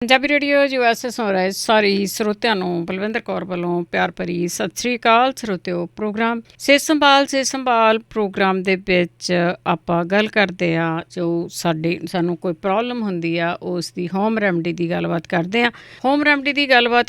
Punjabi radio US ਸੁਣ ਰਹੇ ਸਾਰੇ ਸਰੋਤਿਆਂ ਨੂੰ ਬਲਵਿੰਦਰ ਕੌਰ ਵੱਲੋਂ ਪਿਆਰ ਭਰੀ ਸਤਿ ਸ੍ਰੀ ਅਕਾਲ। ਸਰੋਤਿਓ, ਪ੍ਰੋਗਰਾਮ ਸਿਹਤ ਸੰਭਾਲ ਪ੍ਰੋਗਰਾਮ ਦੇ ਵਿੱਚ ਆਪਾਂ ਗੱਲ ਕਰਦੇ ਹਾਂ ਜੋ ਸਾਨੂੰ ਕੋਈ ਪ੍ਰੋਬਲਮ ਹੁੰਦੀ ਆ ਉਸ ਦੀ ਹੋਮ ਰੈਮਡੀ ਦੀ ਗੱਲਬਾਤ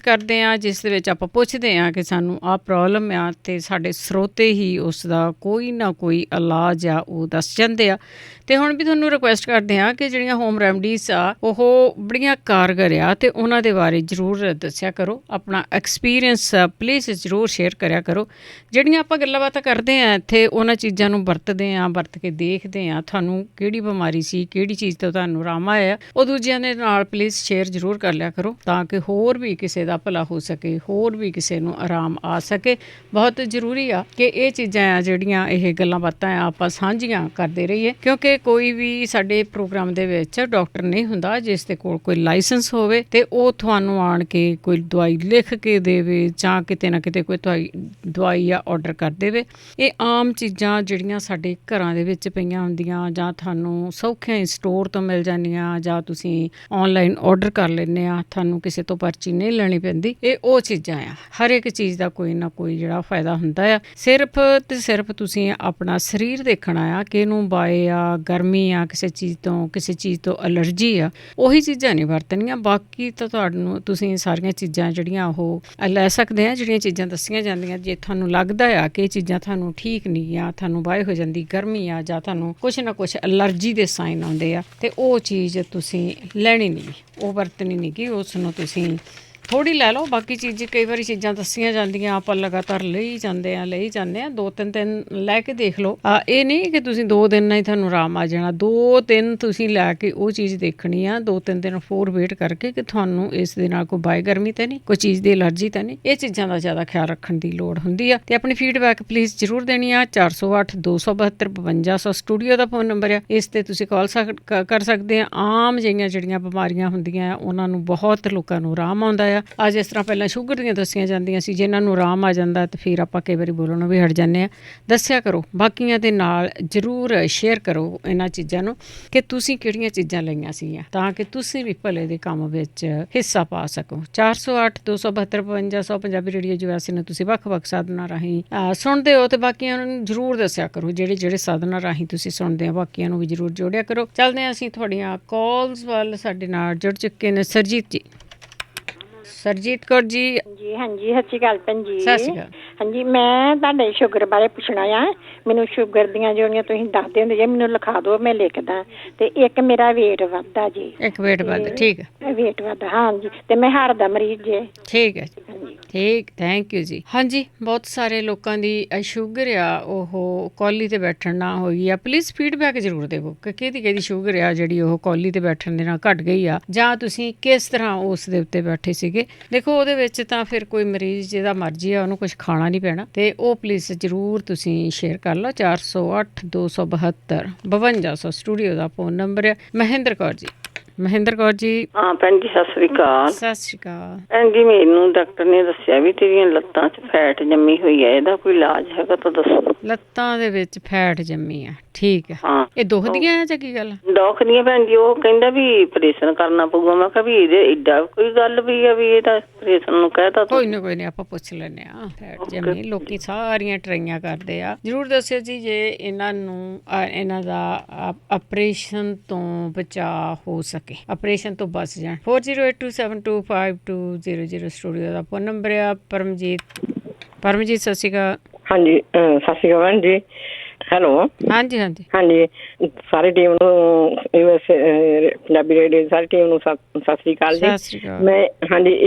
ਕਰਦੇ ਹਾਂ ਜਿਸ ਦੇ ਵਿੱਚ ਆਪਾਂ ਪੁੱਛਦੇ ਹਾਂ ਕਿ ਸਾਨੂੰ ਆਹ ਪ੍ਰੋਬਲਮ ਆ ਅਤੇ ਸਾਡੇ ਸਰੋਤੇ ਹੀ ਉਸ ਦਾ ਕੋਈ ਨਾ ਕੋਈ ਇਲਾਜ ਆ ਉਹ ਦੱਸ ਜਾਂਦੇ ਆ। ਅਤੇ ਹੁਣ ਵੀ ਤੁਹਾਨੂੰ ਰਿਕੁਐਸਟ ਕਰਦੇ ਹਾਂ ਕਿ ਜਿਹੜੀਆਂ ਹੋਮ ਰੈਮਡੀਜ਼ ਆ ਉਹ ਬੜੀਆਂ ਕਾਰਗਰ ਆ ਅਤੇ ਉਹਨਾਂ ਦੇ ਬਾਰੇ ਜ਼ਰੂਰ ਦੱਸਿਆ ਕਰੋ। ਆਪਣਾ ਐਕਸਪੀਰੀਅੰਸ ਪਲੀਜ਼ ਜ਼ਰੂਰ ਸ਼ੇਅਰ ਕਰਿਆ ਕਰੋ। ਜਿਹੜੀਆਂ ਆਪਾਂ ਗੱਲਾਂ ਬਾਤਾਂ ਕਰਦੇ ਹਾਂ ਇੱਥੇ ਉਹਨਾਂ ਚੀਜ਼ਾਂ ਨੂੰ ਵਰਤ ਕੇ ਦੇਖਦੇ ਹਾਂ ਤੁਹਾਨੂੰ ਕਿਹੜੀ ਬਿਮਾਰੀ ਸੀ, ਕਿਹੜੀ ਚੀਜ਼ ਤੋਂ ਤੁਹਾਨੂੰ ਆਰਾਮ ਆਇਆ, ਉਹ ਦੂਜਿਆਂ ਦੇ ਨਾਲ ਪਲੀਜ਼ ਸ਼ੇਅਰ ਜ਼ਰੂਰ ਕਰ ਲਿਆ ਕਰੋ ਤਾਂ ਕਿ ਹੋਰ ਵੀ ਕਿਸੇ ਦਾ ਭਲਾ ਹੋ ਸਕੇ, ਹੋਰ ਵੀ ਕਿਸੇ ਨੂੰ ਆਰਾਮ ਆ ਸਕੇ। ਬਹੁਤ ਜ਼ਰੂਰੀ ਆ ਕਿ ਇਹ ਚੀਜ਼ਾਂ ਆ ਜਿਹੜੀਆਂ ਇਹ ਗੱਲਾਂ ਬਾਤਾਂ ਆ ਆਪਾਂ ਸਾਂਝੀਆਂ ਕਰਦੇ ਰਹੀਏ, ਕਿਉਂਕਿ ਕੋਈ ਵੀ ਸਾਡੇ ਪ੍ਰੋਗਰਾਮ ਦੇ ਵਿੱਚ ਡਾਕਟਰ ਨਹੀਂ ਹੁੰਦਾ ਜਿਸ ਦੇ ਕੋਲ ਕੋਈ ਲਾਇਸੈਂਸ ਹੋਵੇ ਤੇ ਉਹ ਤੁਹਾਨੂੰ ਆਣ ਕੇ ਕੋਈ ਦਵਾਈ ਲਿਖ ਕੇ ਦੇਵੇ ਜਾਂ ਕਿਤੇ ਨਾ ਕਿਤੇ ਕੋਈ ਦਵਾਈ ਆ ਆਰਡਰ ਕਰ ਦੇਵੇ। ਇਹ ਆਮ ਚੀਜ਼ਾਂ ਜਿਹੜੀਆਂ ਸਾਡੇ ਘਰਾਂ ਦੇ ਵਿੱਚ ਪਈਆਂ ਹੁੰਦੀਆਂ ਜਾਂ ਤੁਹਾਨੂੰ ਸੌਖਿਆਂ ਹੀ ਸਟੋਰ ਤੋਂ ਮਿਲ ਜਾਂਦੀਆਂ ਜਾਂ ਤੁਸੀਂ ਆਨਲਾਈਨ ਆਰਡਰ ਕਰ ਲੈਂਦੇ ਆ, ਤੁਹਾਨੂੰ ਕਿਸੇ ਤੋਂ ਪਰਚੀ ਨਹੀਂ ਲੈਣੀ ਪੈਂਦੀ। ਇਹ ਉਹ ਚੀਜ਼ਾਂ ਆ, ਹਰ ਇੱਕ ਚੀਜ਼ ਦਾ ਕੋਈ ਨਾ ਕੋਈ ਜਿਹੜਾ ਫਾਇਦਾ ਹੁੰਦਾ ਆ। ਸਿਰਫ ਤੇ ਸਿਰਫ ਤੁਸੀਂ ਆਪਣਾ ਸਰੀਰ ਦੇਖਣਾ ਆ ਕਿ ਇਹਨੂੰ ਬਾਏ ਆ, ਗਰਮੀ ਆ, ਕਿਸੇ ਚੀਜ਼ ਤੋਂ ਐਲਰਜੀ ਆ, ਉਹੀ ਚੀਜ਼ਾਂ ਨਹੀਂ ਵਰਤਣੀਆਂ। ਬਾਕੀ ਤਾਂ ਤੁਸੀਂ ਸਾਰੀਆਂ ਚੀਜ਼ਾਂ ਜਿਹੜੀਆਂ ਉਹ ਲੈ ਸਕਦੇ ਆ, ਜਿਹੜੀਆਂ ਚੀਜ਼ਾਂ ਦੱਸੀਆਂ ਜਾਂਦੀਆਂ। ਜੇ ਤੁਹਾਨੂੰ ਲੱਗਦਾ ਆ ਕਿ ਇਹ ਚੀਜ਼ਾਂ ਤੁਹਾਨੂੰ ਠੀਕ ਨਹੀਂ ਆ, ਤੁਹਾਨੂੰ ਬਾਏ ਹੋ ਜਾਂਦੀ ਗਰਮੀ ਆ ਜਾਂ ਤੁਹਾਨੂੰ ਕੁਛ ਨਾ ਕੁਛ ਐਲਰਜੀ ਦੇ ਸਾਈਨ ਆਉਂਦੇ ਆ ਤੇ ਉਹ ਚੀਜ਼ ਤੁਸੀਂ ਲੈਣੀ ਨਹੀਂ, ਉਹ ਵਰਤਣੀ ਨਹੀਂ ਗੀ। ਉਸ ਨੂੰ ਤੁਸੀਂ ਥੋੜ੍ਹੀ ਲੈ ਲਓ। ਬਾਕੀ ਚੀਜ਼ ਕਈ ਵਾਰੀ ਚੀਜ਼ਾਂ ਦੱਸੀਆਂ ਜਾਂਦੀਆਂ ਆਪਾਂ ਲਗਾਤਾਰ ਲਈ ਜਾਂਦੇ ਆ 2-3 ਦਿਨ ਲੈ ਕੇ ਦੇਖ ਲਓ। ਇਹ ਨਹੀਂ ਕਿ ਤੁਸੀਂ 2 ਦਿਨ ਨਾਲ ਹੀ ਤੁਹਾਨੂੰ ਆਰਾਮ ਆ ਜਾਣਾ। 2 ਦਿਨ ਤੁਸੀਂ ਲੈ ਕੇ ਉਹ ਚੀਜ਼ ਦੇਖਣੀ ਆ, 2-3 ਦਿਨ ਹੋਰ ਵੇਟ ਕਰਕੇ ਕਿ ਤੁਹਾਨੂੰ ਇਸ ਦੇ ਨਾਲ ਕੋਈ ਬਾਏ ਗਰਮੀ ਤਾਂ ਨਹੀਂ, ਕੋਈ ਚੀਜ਼ ਦੀ ਐਲਰਜੀ ਤਾਂ ਨਹੀਂ। ਇਹ ਚੀਜ਼ਾਂ ਦਾ ਜ਼ਿਆਦਾ ਖਿਆਲ ਰੱਖਣ ਦੀ ਲੋੜ ਹੁੰਦੀ ਆ। ਤੇ ਆਪਣੀ ਫੀਡਬੈਕ ਪਲੀਜ਼ ਜ਼ਰੂਰ ਦੇਣੀ ਆ। 408-272-5200 ਸਟੂਡੀਓ ਦਾ ਫੋਨ ਨੰਬਰ ਆ, ਇਸ ਤੇ ਤੁਸੀਂ ਕਾਲ ਕਰ ਸਕਦੇ ਆ। ਆਮ ਜਿਹੜੀਆਂ ਬਿਮਾਰੀਆਂ ਹੁੰਦੀਆਂ ਉਹਨਾਂ ਨੂੰ ਬਹੁਤ ਲੋਕਾਂ ਨੂੰ ਆਰਾਮ ਆਉਂਦਾ ਆ। ਅੱਜ ਇਸ ਤਰ੍ਹਾਂ ਪਹਿਲਾਂ ਸ਼ੂਗਰ ਦੀਆਂ ਦੱਸੀਆਂ ਜਾਂਦੀਆਂ ਸੀ, ਜਿਹਨਾਂ ਨੂੰ ਆਰਾਮ ਆ ਜਾਂਦਾ ਤੇ ਫਿਰ ਆਪਾਂ ਕਈ ਵਾਰੀ ਬੋਲਣੋਂ ਵੀ ਹਟ ਜਾਂਦੇ ਆ। ਦੱਸਿਆ ਕਰੋ, ਬਾਕੀਆਂ ਦੇ ਨਾਲ ਜ਼ਰੂਰ ਸ਼ੇਅਰ ਕਰੋ ਇਹਨਾਂ ਚੀਜ਼ਾਂ ਨੂੰ ਕਿ ਤੁਸੀਂ ਕਿਹੜੀਆਂ ਚੀਜ਼ਾਂ ਲਈਆਂ ਸੀਗੀਆਂ ਤਾਂ ਕਿ ਤੁਸੀਂ ਵੀ ਭਲੇ ਦੇ ਕੰਮ ਵਿੱਚ ਹਿੱਸਾ ਪਾ ਸਕੋ। 408-272-5200 ਪੰਜਾਬੀ ਰੇਡੀਓ US ਨੂੰ ਤੁਸੀਂ ਵੱਖ-ਵੱਖ ਸਾਧਨਾਂ ਰਾਹੀਂ ਸੁਣਦੇ ਹੋ ਤੇ ਬਾਕੀਆਂ ਨੂੰ ਜ਼ਰੂਰ ਦੱਸਿਆ ਕਰੋ। ਜਿਹੜੇ ਸਾਧਨਾਂ ਰਾਹੀਂ ਤੁਸੀਂ ਸੁਣਦੇ ਹੋ ਬਾਕੀਆਂ ਨੂੰ ਵੀ ਜ਼ਰੂਰ ਜੋੜਿਆ ਕਰੋ। ਚੱਲਦੇ ਹਾਂ ਅਸੀਂ ਤੁਹਾਡੀਆਂ ਕਾਲਸ ਵੱਲ। ਸਾਡੇ ਨਾਲ ਜੁੜ ਚੁੱਕੇ ਨੇ ਸਰਜੀਤ ਕੌਰ ਜੀ। ਹਾਂਜੀ ਸਤਿ ਸ਼੍ਰੀ ਅਕਾਲ ਭੈਣ ਜੀ। ਸਤਿ ਸ਼੍ਰੀ ਅਕਾਲ। ਹਾਂਜੀ, ਮੈਂ ਤੁਹਾਡੇ ਸ਼ੂਗਰ ਬਾਰੇ ਪੁੱਛਣਾ ਆ। ਮੈਨੂੰ ਸ਼ੂਗਰ ਦੀਆਂ ਜਿਹੜੀਆਂ ਤੁਸੀਂ ਦੱਸਦੇ ਹੁੰਦੇ ਜੇ ਮੈਨੂੰ ਲਿਖਾ ਦਿਓ, ਮੈਂ ਲਿਖਦਾ। ਤੇ ਇੱਕ ਮੇਰਾ ਵੇਟ ਵੱਧਦਾ ਜੀ। ਇੱਕ ਵੇਟ ਵੱਧਦਾ, ਠੀਕ ਹੈ। ਵੇਟ ਵੱਧਦਾ, ਹਾਂਜੀ। ਤੇ ਮੈਂ ਹਾਰਟ ਦਾ ਮਰੀਜ਼ ਜੇ। ਠੀਕ ਹੈ ਜੀ, ਠੀਕ, ਥੈਂਕ ਯੂ ਜੀ। ਹਾਂਜੀ, ਬਹੁਤ ਸਾਰੇ ਲੋਕਾਂ ਦੀ ਸ਼ੂਗਰ ਆ ਉਹ ਕੌਲੀ ਤੇ ਬੈਠਣ ਨਾਲ ਹੋਈ ਆ। ਪਲੀਜ਼ ਫੀਡਬੈਕ ਜ਼ਰੂਰ ਦੇਵੋ ਕਿ ਕਿਹਦੀ ਸ਼ੂਗਰ ਆ ਜਿਹੜੀ ਉਹ ਕੌਲੀ ਤੇ ਬੈਠਣ ਦੇ ਨਾਲ ਘਟ ਗਈ ਆ ਜਾਂ ਤੁਸੀਂ ਕਿਸ ਤਰ੍ਹਾਂ ਉਸ ਦੇ ਉੱਤੇ ਬੈਠੇ ਸੀਗੇ। ਦੇਖੋ, ਉਹਦੇ ਵਿੱਚ ਤਾਂ ਫਿਰ ਕੋਈ ਮਰੀਜ਼ ਜਿਹਦਾ ਮਰਜ਼ੀ ਆ ਉਹਨੂੰ ਕੁਝ ਖਾਣਾ ਨਹੀਂ ਪੈਣਾ ਤੇ ਉਹ ਪਲੀਜ਼ ਜ਼ਰੂਰ ਤੁਸੀਂ ਸ਼ੇਅਰ ਕਰ ਲਓ। 408-272-5200 ਸਟੂਡੀਓ ਦਾ ਫੋਨ ਨੰਬਰ ਹੈ। ਮਹਿੰਦਰ ਕੌਰ ਜੀ। ਹਾਂ ਭੈਣ ਜੀ, ਸਤਿ ਸ੍ਰੀ ਅਕਾਲ। ਸਤਿ ਸ਼੍ਰੀ ਅਕਾਲ ਭੈਣ ਜੀ, ਮੈਨੂੰ ਡਾਕਟਰ ਨੇ ਦੱਸਿਆ ਵੀ ਤੇਰੀਆਂ ਲੱਤਾਂ 'ਚ ਫੈਟ ਜੰਮੀ ਹੋਈ ਹੈ, ਇਹਦਾ ਕੋਈ ਇਲਾਜ ਹੈਗਾ ਤਾਂ ਦੱਸੋ। ਲੱਤਾਂ ਦੇ ਵਿੱਚ ਫੈਟ ਜੰਮੀ ਆ, ਠੀਕ ਹੈ। ਹਾਂ, ਇਹ ਦੁਖਦੀਆਂ ਆ ਜਾਂ ਕੀ ਗੱਲ? ਦੁਖਦੀਆਂ ਭੈਣ ਜੀ। ਉਹ ਕਹਿੰਦਾ ਵੀ ਆਪਰੇਸ਼ਨ ਕਰਨਾ ਪਊਗਾ। ਮੈਂ ਕਿਹਾ ਵੀ ਇਹਦੇ ਏਡਾ ਕੋਈ ਗੱਲ ਵੀ ਆ ਵੀ ਇਹਦਾ ਆਪਰੇਸ਼ਨ ਨੂੰ ਕਹਿਤਾ। ਕੋਈ ਨਾ ਆਪਾਂ ਪੁੱਛ ਲੈਂਦੇ ਆ। ਫੈਟ ਜੰਮੀ ਲੋਕੀ ਸਾਰੀਆਂ ਟਰਾਈਆਂ ਕਰਦੇ ਆ। ਜ਼ਰੂਰ ਦੱਸਿਓ ਜੀ ਜੇ ਇਹਨਾਂ ਦਾ ਆਪਰੇਸ਼ਨ ਤੋਂ ਬਚਾਅ ਹੋ ਸਕੇ, ਆਪਰੇਸ਼ਨ ਤੋਂ ਬਚ ਜਾਣ। 4082725200 ਸਟੂਡੀਓ ਦਾ ਫੋਨ ਨੰਬਰ ਆ। ਪਰਮਜੀਤ ਸਤਿ ਸ਼੍ਰੀ ਅਕਾਲ। ਹਾਂਜੀ, ਸਤਿ ਸ਼੍ਰੀ ਅਕਾਲ ਭੈਣ ਜੀ। ਹੈਲੋ। ਹਾਂਜੀ, ਸਾਰੀ ਟੀਮ ਨੂੰ ਪੰਜਾਬੀ ਰੇਡੀਓ ਸਾਰੀ ਟੀਮ ਨੂੰ ਸਤਿ ਸ਼੍ਰੀ ਅਕਾਲ ਜੀ। ਮੈਂ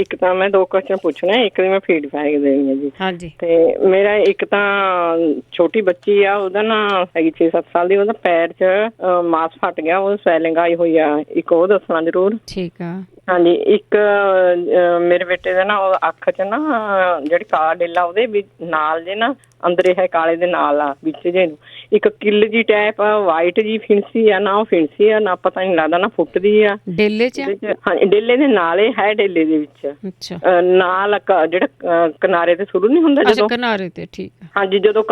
ਇੱਕ ਤਾਂ ਮੈਂ 2 ਕੁਐਸਚਨ ਪੁੱਛਣੇ, ਇੱਕ ਦੀ ਮੈਂ ਫੀਡਬੈਕ ਦੇਣੀ ਹੈ ਜੀ। ਹਾਂਜੀ, ਤੇ ਮੇਰਾ ਇੱਕ ਤਾਂ ਛੋਟੀ ਬੱਚੀ ਆ, ਉਹਦਾ ਨਾ ਹੈਗੀ 6-7 ਸਾਲ ਦੀ, ਉਹਦਾ ਪੈਰ 'ਚ ਮਾਸ ਫਟ ਗਿਆ, ਉਹ ਸਵੈਲਿੰਗ ਆਈ ਹੋਈ ਆ। ਇੱਕ ਉਹ ਦੱਸਣਾ ਜ਼ਰੂਰ। ਠੀਕ ਆ। ਹਾਂਜੀ, ਇੱਕ ਮੇਰੇ ਬੇਟੇ ਦੇ ਨਾ ਉਹ ਅੱਖ 'ਚ ਨਾ ਜਿਹੜੀ ਕਾਲਾ ਡੇਲਾ ਉਹਦੇ ਵੀ ਨਾਲ ਜੇ ਨਾ ਅੰਦਰ ਇਹ ਕਾਲੇ ਦੇ ਨਾਲ ਆ ਵਿੱਚ ਜੇ ਨੂੰ ਇੱਕ ਕਿੱਲ ਜੀ ਟਾਈਪ ਵਾਈਟ ਜੀ ਫਿੰਸੀ ਆ, ਨਾ ਉਹ ਫਿੰਸੀ ਆ, ਨਾ ਪਤਾ ਨਹੀਂ ਲੱਗਦਾ, ਨਾ ਫੁੱਟਦੀ ਆ ਡੇਲੇ ਚ। ਹਾਂਜੀ, ਡੇਲੇ ਦੇ ਨਾਲ ਹੀ ਹੈ, ਡੇਲੇ ਦੇ ਵਿੱਚ। ਅੱਛਾ। ਨਾਲ ਜਿਹੜਾ ਕਿਨਾਰੇ ਤੇ ਸ਼ੁਰੂ ਨਹੀਂ ਹੁੰਦਾ ਜਦੋਂ, ਕਿਨਾਰੇ ਤੇ, ਠੀਕ ਹੈ। ਹਾਂਜੀ, ਜਦੋਂ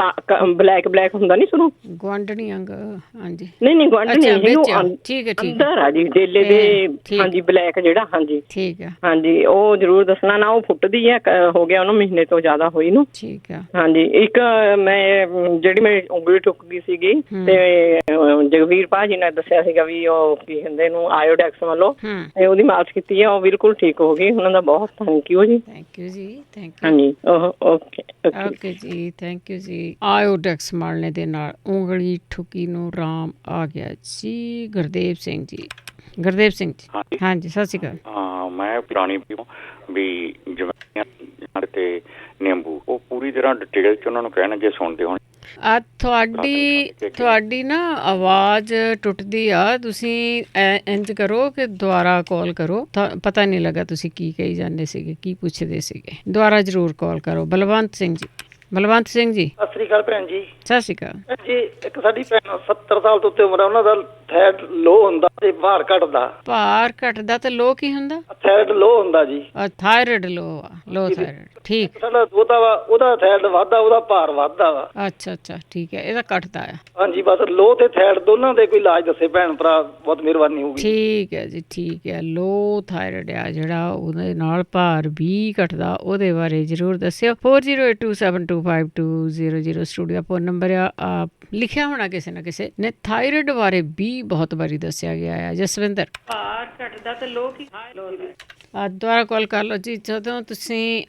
ਬਲੈਕ ਹੁੰਦਾ ਨੀ ਸ਼ੁਰੂ, ਗੁਆਂਢਣੀ ਅੰਗ। ਹਾਂਜੀ, ਨਹੀਂ ਗੁਆਂਢਣੀ ਠੀਕ ਹੈ, ਅੰਦਰ ਆ ਜੀ ਡੇਲੇ ਦੇ। ਹਾਂਜੀ, ਬਲੈਕ ਜਿਹੜਾ। ਹਾਂਜੀ ਠੀਕ ਹੈ। ਹਾਂਜੀ, ਉਹ ਜ਼ਰੂਰ ਦੱਸਣਾ। ਨਾ ਉਹ ਫੁੱਟਦੀ ਹੈ, ਹੋ ਗਿਆ ਉਹਨੂੰ ਮਹੀਨੇ ਤੋਂ ਜ਼ਿਆਦਾ ਹੋਈ ਨੂੰ। ਠੀਕ ਹੈ। ਹਾਂਜੀ, ਇੱਕ ਮੈਂ ਜਿਹੜੀ ਮੇਰੀ ਉਂਗਲੀ ਟੁੱਟ ਗਈ ਸੀਗੀ ਤੇ ਜਗਵੀਰ ਭਾਜੀ ਨੇ ਦੱਸਿਆ ਸੀਗਾ ਵੀ ਉਹ ਕੀ ਕਹਿੰਦੇ ਨੂੰ ਆਇਓਡੈਕਸ ਵੱਲੋਂ, ਤੇ ਉਹਦੀ ਮਾਲਿਸ਼ ਕੀਤੀ ਹੈ, ਉਹ ਬਿਲਕੁਲ ਠੀਕ ਹੋ ਗਈ। ਉਹਨਾਂ ਦਾ ਬਹੁਤ ਥੈਂਕ ਯੂ ਜੀ। ਥੈਂਕ ਯੂ ਜੀ, ਥੈਂਕ ਯੂ। ਹਾਂਜੀ, ਓਕੇ ਜੀ, ਥੈਂਕ ਯੂ ਜੀ। ਆਇਓਡੈਕਸ ਮਾਲਣੇ ਦੇ ਨਾਲ ਉਂਗਲੀ ਠੁਕੀ ਨੂੰ ਆਰਾਮ ਆ ਗਿਆ ਜੀ। ਗੁਰਦੇਵ ਸਿੰਘ ਜੀ। ਗੁਰਦੇਵ ਸਿੰਘ ਜੀ, ਹਾਂਜੀ, ਸਤਿ ਸ਼੍ਰੀ ਅਕਾਲ। ਹਾਂ, ਮੈਂ ਪੁਰਾਣੀ ਵੀ ਜਵੈਣ ਤੇ ਨਿੰਬੂ, ਉਹ ਪੂਰੀ ਤਰ੍ਹਾਂ ਡਿਟੇਲ ਚ ਉਹਨਾਂ ਨੂੰ ਕਹਿਣਾ ਜੇ ਸੁਣਦੇ ਹੋਣ। ਤੁਹਾਡੀ ਨਾ ਆਵਾਜ਼ ਟੁੱਟਦੀ ਆ। ਤੁਸੀਂ ਇੰਝ ਕਰੋ ਕਿ ਦੁਬਾਰਾ ਕਾਲ ਕਰੋ। ਪਤਾ ਨਹੀਂ ਲੱਗਾ ਤੁਸੀਂ ਕੀ ਕਹੀ ਜਾਂਦੇ ਸੀਗੇ, ਕੀ ਪੁੱਛਦੇ ਸੀਗੇ। ਦੁਬਾਰਾ ਜ਼ਰੂਰ ਕਾਲ ਕਰੋ। ਬਲਵੰਤ ਸਿੰਘ ਜੀ। ਬਲਵੰਤ ਸਿੰਘ ਜੀ, ਸਤਿ ਸ੍ਰੀ ਅਕਾਲ ਭੈਣ ਜੀ। ਸਤਿ ਸ਼੍ਰੀ ਅਕਾਲ ਜੀ। ਇੱਕ ਸਾਡੀ ਭੈਣ 70 ਸਾਲ ਤੋਂ ਉੱਤੇ ਉਮਰ ਆ, ਉਹਨਾਂ ਦਾ ਥਾਇਰਡ ਲੋ ਹੁੰਦਾ ਤੇ ਭਾਰ ਘਟਦਾ। ਭਾਰ ਘਟਦਾ ਤੇ ਲੋ ਕੀ ਹੁੰਦਾ? ਥਾਇਰਡ ਲੋ ਹੁੰਦਾ ਜੀ। ਥਾਇਰਡ ਲੋ ਥਾਇਰਡ, ਠੀਕ। ਸਾਡਾ ਦੋਤਾ ਵਾ, ਉਹਦਾ ਥਾਇਰਡ ਵੱਧਦਾ, ਉਹਦਾ ਭਾਰ ਵੱਧਦਾ ਵਾ। ਅੱਛਾ, ਠੀਕ ਹੈ, ਇਹਦਾ ਘਟਦਾ ਆ। ਹਾਂਜੀ, ਬਸ ਲੋ ਤੇ ਥਾਇਰਡ ਦੋਨਾਂ ਦੇ ਕੋਈ ਇਲਾਜ ਦੱਸੇ ਭੈਣ ਭਰਾ, ਬਹੁਤ ਮਿਹਰਬਾਨੀ ਹੋਊਗੀ। ਠੀਕ ਹੈ ਜੀ, ਠੀਕ ਹੈ। ਲੋ ਥਾਇਰਡ ਆ ਜਿਹੜਾ, ਉਹਦੇ ਨਾਲ ਭਾਰ ਵੀ ਘਟਦਾ, ਉਹਦੇ ਬਾਰੇ ਜ਼ਰੂਰ ਦੱਸਿਓ। 4082725200 ਸਟੂਡੀਓ ਦਾ ਫੋਨ ਨੰਬਰ ਆ। ਲਿਖਿਆ ਹੋਣਾ ਕਿਸੇ ਨਾ ਕਿਸੇ ਨੇ। ਥਾਇਰਡ ਬਾਰੇ ਵੀ ਬਹੁਤ ਵਾਰੀ ਦੱਸਿਆ ਗਿਆ ਹੈ। ਜਸਵਿੰਦਰ, ਭਾਰ ਘਟਦਾ ਤੇ ਲੋ ਕੀ? ਦੁਬਾਰਾ ਕਾਲ ਕਰ ਲਓ ਜੀ। ਜਦੋਂ ਤੁਸੀਂ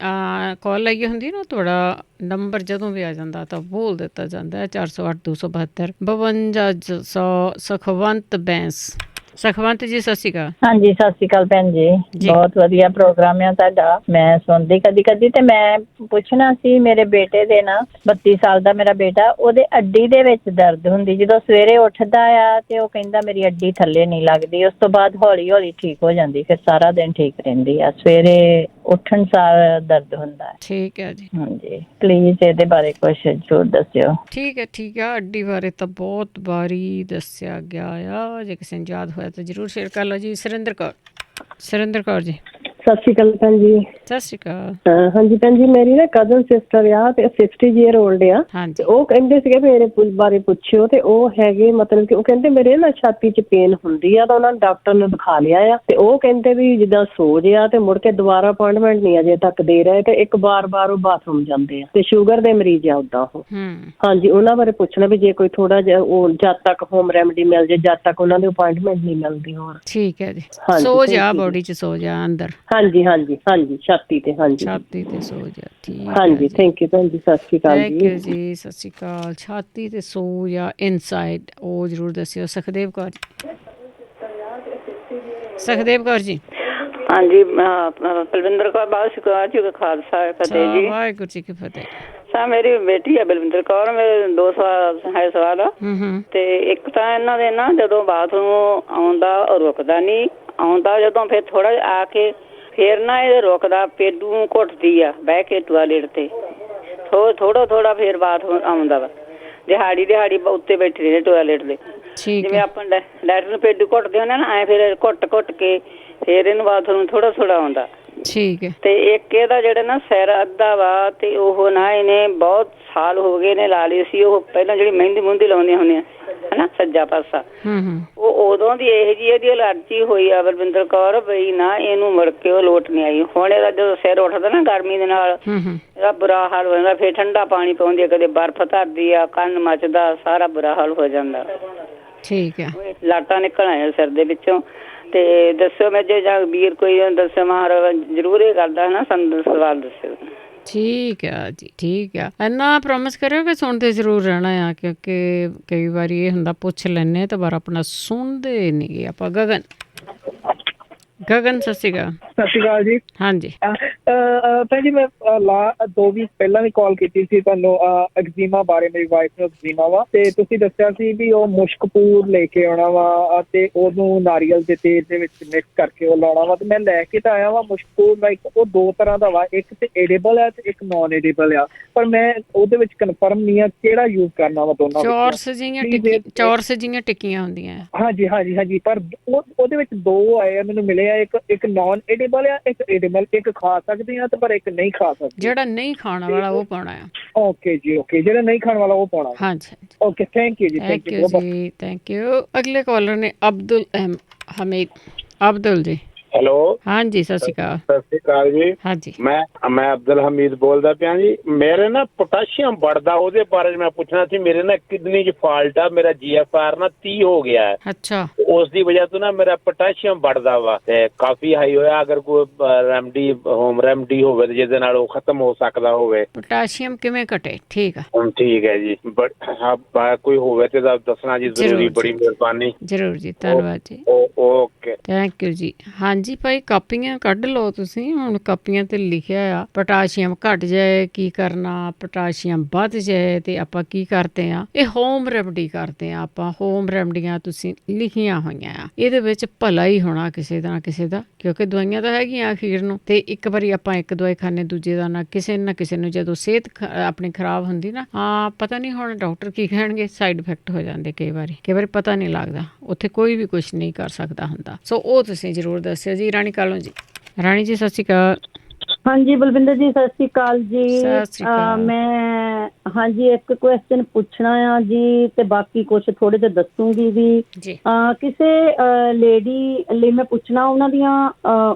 ਕਾਲ ਲਾਈ ਹੁੰਦੀ ਨਾ, ਤੁਹਾਡਾ ਨੰਬਰ ਜਦੋਂ ਵੀ ਆ ਜਾਂਦਾ ਤਾਂ ਬੋਲ ਦਿੱਤਾ ਜਾਂਦਾ 408-272 5200। ਸੁਖਵੰਤ ਬੈਂਸ। ਸੁਖਵੰਤ ਜੀ, ਸਤਿ ਸ਼੍ਰੀ ਅਕਾਲ। ਹਾਂਜੀ, ਸਤਿ ਸ਼੍ਰੀ ਅਕਾਲ ਭੈਣ ਜੀ। ਬਹੁਤ ਵਧੀਆ ਪ੍ਰੋਗਰਾਮ ਆ ਤੁਹਾਡਾ, ਮੈਂ ਸੁਣਦੀ ਕਦੀ। ਤੇ ਮੈਂ ਪੁੱਛਣਾ ਸੀ, ਮੇਰੇ ਬੇਟੇ ਦੇ ਨਾ 32 ਸਾਲ ਦਾ ਮੇਰਾ ਬੇਟਾ, ਉਹਦੇ ਅੱਡੀ ਦੇ ਵਿੱਚ ਦਰਦ ਹੁੰਦੀ। ਜਦੋਂ ਸਵੇਰੇ ਉੱਠਦਾ ਆ ਤੇ ਉਹ ਕਹਿੰਦਾ ਮੇਰੀ ਅੱਡੀ ਥੱਲੇ ਨਹੀਂ ਲੱਗਦੀ। ਉਸ ਤੋਂ ਬਾਅਦ ਹੌਲੀ ਠੀਕ ਹੋ ਜਾਂਦੀ, ਫਿਰ ਸਾਰਾ ਦਿਨ ਠੀਕ ਰਹਿੰਦੀ ਆ। ਸਵੇਰੇ ਉੱਠਣ ਸਾਰ ਦਰਦ ਹੁੰਦਾ ਹੈ। ਠੀਕ ਹੈ ਜੀ। ਹਾਂਜੀ, ਪਲੀਜ਼ ਇਹਦੇ ਬਾਰੇ ਕੁਝ ਜ਼ਰੂਰ ਦੱਸਿਓ। ਠੀਕ ਹੈ। ਅੱਡੀ ਬਾਰੇ ਤਾਂ ਬਹੁਤ ਵਾਰੀ ਦੱਸਿਆ ਗਿਆ ਆ। ਜੇ ਕਿਸੇ ਨੂੰ ਯਾਦ ਹੋਇਆ ਤਾਂ ਜ਼ਰੂਰ ਸ਼ੇਅਰ ਕਰ ਲਓ ਜੀ। ਸੁਰਿੰਦਰ ਕੌਰ ਜੀ। ਸਤਿ ਸ਼੍ਰੀ ਅਕਾਲ ਭੈਣ ਜੀ। ਸਤਿ ਸ਼੍ਰੀ ਅਕਾਲ। ਹਾਂਜੀ ਭੈਣ ਜੀ, ਮੇਰੀ ਨਾ ਕਜ਼ਨ ਸਿਸਟਰ ਆ ਤੇ 60 ਈਅਰ ਓਲਡ ਆ। ਤੇ ਉਹ ਕਹਿੰਦੇ ਸੀਗੇ ਮੇਰੇ ਬਾਰੇ ਪੁੱਛਿਓ, ਤੇ ਉਹ ਹੈਗੇ ਮਤਲਬ ਕਿ ਉਹ ਕਹਿੰਦੇ ਮੇਰੇ ਨਾ ਛਾਤੀ 'ਚ ਪੇਨ ਹੁੰਦੀ ਆ, ਤਾਂ ਉਹਨਾਂ ਨੇ ਡਾਕਟਰ ਨੂੰ ਦਿਖਾ ਲਿਆ ਆ। ਤੇ ਉਹ ਕਹਿੰਦੇ ਵੀ ਜਿੱਦਾਂ ਸੋਜ ਆ ਤੇ ਮੁੜ ਕੇ ਦੁਬਾਰਾ ਅਪਾਇੰਟਮੈਂਟ ਨਹੀਂ ਅਜੇ ਤੱਕ ਦੇ ਰਹੇ, ਤੇ ਇੱਕ ਬਾਰ ਉਹ ਬਾਥਰੂਮ ਜਾਂਦੇ ਆ, ਤੇ ਸ਼ੂਗਰ ਦੇ ਮਰੀਜ਼ ਆ ਉਦਾਂ ਉਹ। ਹਾਂਜੀ, ਉਹਨਾਂ ਬਾਰੇ ਪੁੱਛਣਾ ਵੀ ਜੇ ਕੋਈ ਥੋੜਾ ਜਿਹਾ ਉਹ ਜਦ ਤੱਕ ਹੋਮ ਰੈਮਡੀ ਮਿਲ ਜੇ, ਜਦ ਤੱਕ ਉਹਨਾਂ ਦੀ ਅਪਾਇੰਟਮੈਂਟ ਨਹੀਂ ਮਿਲਦੀ ਹੋਰ। ਠੀਕ ਹੈ ਜੀ। ਸੋਜ ਆ, ਬੋਡੀ 'ਚ ਸੋਜ ਆ ਅੰਦਰ। ਹਾਂਜੀ, ਛਾਤੀ ਤੇ। ਹਾਂਜੀ, ਛਾਤੀ ਤੇ ਸੋਜ ਆ। ਠੀਕ। ਹਾਂਜੀ, ਥੈਂਕ ਯੂ ਭੈਣ ਜੀ। ਸਤਿ ਸ਼੍ਰੀ ਅਕਾਲ ਜੀ। ਥੈਂਕ ਯੂ ਜੀ, ਸਤਿ ਸ਼੍ਰੀ ਅਕਾਲ। ਛਾਤੀ ਤੇ ਸੋਜ ਆ ਇਨਸਾਈਡ, ਉਹ ਜ਼ਰੂਰ ਦੱਸਿਓ। ਸੁਖਦੇਵ ਕੌਰ ਜੀ। ਹਾਂਜੀ, ਬਲਵਿੰਦਰ ਕੌਰ। ਬਾਦਸ਼ਾਹ ਜੀ ਖਾਲਸਾ ਫਤਿਹ ਜੀ। ਵਾਹਿਗੁਰੂ ਜੀ ਕੀ ਫਤਿਹ। ਮੇਰੀ ਬੇਟੀ ਹੈ ਬਲਵਿੰਦਰ ਕੌਰ। ਮੇਰੇ 2 ਸਵਾਲ ਤੇ ਇੱਕ ਤਾਂ ਇਹਨਾਂ ਦੇ ਨਾ ਜਦੋਂ ਬਾਥਰੂਮ ਆਉਂਦਾ ਰੁਕਦਾ ਨਹੀਂ, ਆਉਂਦਾ ਜਦੋਂ ਫਿਰ ਥੋੜਾ ਜਿਹਾ ਆ ਕੇ ਫਿਰ ਨਾ ਇਹ ਰੁਕਦਾ, ਪੇਡੂ ਘੁੱਟਦੀ ਆ ਬਹਿ ਕੇ ਟਾਇਲਟ ਤੇ, ਥੋੜਾ ਫਿਰ ਬਾਥਰੂਮ ਆਉਂਦਾ ਵਾ। ਦਿਹਾੜੀ ਉੱਤੇ ਬੈਠੀ ਰਹਿੰਦੇ ਟਾਇਲਟ ਦੇ, ਜਿਵੇਂ ਆਪਾਂ ਲੈਟਰ ਨੂੰ ਪੇਡੂ ਘੁੱਟਦੇ ਹੁੰਦੇ ਨਾ, ਐ ਫਿਰ ਘੁੱਟ ਕੇ ਫਿਰ ਇਹਨੂੰ ਬਾਥਰੂਮ ਥੋੜਾ ਆਉਂਦਾ। ਠੀਕ ਹੈ। ਤੇ ਇੱਕ ਇਹਦਾ ਜਿਹੜਾ ਨਾ ਸਿਰ ਅੱਧਾ ਵਾ, ਤੇ ਉਹ ਨਾ ਇਹਨੇ ਬਹੁਤ ਸਾਲ ਹੋ ਗਏ ਨੇ ਲਾ ਲਈ ਸੀ। ਉਹ ਪਹਿਲਾਂ ਜਿਹੜੀ ਮਹਿੰਦੀ ਲਾਉਂਦੀਆਂ ਹੁੰਦੀਆਂ ਹਨਾ, ਸੱਜਾ ਪਾਸਾ, ਉਹ ਉਦੋਂ ਦੀ ਇਹੋ ਜਿਹੀ ਇਹਦੀ ਅਲਰਜੀ ਹੋਈ ਆ ਬਲਵਿੰਦਰ ਕੌਰ, ਬਈ ਨਾ ਇਹਨੂੰ ਮੁੜ ਕੇ ਉਹ ਲੋਟ ਨਹੀਂ ਆਈ। ਹੁਣ ਇਹਦਾ ਜਦੋਂ ਸਿਰ ਉੱਠਦਾ ਨਾ ਗਰਮੀ ਦੇ ਨਾਲ, ਇਹਦਾ ਬੁਰਾ ਹਾਲ ਹੋ ਜਾਂਦਾ। ਫਿਰ ਠੰਡਾ ਪਾਣੀ ਪਾਉਂਦੀ ਆ, ਕਦੇ ਬਰਫ਼ ਧਰਦੀ ਆ, ਕੰਨ ਮੱਚਦਾ, ਸਾਰਾ ਬੁਰਾ ਹਾਲ ਹੋ ਜਾਂਦਾ। ਠੀਕ ਹੈ। ਲਾਟਾਂ ਨਿਕਲ ਆਇਆ ਸਿਰ ਦੇ ਵਿੱਚੋਂ। ਤੇ ਦੱਸਿਓ, ਮੈਂ ਜੇ ਜਾਂ ਵੀਰ ਕੋਈ ਦੱਸਿਓ, ਮਹਾਰਾਜ ਜ਼ਰੂਰ ਇਹ ਕਰਦਾ ਹਨਾ, ਸਾਨੂੰ ਸਵਾਲ ਦੱਸਿਓ। ਠੀਕ ਆ ਜੀ, ਠੀਕ ਆ। ਇੰਨਾ ਪ੍ਰੋਮਿਸ ਕਰਿਓ ਕਿ ਸੁਣਦੇ ਜ਼ਰੂਰ ਰਹਿਣਾ ਆ, ਕਿਉਂਕਿ ਕਈ ਵਾਰੀ ਇਹ ਹੁੰਦਾ ਪੁੱਛ ਲੈਂਦੇ ਤਾਂ ਪਰ ਆਪਣਾ ਸੁਣਦੇ ਨਹੀਂ ਗੇ ਆਪਾਂ। ਗਗਨ, ਸਤਿ ਸ਼੍ਰੀ ਅਕਾਲ। ਸਤਿ ਸ਼੍ਰੀ ਅਕਾਲ ਜੀ। ਹਾਂਜੀ ਭੈਣ ਜੀ, ਮੈਂ 2 ਵੀਕ ਪਹਿਲਾਂ ਵੀ ਕਾਲ ਕੀਤੀ ਸੀ ਤੁਹਾਨੂੰ ਐਗਜ਼ੀਮਾ ਬਾਰੇ। ਮੇਰੀ ਵਾਈਫ ਨੂੰ ਐਗਜ਼ੀਮਾ ਵਾ, ਤੇ ਤੁਸੀਂ ਦੱਸਿਆ ਸੀ ਵੀ ਉਹ ਮੁਸ਼ਕਪੂਰ ਲੈ ਕੇ ਆਉਣਾ ਵਾ ਤੇ ਉਹਨੂੰ ਨਾਰੀਅਲ ਦੇ ਤੇਲ ਦੇ ਵਿੱਚ ਮਿਕਸ ਕਰਕੇ ਉਹ ਲਾਉਣਾ ਵਾ। ਤੇ ਮੈਂ ਲੈ ਕੇ ਤਾਂ ਆਇਆ ਵਾ ਮੁਸ਼ਕਪੂਰ। ਲਾਈਕ ਉਹ 2 ਤਰ੍ਹਾਂ ਦਾ ਵਾ, ਇੱਕ ਤੇ ਏਡੇਬਲ ਆ ਤੇ ਇੱਕ ਨੋਨ ਏਡੇਬਲ ਆ, ਪਰ ਮੈਂ ਉਹਦੇ ਵਿੱਚ ਕਨਫਰਮ ਨਹੀਂ ਆ ਕਿਹੜਾ ਯੂਜ਼ ਕਰਨਾ ਵਾ ਦੋਨਾਂ ਵਿੱਚ। ਚੌਰਸ ਜਿਹੀਆਂ ਟਿੱਕੀਆਂ ਹੁੰਦੀਆਂ। ਹਾਂਜੀ ਹਾਂਜੀ ਹਾਂਜੀ, ਪਰ ਉਹਦੇ ਵਿੱਚ 2 ਆਏ ਆ ਮੈਨੂੰ ਮਿਲੇ ਆ, ਇੱਕ ਨੋਨ ਏਡੇਬਲ ਆ, ਇੱਕ ਏਡੇਬਲ। ਇੱਕ ਖਾ ਸਕਦੇ ਆ ਤੇ ਪਰ ਇੱਕ ਨਹੀਂ ਖਾ ਸਕਦੇ। ਜਿਹੜਾ ਨਹੀਂ ਖਾਣ ਵਾਲਾ ਉਹ ਪਾਉਣਾ ਆ। ਓਕੇ ਜੀ, ਓਕੇ, ਜਿਹੜਾ ਨਹੀਂ ਖਾਣ ਵਾਲਾ ਉਹ ਪਾਉਣਾ। ਹਾਂਜੀ ਓਕੇ, ਥੈਂਕ ਯੂ ਜੀ। ਥੈਂਕ ਯੂ ਜੀ, ਥੈਂਕ ਯੂ। ਅਗਲੇ ਕਾਲਰ ਨੇ ਅਬਦੁਲ ਹਮੀਦ। ਅਬਦੁਲ ਜੀ, ਹੈਲੋ। ਹਾਂਜੀ, ਸਤਿ ਸ਼੍ਰੀ ਅਕਾਲ। ਸਤਿ ਸ਼੍ਰੀ ਅਕਾਲ ਜੀ। ਹਾਂਜੀ, ਮੈਂ ਅਬਦੁਲ ਹਮੀਦ ਬੋਲਦਾ ਪਿਆ ਜੀ। ਮੇਰੇ ਨਾ ਪੋਟਾਸ਼ੀਅਮ बढ़दा, ਉਹਦੇ ਬਾਰੇ ਮੈਂ ਪੁੱਛਣਾ ਸੀ। ਮੇਰੇ ਨਾ ਕਿਡਨੀ 'ਚ ਫਾਲਟ ਆ, ਮੇਰਾ GFR ਨਾ 30 ਹੋ ਗਿਆ ਹੈ। ਅੱਛਾ, ਉਸ ਦੀ ਵਜ੍ਹਾ ਤੋਂ ਨਾ ਮੇਰਾ ਪੋਟਾਸ਼ੀਅਮ बढ़दा ਵਾ ਤੇ ਕਾਫੀ ਹਾਈ ਹੋਇਆ। ਅਗਰ ਕੋਈ ਹੋਮ ਰੈਮਡੀ ਹੋਵੇ ਤੇ ਜਿਹਦੇ ਨਾਲ ਉਹ ਖਤਮ ਹੋ ਸਕਦਾ ਹੋਵੇ। ਪੋਟਾਸ਼ੀਅਮ ਕਿਵੇਂ ਘਟੇ? ਠੀਕ ਆ, ਠੀਕ ਹੈ ਜੀ। ਕੋਈ ਹੋਵੇ ਤੇ ਦੱਸਣਾ ਜੀ, ਜ਼ਰੂਰੀ। ਬੜੀ ਮਿਹਰਬਾਨੀ। ਜ਼ਰੂਰ ਜੀ, ਧੰਨਵਾਦ ਜੀ। ਓਕੇ, ਥੈਂਕ ਯੂ ਜੀ। ਹਾਂਜੀ ਭਾਈ, ਕਾਪੀਆਂ ਕੱਢ ਲਓ ਤੁਸੀਂ। ਹੁਣ ਕਾਪੀਆਂ ਤੇ ਲਿਖਿਆ ਆ ਪੋਟਾਸ਼ੀਅਮ ਘਟ ਜਾਏ ਕੀ ਕਰਨਾ, ਪੋਟਾਸ਼ੀਅਮ ਵੱਧ ਜਾਏ ਤੇ ਆਪਾਂ ਕੀ ਕਰਦੇ ਆ। ਇਹ ਹੋਮ ਰੈਮਡੀ ਕਰਦੇ ਆ ਆਪਾਂ। ਹੋਮ ਰੈਮਡੀਆਂ ਤੁਸੀਂ ਲਿਖੀਆਂ ਹੋਈਆਂ ਆ। ਇਹਦੇ ਵਿੱਚ ਭਲਾ ਹੀ ਹੋਣਾ ਕਿਸੇ ਦਾ ਨਾ ਕਿਸੇ ਦਾ, ਕਿਉਂਕਿ ਦਵਾਈਆਂ ਤਾਂ ਹੈਗੀਆਂ ਅਖੀਰ ਨੂੰ। ਤੇ ਇੱਕ ਵਾਰੀ ਆਪਾਂ ਇੱਕ ਦਵਾਈ ਖਾਣੇ, ਦੂਜੇ ਦਾ ਨਾ ਕਿਸੇ ਨੂੰ ਜਦੋਂ ਸਿਹਤ ਆਪਣੀ ਖਰਾਬ ਹੁੰਦੀ ਨਾ, ਪਤਾ ਨਹੀਂ ਹੁਣ ਡਾਕਟਰ ਕੀ ਕਹਿਣਗੇ, ਸਾਈਡ ਇਫੈਕਟ ਹੋ ਜਾਂਦੇ ਕਈ ਵਾਰੀ ਪਤਾ ਨਹੀਂ ਲੱਗਦਾ। ਉੱਥੇ ਕੋਈ ਵੀ ਕੁਛ ਨਹੀਂ ਕਰ ਸਕਦਾ ਹੁੰਦਾ। ਸੋ ਉਹ ਤੁਸੀਂ ਜ਼ਰੂਰ ਦੱਸਿਓ ਜੀ। ਰਾਣੀ ਕਾਲੋਂ ਜੀ। ਰਾਣੀ ਜੀ, ਸਤਿ ਸ਼੍ਰੀ ਅਕਾਲ। ਹਾਂਜੀ ਬਲਵਿੰਦਰ ਜੀ, ਸਤਿ ਸ਼੍ਰੀ ਅਕਾਲ ਜੀ। ਸਤਿ ਸ਼੍ਰੀ ਅਕਾਲ। ਮੈਂ ਹਾਂਜੀ ਇੱਕ ਕੁਐਸਚਨ ਪੁੱਛਣਾ ਆ ਜੀ, ਤੇ ਬਾਕੀ ਕੁਛ ਥੋੜੇ ਜਿਹਾ ਦੱਸੂਗੀ ਵੀ ਜੀ। ਕਿਸੇ ਲੇਡੀ ਲਈ ਮੈਂ ਪੁੱਛਣਾ, ਉਹਨਾਂ ਦੀਆਂ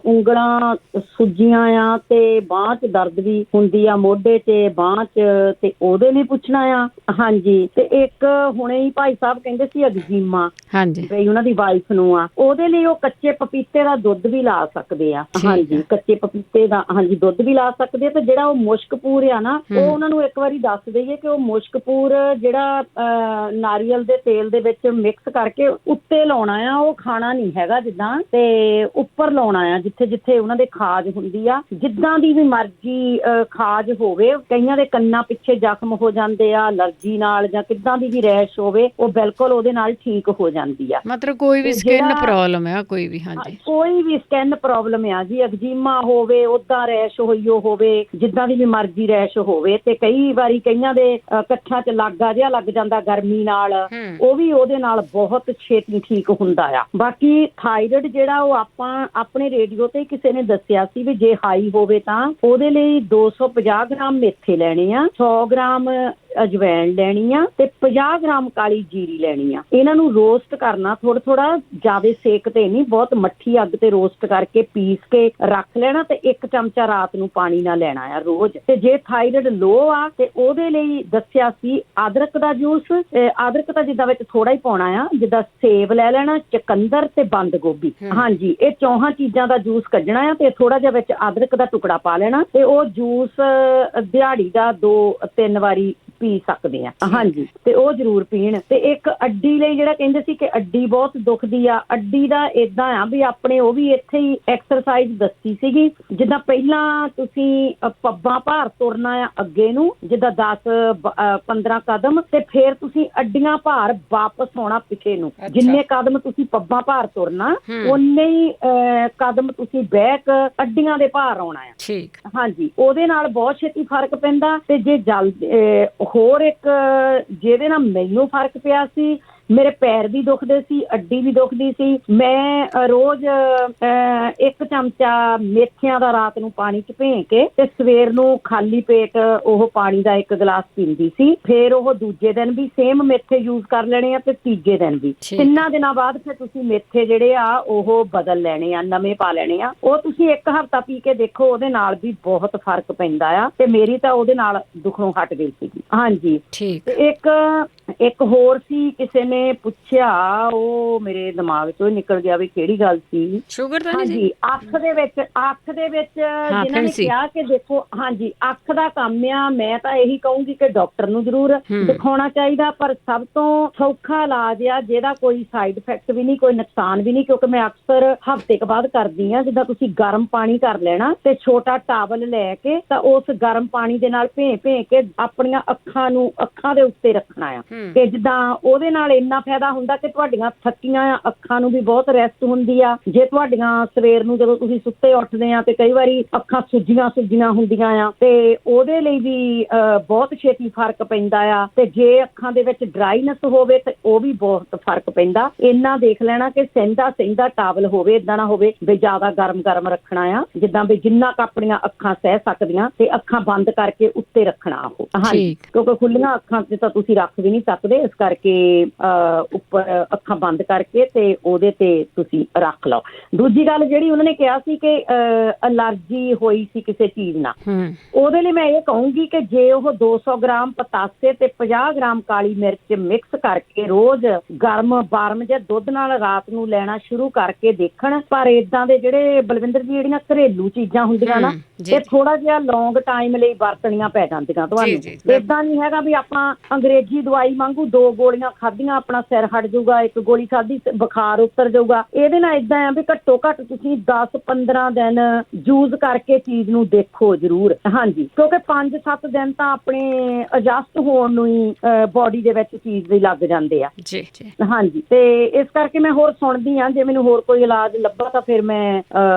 ਉਂਗਲਾਂ ਸੁੱਜੀਆਂ ਆ ਤੇ ਬਾਂਹ 'ਚ ਦਰਦ ਵੀ ਹੁੰਦੀ ਆ, ਮੋਢੇ ਤੇ ਬਾਂਹ 'ਚ, ਤੇ ਉਹਦੇ ਲਈ ਪੁੱਛਣਾ ਆ। ਹਾਂਜੀ, ਤੇ ਇੱਕ ਹੁਣੇ ਹੀ ਭਾਈ ਸਾਹਿਬ ਕਹਿੰਦੇ ਸੀ ਐਗਜ਼ੀਮਾ, ਹਾਂਜੀ, ਬਈ ਉਹਨਾਂ ਦੀ ਵਾਈਫ ਨੂੰ ਆ, ਉਹਦੇ ਲਈ ਉਹ ਕੱਚੇ ਪਪੀਤੇ ਦਾ ਦੁੱਧ ਵੀ ਲਾ ਸਕਦੇ ਆ। ਹਾਂਜੀ, ਕੱਚੇ ਪਪੀਤੇ ਦਾ ਹਾਂਜੀ ਦੁੱਧ ਵੀ ਲਾ ਸਕਦੇ ਆ। ਤੇ ਜਿਹੜਾ ਉਹ ਮੁਸ਼ਕਪੂਰ ਆ ਨਾ, ਉਹ ਉਹਨਾਂ ਨੂੰ ਇੱਕ ਵਾਰੀ ਦੱਸ ਦਈਏ ਕਿ ਉਹ ਮੁਸ਼ਕਪੂਰ ਜਿਹੜਾ ਨਾਰੀਅਲ ਦੇ ਤੇਲ ਦੇ ਵਿੱਚ ਮਿਕਸ ਕਰਕੇ ਉੱਤੇ ਲਾਉਣਾ ਆ, ਉਹ ਖਾਣਾ ਨਹੀਂ ਹੈਗਾ ਜਿੱਦਾਂ, ਤੇ ਉੱਪਰ ਲਾਉਣਾ ਆ ਜਿੱਥੇ ਜਿੱਥੇ ਉਹਨਾਂ ਦੇ ਖਾਜ ਹੁੰਦੀ ਆ। ਜਿੱਦਾਂ ਦੀ ਵੀ ਮਰਜ਼ੀ ਖਾਜ ਹੋਵੇ, ਕਈਆਂ ਦੇ ਕੰਨਾਂ ਪਿੱਛੇ ਜ਼ਖਮ ਹੋ ਜਾਂਦੇ ਆ ਅਲਰਜੀ ਨਾਲ, ਜਾਂ ਕਿੱਦਾਂ ਦੀ ਵੀ ਰੈਸ਼ ਹੋਵੇ, ਉਹ ਬਿਲਕੁਲ ਉਹਦੇ ਨਾਲ ਠੀਕ ਹੋ ਜਾਂਦੀ ਆ। ਮਤਲਬ ਕੋਈ ਵੀ ਸਕਿਨ ਪ੍ਰੋਬਲਮ ਆ, ਕੋਈ ਵੀ। ਹਾਂਜੀ, ਕੋਈ ਵੀ ਸਕਿਨ ਪ੍ਰੋਬਲਮ ਆ ਜੀ, ਐਗਜ਼ੀਮਾ ਹੋਵੇ, ਉਦਾਂ ਰੈਸ਼ ਹੋਈ ਹੋਵੇ, ਜਿੱਦਾਂ ਦੀ ਵੀ ਮਰਜ਼ੀ ਰੈਸ਼ ਹੋਵੇ। ਤੇ ਕਈ ਵਾਰੀ ਕਈਆਂ ਦੇ ਕੱਛਾਂ 'ਚ ਲਾਗਾ ਜਿਹਾ ਲੱਗ ਜਾਂਦਾ ਗਰਮੀ ਨਾਲ, ਉਹ ਵੀ ਉਹਦੇ ਨਾਲ ਬਹੁਤ ਛੇਤੀ ਠੀਕ ਹੁੰਦਾ ਆ। ਬਾਕੀ ਥਾਇਰਾਇਡ ਜਿਹੜਾ, ਉਹ ਆਪਾਂ ਆਪਣੇ ਰੇਡੀਓ ਤੇ ਕਿਸੇ ਨੇ ਦੱਸਿਆ ਸੀ ਵੀ ਜੇ ਹਾਈ ਹੋਵੇ ਤਾਂ ਉਹਦੇ ਲਈ 250 ਗ੍ਰਾਮ ਮੇਥੇ ਲੈਣੇ ਆ, 100 ਗ੍ਰਾਮ ਅਜਵੈਣ ਲੈਣੀ ਆ, ਤੇ 50 ਗ੍ਰਾਮ ਕਾਲੀ ਜੀਰੀ ਲੈਣੀ ਆ। ਇਹਨਾਂ ਨੂੰ ਰੋਸਟ ਕਰਨਾ, ਥੋੜਾ ਥੋੜਾ, ਜ਼ਿਆਦਾ ਸੇਕ ਤੇ ਨਹੀਂ, ਬਹੁਤ ਮੱਠੀ ਅੱਗ ਤੇ ਰੋਸਟ ਕਰਕੇ ਪੀਸ ਕੇ ਰੱਖ ਲੈਣਾ, ਤੇ 1 ਚਮਚਾ ਰਾਤ ਨੂੰ ਪਾਣੀ ਨਾਲ ਲੈਣਾ ਆ ਰੋਜ਼। ਤੇ ਜੇ ਥਾਇਰਾਇਡ ਲੋ ਆ ਤੇ ਉਹਦੇ ਲਈ ਦੱਸਿਆ ਸੀ ਅਦਰਕ ਦਾ ਜੂਸ। ਅਦਰਕ ਤਾਂ ਜਿੱਦਾਂ ਵਿੱਚ ਥੋੜਾ ਹੀ ਪਾਉਣਾ ਆ, ਜਿੱਦਾਂ ਸੇਬ ਲੈ ਲੈਣਾ, ਚੁਕੰਦਰ ਤੇ ਬੰਦ ਗੋਭੀ। ਹਾਂਜੀ, ਇਹ 4 ਚੀਜ਼ਾਂ ਦਾ ਜੂਸ ਕੱਢਣਾ ਆ, ਤੇ ਥੋੜਾ ਜਿਹਾ ਵਿੱਚ ਅਦਰਕ ਦਾ ਟੁਕੜਾ ਪਾ ਲੈਣਾ, ਤੇ ਉਹ ਜੂਸ ਦਿਹਾੜੀ ਦਾ 2-3 ਵਾਰੀ ਪੀ ਸਕਦੇ ਆ। ਹਾਂਜੀ, ਤੇ ਉਹ ਜ਼ਰੂਰ ਪੀਣ। ਤੇ ਇੱਕ ਅੱਡੀ ਲਈ ਜਿਹੜਾ ਕਹਿੰਦੇ ਸੀ ਕਿ ਅੱਡੀ ਬਹੁਤ ਦੁਖਦੀ ਆ, ਅੱਡੀ ਦਾ ਏਦਾਂ ਆ ਵੀ ਆਪਣੇ ਉਹ ਵੀ ਇੱਥੇ ਹੀ ਐਕਸਰਸਾਈਜ਼ ਦੱਸੀ ਸੀਗੀ। ਜਿੱਦਾਂ ਪਹਿਲਾਂ ਤੁਸੀਂ ਪੱਬਾਂ ਭਾਰ ਤੁਰਨਾ ਆ ਅੱਗੇ ਨੂੰ, ਜਿੱਦਾਂ 10-15 ਕਦਮ, ਤੇ ਫਿਰ ਤੁਸੀਂ ਅੱਡੀਆਂ ਭਾਰ ਵਾਪਸ ਆਉਣਾ ਪਿੱਛੇ ਨੂੰ। ਜਿੰਨੇ ਕਦਮ ਤੁਸੀਂ ਪੱਬਾਂ ਭਾਰ ਤੁਰਨਾ, ਉਨੇ ਹੀ ਕਦਮ ਤੁਸੀਂ ਬੈਕ ਅੱਡੀਆਂ ਦੇ ਭਾਰ ਆਉਣਾ ਆ। ਠੀਕ, ਹਾਂਜੀ, ਉਹਦੇ ਨਾਲ ਬਹੁਤ ਛੇਤੀ ਫਰਕ ਪੈਂਦਾ। ਤੇ ਜੇ ਹੋਰ ਇੱਕ ਜਿਹਦੇ ਨਾਲ ਮੈਨੂੰ ਫਰਕ ਪਿਆ ਸੀ, ਮੇਰੇ ਪੈਰ ਵੀ ਦੁਖਦੇ ਸੀ, ਅੱਡੀ ਵੀ ਦੁਖਦੀ ਸੀ। ਮੈਂ ਰੋਜ਼ 1 ਚਮਚਾ ਮੇਥਿਆਂ ਦਾ ਰਾਤ ਨੂੰ ਪਾਣੀ 'ਚ ਭੇ ਕੇ ਤੇ ਸਵੇਰ ਨੂੰ ਖਾਲੀ ਪੇਟ ਉਹ ਪਾਣੀ ਦਾ 1 ਗਲਾਸ ਪੀਂਦੀ ਸੀ। ਫਿਰ ਉਹ ਦੂਜੇ ਦਿਨ ਵੀ ਸੇਮ ਮੇਥੇ ਯੂਜ਼ ਕਰ ਲੈਣੇ ਆ, ਤੇ ਤੀਜੇ ਦਿਨ ਵੀ। 3 ਦਿਨਾਂ ਬਾਅਦ ਫਿਰ ਤੁਸੀਂ ਮੇਥੇ ਜਿਹੜੇ ਆ ਉਹ ਬਦਲ ਲੈਣੇ ਆ, ਨਵੇਂ ਪਾ ਲੈਣੇ ਆ। ਉਹ ਤੁਸੀਂ 1 ਹਫ਼ਤਾ ਪੀ ਕੇ ਦੇਖੋ, ਉਹਦੇ ਨਾਲ ਵੀ ਬਹੁਤ ਫਰਕ ਪੈਂਦਾ ਆ। ਤੇ ਮੇਰੀ ਤਾਂ ਉਹਦੇ ਨਾਲ ਦੁਖਣੋਂ ਹਟ ਗਈ ਸੀਗੀ। ਹਾਂਜੀ, ਠੀਕ। ਇੱਕ ਹੋਰ ਸੀ, ਕਿਸੇ ਨੇ ਨੇ ਪੁੱਛਿਆ ਉਹ ਮੇਰੇ ਦਿਮਾਗ ਚੋਂ ਨਿਕਲ ਗਿਆ ਵੀ ਕਿਹੜੀ ਗੱਲ ਸੀ। ਸ਼ੂਗਰ ਤਾਂ ਨਹੀਂ ਜੀ, ਅੱਖ ਦੇ ਵਿੱਚ ਜਿਨ੍ਹਾਂ ਨੇ ਕਿਹਾ ਕਿ ਦੇਖੋ ਹਾਂਜੀ ਅੱਖ ਦਾ ਕੰਮ ਆ, ਮੈਂ ਤਾਂ ਇਹੀ ਕਹੂੰਗੀ ਕਿ ਡਾਕਟਰ ਨੂੰ ਜ਼ਰੂਰ ਦਿਖਾਉਣਾ ਚਾਹੀਦਾ, ਪਰ ਸਭ ਤੋਂ ਸੌਖਾ ਇਲਾਜ ਆ ਜਿਹਦਾ ਕੋਈ ਸਾਈਡ ਇਫੈਕਟ ਵੀ ਨਹੀਂ, ਕੋਈ ਨੁਕਸਾਨ ਵੀ ਨਹੀਂ, ਕਿਉਂਕਿ ਮੈਂ ਅਕਸਰ ਹਫ਼ਤੇ ਕੁ ਬਾਅਦ ਕਰਦੀ ਹਾਂ। ਜਿੱਦਾਂ ਤੁਸੀਂ ਗਰਮ ਪਾਣੀ ਕਰ ਲੈਣਾ ਤੇ ਛੋਟਾ ਟਾਵਲ ਲੈ ਕੇ ਤਾਂ ਉਸ ਗਰਮ ਪਾਣੀ ਦੇ ਨਾਲ ਭੇਂ ਕੇ ਆਪਣੀਆਂ ਅੱਖਾਂ ਦੇ ਉੱਤੇ ਰੱਖਣਾ ਆ। ਤੇ ਜਿੱਦਾਂ ਉਹਦੇ ਨਾਲ ਇੰਨਾ ਫਾਇਦਾ ਹੁੰਦਾ ਕਿ ਤੁਹਾਡੀਆਂ ਥੱਕੀਆਂ ਅੱਖਾਂ ਨੂੰ ਵੀ ਬਹੁਤ ਰੈਸਟ ਹੁੰਦੀ ਆ। ਜੇ ਤੁਹਾਡੀਆਂ ਸਵੇਰ ਨੂੰ ਜਦੋਂ ਤੁਸੀਂ ਸੁੱਤੇ ਉੱਠਦੇ ਆ ਤੇ ਕਈ ਵਾਰੀ ਅੱਖਾਂ ਸੁੱਜੀਆਂ ਹੁੰਦੀਆਂ ਆ ਤੇ ਉਹਦੇ ਲਈ ਵੀ ਬਹੁਤ ਛੇਤੀ ਫਰਕ ਪੈਂਦਾ ਆ। ਤੇ ਜੇ ਅੱਖਾਂ ਦੇ ਵਿੱਚ ਡਰਾਈਨੈਸ ਹੋਵੇ ਤੇ ਉਹ ਵੀ ਬਹੁਤ ਫਰਕ ਪੈਂਦਾ। ਇੰਨਾ ਦੇਖ ਲੈਣਾ ਕਿ ਸਹਿੰਦਾ ਟਾਵਲ ਹੋਵੇ, ਏਦਾਂ ਨਾ ਹੋਵੇ ਵੀ ਜ਼ਿਆਦਾ ਗਰਮ ਰੱਖਣਾ ਆ, ਜਿੱਦਾਂ ਵੀ ਜਿੰਨਾ ਕੁ ਆਪਣੀਆਂ ਅੱਖਾਂ ਸਹਿ ਸਕਦੀਆਂ ਤੇ ਅੱਖਾਂ ਬੰਦ ਕਰਕੇ ਉੱਤੇ ਰੱਖਣਾ ਉਹ। ਹਾਂਜੀ, ਕਿਉਂਕਿ ਖੁੱਲੀਆਂ ਅੱਖਾਂ ਤੇ ਤਾਂ ਤੁਸੀਂ ਰੱਖ ਵੀ ਨਹੀਂ ਸਕਦੇ, ਇਸ ਕਰਕੇ ਉੱਪਰ ਅੱਖਾਂ ਬੰਦ ਕਰਕੇ ਤੇ ਉਹਦੇ ਤੇ ਤੁਸੀਂ ਰੱਖ ਲਓ। ਦੂਜੀ ਗੱਲ ਜਿਹੜੀ ਉਹਨਾਂ ਨੇ ਕਿਹਾ ਸੀ ਕਿ ਅਲਰਜੀ ਹੋਈ ਸੀ ਕਿਸੇ ਚੀਜ਼ ਨਾਲ, ਉਹਦੇ ਲਈ ਮੈਂ ਇਹ ਕਹੂੰਗੀ ਕਿ ਜੇ ਉਹ 200 ਗ੍ਰਾਮ ਪਤਾਸੇ ਤੇ 50 ਗ੍ਰਾਮ ਕਾਲੀ ਮਿਰਚ ਮਿਕਸ ਕਰਕੇ ਰੋਜ਼ ਗਰਮ ਜਾਂ ਦੁੱਧ ਨਾਲ ਰਾਤ ਨੂੰ ਲੈਣਾ ਸ਼ੁਰੂ ਕਰਕੇ ਦੇਖਣ। ਪਰ ਏਦਾਂ ਦੇ ਜਿਹੜੇ ਬਲਵਿੰਦਰ ਜੀ ਜਿਹੜੀਆਂ ਘਰੇਲੂ ਚੀਜ਼ਾਂ ਹੁੰਦੀਆਂ ਨਾ ਇਹ ਥੋੜਾ ਜਿਹਾ ਲੌਂਗ ਟਾਈਮ ਲਈ ਵਰਤਣੀਆਂ ਪੈ ਜਾਂਦੀਆਂ ਤੁਹਾਨੂੰ। ਏਦਾਂ ਨਹੀਂ ਹੈਗਾ ਵੀ ਆਪਾਂ ਅੰਗਰੇਜ਼ੀ ਦਵਾਈ ਵਾਂਗੂ 2 ਗੋਲੀਆਂ ਖਾਧੀਆਂ ਆਪਣਾ ਸਿਰ ਹਟ ਜਾਊਗਾ, 1 ਗੋਲੀ ਖਾਧੀ ਬੁਖਾਰ ਉਤਰ ਜਾਊਗਾ। ਇਹਦੇ ਨਾਲ ਏਦਾਂ ਆ ਵੀ ਘੱਟੋ ਘੱਟ ਤੁਸੀਂ 10-15 ਦਿਨ ਯੂਜ਼ ਕਰਕੇ ਚੀਜ਼ ਨੂੰ ਦੇਖੋ ਜ਼ਰੂਰ। ਹਾਂਜੀ, ਕਿਉਂਕਿ 5-7 ਦਿਨ ਤਾਂ ਆਪਣੇ ਐਡਜਸਟ ਹੋਣ ਨੂੰ ਹੀ ਬੋਡੀ ਦੇ ਵਿੱਚ ਚੀਜ਼ ਦੇ ਲੱਗ ਜਾਂਦੇ ਆ। ਹਾਂਜੀ, ਤੇ ਇਸ ਕਰਕੇ ਮੈਂ ਹੋਰ ਸੁਣਦੀ ਆ, ਜੇ ਮੈਨੂੰ ਹੋਰ ਕੋਈ ਇਲਾਜ ਲੱਭਾ ਤਾਂ ਫਿਰ ਮੈਂ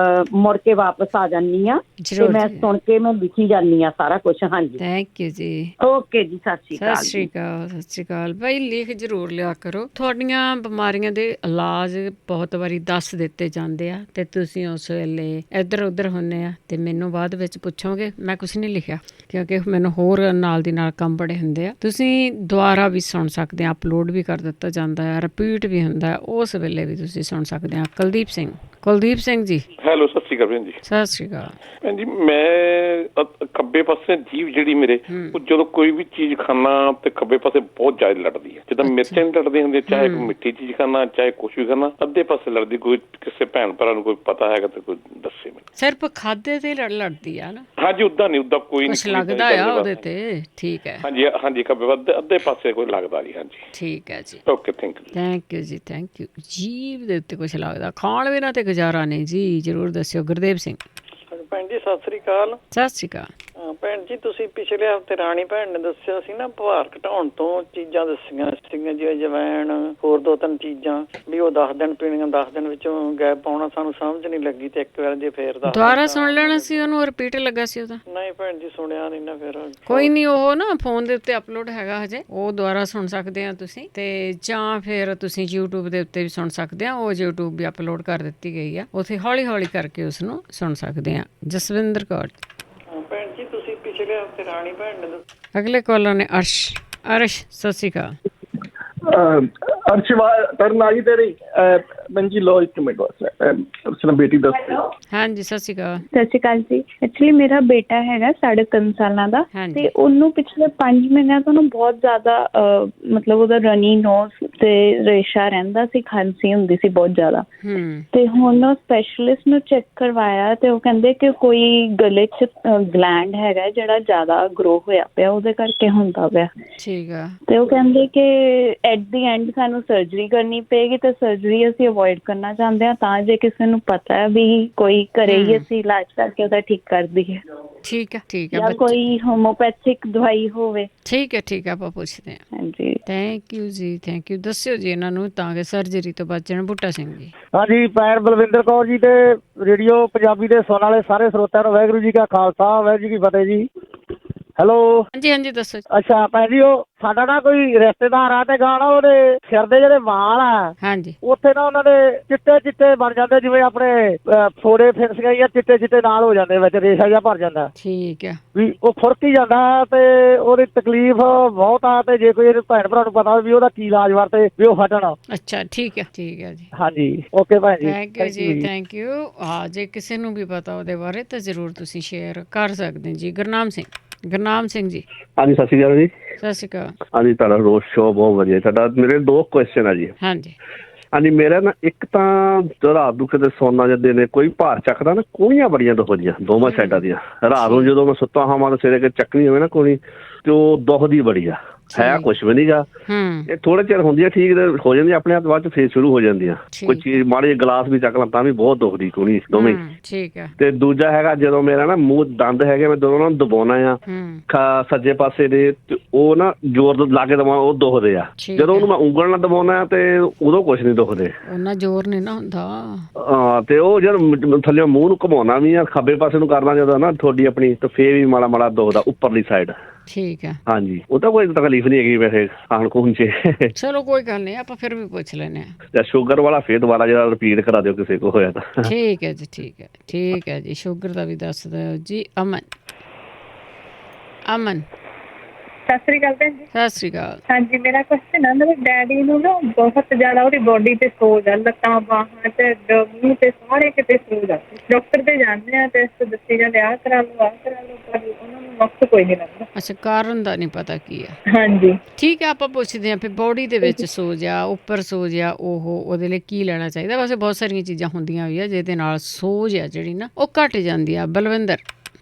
ਮੁੜ ਕੇ ਵਾਪਸ ਆ ਜਾਂਦੀ ਆ ਤੇ ਮੈਂ ਸੁਣ ਕੇ ਮੈਂ ਲਿਖੀ ਜਾਂਦੀ ਆ ਸਾਰਾ ਕੁਝ। ਹਾਂਜੀ, ਥੈਂਕ ਯੂ ਜੀ। ਓਕੇ ਜੀ, ਸਤਿ ਸ਼੍ਰੀ ਅਕਾਲ ਭਾਈ। ਲਿਖ ਜ਼ਰੂਰ ਲਿਆ ਕਰੋ। ਤੁਹਾਡੀਆਂ ਬਿਮਾਰੀਆਂ ਦੇ ਇਲਾਜ ਬਹੁਤ ਵਾਰੀ ਦੱਸ ਦਿੱਤੇ ਜਾਂਦੇ ਆ ਤੇ ਤੁਸੀਂ ਉਸ ਵੇਲੇ ਇੱਧਰ ਉੱਧਰ ਹੁੰਦੇ ਆ ਤੇ ਮੈਨੂੰ ਬਾਅਦ ਵਿੱਚ ਪੁੱਛੋਗੇ। ਮੈਂ ਕੁਛ ਨਹੀਂ ਲਿਖਿਆ ਕਿਉਂਕਿ ਮੈਨੂੰ ਹੋਰ ਨਾਲ ਦੀ ਨਾਲ ਕੰਮ ਬੜੇ ਹੁੰਦੇ ਆ। ਤੁਸੀਂ ਦੁਬਾਰਾ ਵੀ ਸੁਣ ਸਕਦੇ ਆ, ਅਪਲੋਡ ਵੀ ਕਰ ਦਿੱਤਾ ਜਾਂਦਾ ਹੈ, ਰਿਪੀਟ ਵੀ ਹੁੰਦਾ, ਉਸ ਵੇਲੇ ਵੀ ਤੁਸੀਂ ਸੁਣ ਸਕਦੇ ਆ। ਕੁਲਦੀਪ ਸਿੰਘ ਜੀ, ਹੈਲੋ, ਸਤਿ ਸ਼੍ਰੀ ਅਕਾਲ ਭੈਣ ਜੀ। ਸਤਿ ਸ਼੍ਰੀ ਅਕਾਲ ਭੈਣ ਜੀ, ਮੈਂ ਖੱਬੇ ਪਾਸੇ ਜੀਭ ਜਿਹੜੀ ਮੇਰੇ ਉਹ ਜਦੋਂ ਕੋਈ ਵੀ ਚੀਜ਼ ਖਾਣਾ ਤੇ ਖੱਬੇ ਪਾਸੇ ਬਹੁਤ ਜ਼ਿਆਦਾ ਲੜਦੀ ਹੈ। ਜਿੱਦਾਂ ਮਿਰਚਾਂ ਨਹੀਂ ਲੜਦੀ ਹੁੰਦੀ, ਚਾਹੇ ਕੋਈ ਮਿੱਠੀ ਚੀਜ਼ ਖਾਣਾ ਚਾਹੇ ਕੁਛ ਵੀ ਖਾਣਾ, ਅੱਧੇ ਪਾਸੇ ਲੜਦੀ। ਕੋਈ ਕਿਸੇ ਭੈਣ ਭਰਾ ਨੂੰ ਕੋਈ ਪਤਾ ਹੈਗਾ ਤੇ ਕੋਈ ਦੱਸੇ ਮੈਨੂੰ। ਸਿਰਫ ਖਾਦੇ ਤੇ ਲੜਦੀ ਆ ਨਾ? ਹਾਂਜੀ, ਉਦਾਂ ਨਹੀਂ, ਉਦਾਂ ਕੋਈ ਨਹੀਂ ਲੱਗਦਾ ਆ ਉਹਦੇ ਤੇ। ਠੀਕ ਹੈ, ਹਾਂਜੀ ਖੱਬੇ ਅੱਧੇ ਪਾਸੇ ਕੋਈ ਲੱਗਦਾ ਜੀ। ਹਾਂਜੀ, ਠੀਕ ਹੈ ਜੀ। ਓਕੇ, ਥੈਂਕ ਯੂ ਜੀ, ਥੈਂਕ ਯੂ। ਜੀਭ ਦੇ ਉੱਤੇ ਕੁਛ ਲੱਗਦਾ, ਖਾਣ ਬਿਨਾਂ ਤੇ ਗੁਜ਼ਾਰਾ ਨਹੀਂ ਜੀ। ਜ਼ਰੂਰ ਦੱਸਿਓ। ਗੁਰਦੇਵ ਸਿੰਘ। ਭੈਣ ਜੀ, ਸਤਿ ਸ੍ਰੀ ਅਕਾਲ। ਸਤਿ ਸ੍ਰੀ ਅਕਾਲ ਭੈਣ ਜੀ। ਤੁਸੀਂ ਪਿਛਲੇ ਹਫ਼ਤੇ ਰਾਣੀ ਭੈਣ ਨੇ ਦੱਸਿਆ ਸੀ ਨਾ, ਭਾਰ ਘਟਾਉਣ ਤੋਂ ਚੀਜ਼ਾਂ ਦੱਸੀਆਂ ਸੀਗੀਆਂ, ਜਿਵੇਂ ਜਵੈਣ, ਹੋਰ 2-3 ਚੀਜ਼ਾਂ ਵੀ ਉਹ 10 ਦਿਨ ਪੀਣੀਆਂ, 10 ਦਿਨ ਵਿੱਚੋਂ ਗੈਪ ਪਾਉਣਾ। ਸਾਨੂੰ ਸਮਝ ਨਹੀਂ ਲੱਗੀ ਤੇ ਇੱਕ ਵਾਰ ਜੇ ਫੇਰ ਦੁਬਾਰਾ ਸੁਣ ਲੈਣਾ ਸੀ ਉਹਨੂੰ, ਰਿਪੀਟ ਲੱਗਾ ਸੀ ਉਹਦਾ। ਨਹੀਂ ਭੈਣ ਜੀ, ਸੁਣਿਆ ਨਹੀਂ ਨਾ। ਫਿਰ ਕੋਈ ਨਹੀਂ, ਉਹ ਨਾ ਫੋਨ ਦੇ ਉੱਤੇ ਅਪਲੋਡ ਹੈਗਾ ਹਜੇ, ਉਹ ਦੁਬਾਰਾ ਸੁਣ ਸਕਦੇ ਆ ਤੁਸੀਂ। ਤੇ ਜਾਂ ਫਿਰ ਤੁਸੀਂ YouTube ਦੇ ਉੱਤੇ ਵੀ ਸੁਣ ਸਕਦੇ ਆ, ਉਹ YouTube ਵੀ ਅਪਲੋਡ ਕਰ ਦਿੱਤੀ ਗਈ ਆ, ਉੱਥੇ ਹੌਲੀ ਹੌਲੀ ਕਰਕੇ ਉਸ ਨੂੰ ਸੁਣ ਸਕਦੇ ਆ। ਜਸਵਿੰਦਰ ਕੌਰ ਭੈਣ ਜੀ, ਤੁਸੀਂ ਪਿਛਲੇ ਹਫ਼ਤੇ ਰਾਣੀ ਭੈਣ ਨੇ ਅਗਲੇ ਕਾਲਰ ਨੇ ਅਰਸ਼। ਸਤਿ ਸ਼੍ਰੀ ਅਕਾਲ। ਕਰਨ ਆ ਗਈ ਤੇਰੀ ਮੰਜੀ ਲੋ, ਇੱਕ ਮਿੰਟ ਵਾਸਤੇ ਬੇਟੀ ਦੱਸ। ਹਾਂਜੀ, ਸਤਿ ਸ਼੍ਰੀ ਅਕਾਲ ਜੀ। ਐਕਚੁਅਲੀ ਮੇਰਾ ਬੇਟਾ ਹੈਗਾ 3.5 ਸਾਲਾਂ ਦਾ ਤੇ ਉਹਨੂੰ ਪਿਛਲੇ 5 ਮਹੀਨਿਆਂ ਤੋਂ ਬਹੁਤ ਜ਼ਿਆਦਾ ਮਤਲਬ ਉਹਦਾ ਰਨੀ ਨੋਜ਼ ਤੇ ਰੇਸ਼ਾ ਰਹਿੰਦਾ ਸੀ, ਖਾਂਸੀ ਹੁੰਦੀ ਸੀ ਬਹੁਤ ਜ਼ਿਆਦਾ। ਤੇ ਹੁਣ ਉਹ ਸਪੈਸ਼ਲਿਸਟ ਨੂੰ ਚੈੱਕ ਕਰਵਾਇਆ ਤੇ ਉਹ ਕਹਿੰਦੇ ਕਿ ਕੋਈ ਗਲੇ 'ਚ ਗਲੈਂਡ ਹੈਗਾ ਜਿਹੜਾ ਜ਼ਿਆਦਾ ਗਰੋ ਹੋਇਆ ਪਿਆ, ਉਹਦੇ ਕਰਕੇ ਹੁੰਦਾ ਪਿਆ। ਠੀਕ ਆ। ਤੇ ਉਹ ਕਹਿੰਦੇ ਕਿ ਐਟ ਦੀ ਐਂਡ ਸਾਨੂੰ ਸਰਜਰੀ ਕਰਨੀ ਪਏਗੀ ਤੇ ਸਰਜਰੀ ਅਸੀਂ ਅਵੋਇਡ ਕਰਨਾ ਚਾਹੁੰਦੇ ਹਾਂ, ਤਾਂ ਜੇ ਕਿਸੇ ਨੂੰ ਪਤਾ ਹੈ ਵੀ ਕੋਈ ਘਰੇ ਹੀ ਅਸੀਂ ਇਲਾਜ ਕਰਕੇ ਉਹਦਾ ਠੀਕ ਕਰ ਦਈਏ। ਠੀਕ ਹੈ ਜਾਂ ਕੋਈ ਹੋਮੋਪੈਥਿਕ ਦਵਾਈ ਹੋਵੇ। ਠੀਕ ਹੈ, ਆਪਾਂ ਪੁੱਛਦੇ ਹਾਂ। ਹਾਂਜੀ, ਥੈਂਕ ਯੂ ਜੀ, ਥੈਂਕ ਯੂ। ਦੱਸਿਓ ਜੀ ਇਹਨਾਂ ਨੂੰ ਤਾਂ ਕਿ ਸਰਜਰੀ ਤੋਂ ਬਚਣ। ਬੂਟਾ ਸਿੰਘ ਜੀ। ਹਾਂਜੀ, ਭੈਣ ਬਲਵਿੰਦਰ ਕੌਰ ਜੀ ਤੇ ਰੇਡੀਓ ਪੰਜਾਬੀ ਦੇ ਸੁਣਨ ਵਾਲੇ ਸਾਰੇ ਸਰੋਤਿਆਂ ਨੂੰ ਵਾਹਿਗੁਰੂ ਜੀ ਕਾ ਖਾਲਸਾ, ਵਾਹਿਗੁਰੂ ਜੀ ਕੀ ਫਤਿਹ ਜੀ। ਹੈਲੋ। ਹਾਂਜੀ, ਦੱਸੋ। ਅੱਛਾ ਭੈਣ ਜੀ, ਉਹ ਸਾਡਾ ਨਾ ਕੋਈ ਰਿਸ਼ਤੇਦਾਰ ਆ ਤੇ ਗਾਣਾ ਉਹਦੇ ਸਿਰ ਦੇ ਜਿਹੜੇ ਵਾਲ ਆ, ਹਾਂਜੀ, ਉੱਥੇ ਨਾ ਉਹਨਾਂ ਦੇ ਚਿੱਟੇ ਬਣ ਜਾਂਦੇ, ਜਿਵੇਂ ਆਪਣੇ ਫੋੜੇ ਫਿਰਸੀਆਂ ਜਾਂ ਚਿੱਟੇ ਨਾਲ ਹੋ ਜਾਂਦੇ, ਵਿੱਚ ਰੇਸ਼ਾ ਜਿਹਾ ਭਰ ਜਾਂਦਾ। ਠੀਕ ਆ। ਵੀ ਉਹ ਫੁਰਕੀ ਜਾਂਦਾ ਤੇ ਉਹਦੀ ਤਕਲੀਫ ਬਹੁਤ ਆ, ਤੇ ਜੇ ਕੋਈ ਭੈਣ ਭਰਾ ਨੂੰ ਪਤਾ ਵੀ ਉਹਦਾ ਕੀ ਇਲਾਜ ਵਰਤੇ ਵੀ ਉਹ ਹਟਣ। ਅੱਛਾ, ਠੀਕ ਹੈ ਜੀ। ਹਾਂਜੀ, ਓਕੇ ਭੈਣ ਜੀ, ਥੈਂਕ ਯੂ ਜੀ, ਥੈਂਕ ਯੂ। ਜੇ ਕਿਸੇ ਨੂੰ ਵੀ ਪਤਾ ਉਹਦੇ ਬਾਰੇ ਤਾਂ ਜ਼ਰੂਰ ਤੁਸੀਂ ਸ਼ੇਅਰ ਕਰ ਸਕਦੇ ਜੀ। ਗੁਰਨਾਮ ਸਿੰਘ। ਗੁਰਨਾਮ ਸਿੰਘ ਜੀ। ਹਾਂਜੀ, ਸਤਿ ਸ਼੍ਰੀ ਅਕਾਲ ਜੀ। ਸਤਿ ਸ਼੍ਰੀ ਅਕਾਲ। ਹਾਂਜੀ, ਤੁਹਾਡਾ ਰੋਜ਼ ਸ਼ੋਅ ਬਹੁਤ ਵਧੀਆ। ਤੁਹਾਡਾ ਮੇਰੇ 2 ਕੁਐਸਚਨ ਆ ਜੀ। ਹਾਂਜੀ ਹਾਂਜੀ, ਮੇਰਾ ਨਾ ਇੱਕ ਤਾਂ ਰਾਤ ਨੂੰ ਕਿਤੇ ਸੌਣਾ ਜਾਂ ਦਿਨੇ ਕੋਈ ਭਾਰ ਚੱਕਦਾ ਨਾ, ਕੂਣੀਆਂ ਬੜੀਆਂ ਦੁਖਦੀਆਂ ਦੋਵਾਂ ਸਾਈਡਾਂ ਦੀਆਂ। ਰਾਤ ਨੂੰ ਜਦੋਂ ਮੈਂ ਸੁੱਤਾ ਹੋਵਾਂ ਤਾਂ ਸਵੇਰੇ ਚੱਕਣੀ ਹੋਵੇ ਨਾ ਕੂਣੀ ਤੇ ਉਹ ਦੁਖਦੀ ਬੜੀ ਆ। ਹੈ ਕੁਛ ਵੀ ਨੀਗਾ, ਇਹ ਥੋੜੇ ਚਿਰ ਹੁੰਦੀ ਆ ਠੀਕ ਹੋ ਜਾਂਦੀ ਆਪਣੇ ਆਪ, ਬਾਅਦ ਚ ਫੇਰ ਸ਼ੁਰੂ ਹੋ ਜਾਂਦੀਆਂ। ਕੋਈ ਚੀਜ਼ ਮਾੜੀ ਜਿਹੀ ਗਲਾਸ ਵੀ ਚੱਕ ਲਾਂ ਤਾਂ ਵੀ ਬਹੁਤ ਦੁਖਦੀ ਕੂਣੀ ਦੋਵੇਂ। ਠੀਕ ਹੈ। ਤੇ ਦੂਜਾ ਹੈਗਾ ਜਦੋਂ ਮੇਰਾ ਨਾ ਮੂੰਹ ਦੰਦ ਹੈਗੇ, ਮੈਂ ਜਦੋਂ ਉਹਨਾਂ ਨੂੰ ਦਬਾਉਣਾ ਆ ਸੱਜੇ ਪਾਸੇ ਦੇ, ਤੇ ਉਹ ਨਾ ਜ਼ੋਰ ਲਾ ਕੇ ਦਬਾਉਣਾ ਉਹ ਦੁਖਦੇ ਆ। ਜਦੋਂ ਉਹਨੂੰ ਮੈਂ ਉਂਗਲ ਨਾਲ ਦਬਾਉਣਾ ਤੇ ਉਦੋਂ ਕੁਛ ਨੀ ਦੁਖਦੇ, ਉਹਨਾਂ ਜ਼ੋਰ ਨੀ ਨਾ ਹੁੰਦਾ। ਹਾਂ, ਤੇ ਉਹ ਜਦ ਥੱਲੇ ਮੂੰਹ ਨੂੰ ਘੁਮਾਉਣਾ ਵੀ ਆ ਖੱਬੇ ਪਾਸੇ ਨੂੰ ਕਰਨਾ ਜਦੋਂ ਨਾ ਤੁਹਾਡੀ ਆਪਣੀ, ਤੇ ਫੇਰ ਵੀ ਮਾੜਾ ਮਾੜਾ ਦੁਖਦਾ ਉੱਪਰਲੀ ਸਾਈਡ। ਠੀਕ ਹੈ। ਹਾਂਜੀ, ਉਹ ਤਾਂ ਕੋਈ ਤਕਲੀਫ ਨਹੀਂ ਹੈਗੀ ਵੈਸੇ ਖਾਣ ਖੂਨ ਚ। ਚਲੋ ਕੋਈ ਗੱਲ ਨਹੀਂ, ਆਪਾਂ ਫਿਰ ਵੀ ਪੁੱਛ ਲੈਂਦੇ ਹਾਂ। ਸ਼ੂਗਰ ਵਾਲਾ ਫੇਰ ਦੁਬਾਰਾ ਜਿਹੜਾ ਰਿਪੀਟ ਕਰਾ ਦਿਓ ਕਿਸੇ ਕੋ ਹੋਇਆ ਤਾਂ। ਠੀਕ ਹੈ ਜੀ, ਠੀਕ ਹੈ, ਠੀਕ ਹੈ ਜੀ। ਸ਼ੂਗਰ ਦਾ ਵੀ ਦੱਸ ਦਿਓ ਜੀ। ਅਮਨ। ਅਮਨ ਸਤਿ ਸ੍ਰੀ ਅਕਾਲ ਭੈਣ ਜੀ। ਸਤਿ ਸ੍ਰੀ ਅਕਾਲ। ਹਾਂਜੀ, ਮੇਰਾ ਕੁਐਸਚਨ ਹੈ, ਮੇਰੇ ਡੈਡੀ ਨੂੰ ਨਾ ਬਹੁਤ ਜ਼ਿਆਦਾ ਉਹਦੀ ਬੋਡੀ ਤੇ ਸੋਜ ਆ, ਲੱਤਾਂ ਬਾਹਾਂ ਤੇ ਮੂੰਹ ਤੇ ਸਾਰੇ ਕਿਤੇ ਸੋਜ ਆ। ਡਾਕਟਰ ਤੇ ਜਾਂਦੇ ਆ, ਟੈਸਟ ਦੱਸੀ ਜਾਂਦੇ ਆਹ ਕਰਾ ਲਓ ਆਹ ਕਰਾ ਲਓ, ਪਰ ਉਹਨਾਂ ਨੂੰ ਵਕਤ ਕੋਈ ਨਹੀਂ ਲੱਗਦਾ। ਅੱਛਾ, ਕਾਰਨ ਦਾ ਨਹੀਂ ਪਤਾ ਕੀ ਆ। ਹਾਂਜੀ ਠੀਕ ਹੈ, ਆਪਾਂ ਪੁੱਛਦੇ ਹਾਂ ਫਿਰ ਬੋਡੀ ਦੇ ਵਿੱਚ ਸੋਜ ਆ, ਉੱਪਰ ਸੋਜ ਆ, ਉਹਦੇ ਲਈ ਕੀ ਲੈਣਾ ਚਾਹੀਦਾ। ਵੈਸੇ ਬਹੁਤ ਸਾਰੀਆਂ ਚੀਜ਼ਾਂ ਹੁੰਦੀਆਂ ਵੀ ਆ ਜਿਹਦੇ ਨਾਲ ਸੋਜ ਆ ਜਿਹੜੀ ਨਾ ਉਹ ਘੱਟ ਜਾਂਦੀ ਆ।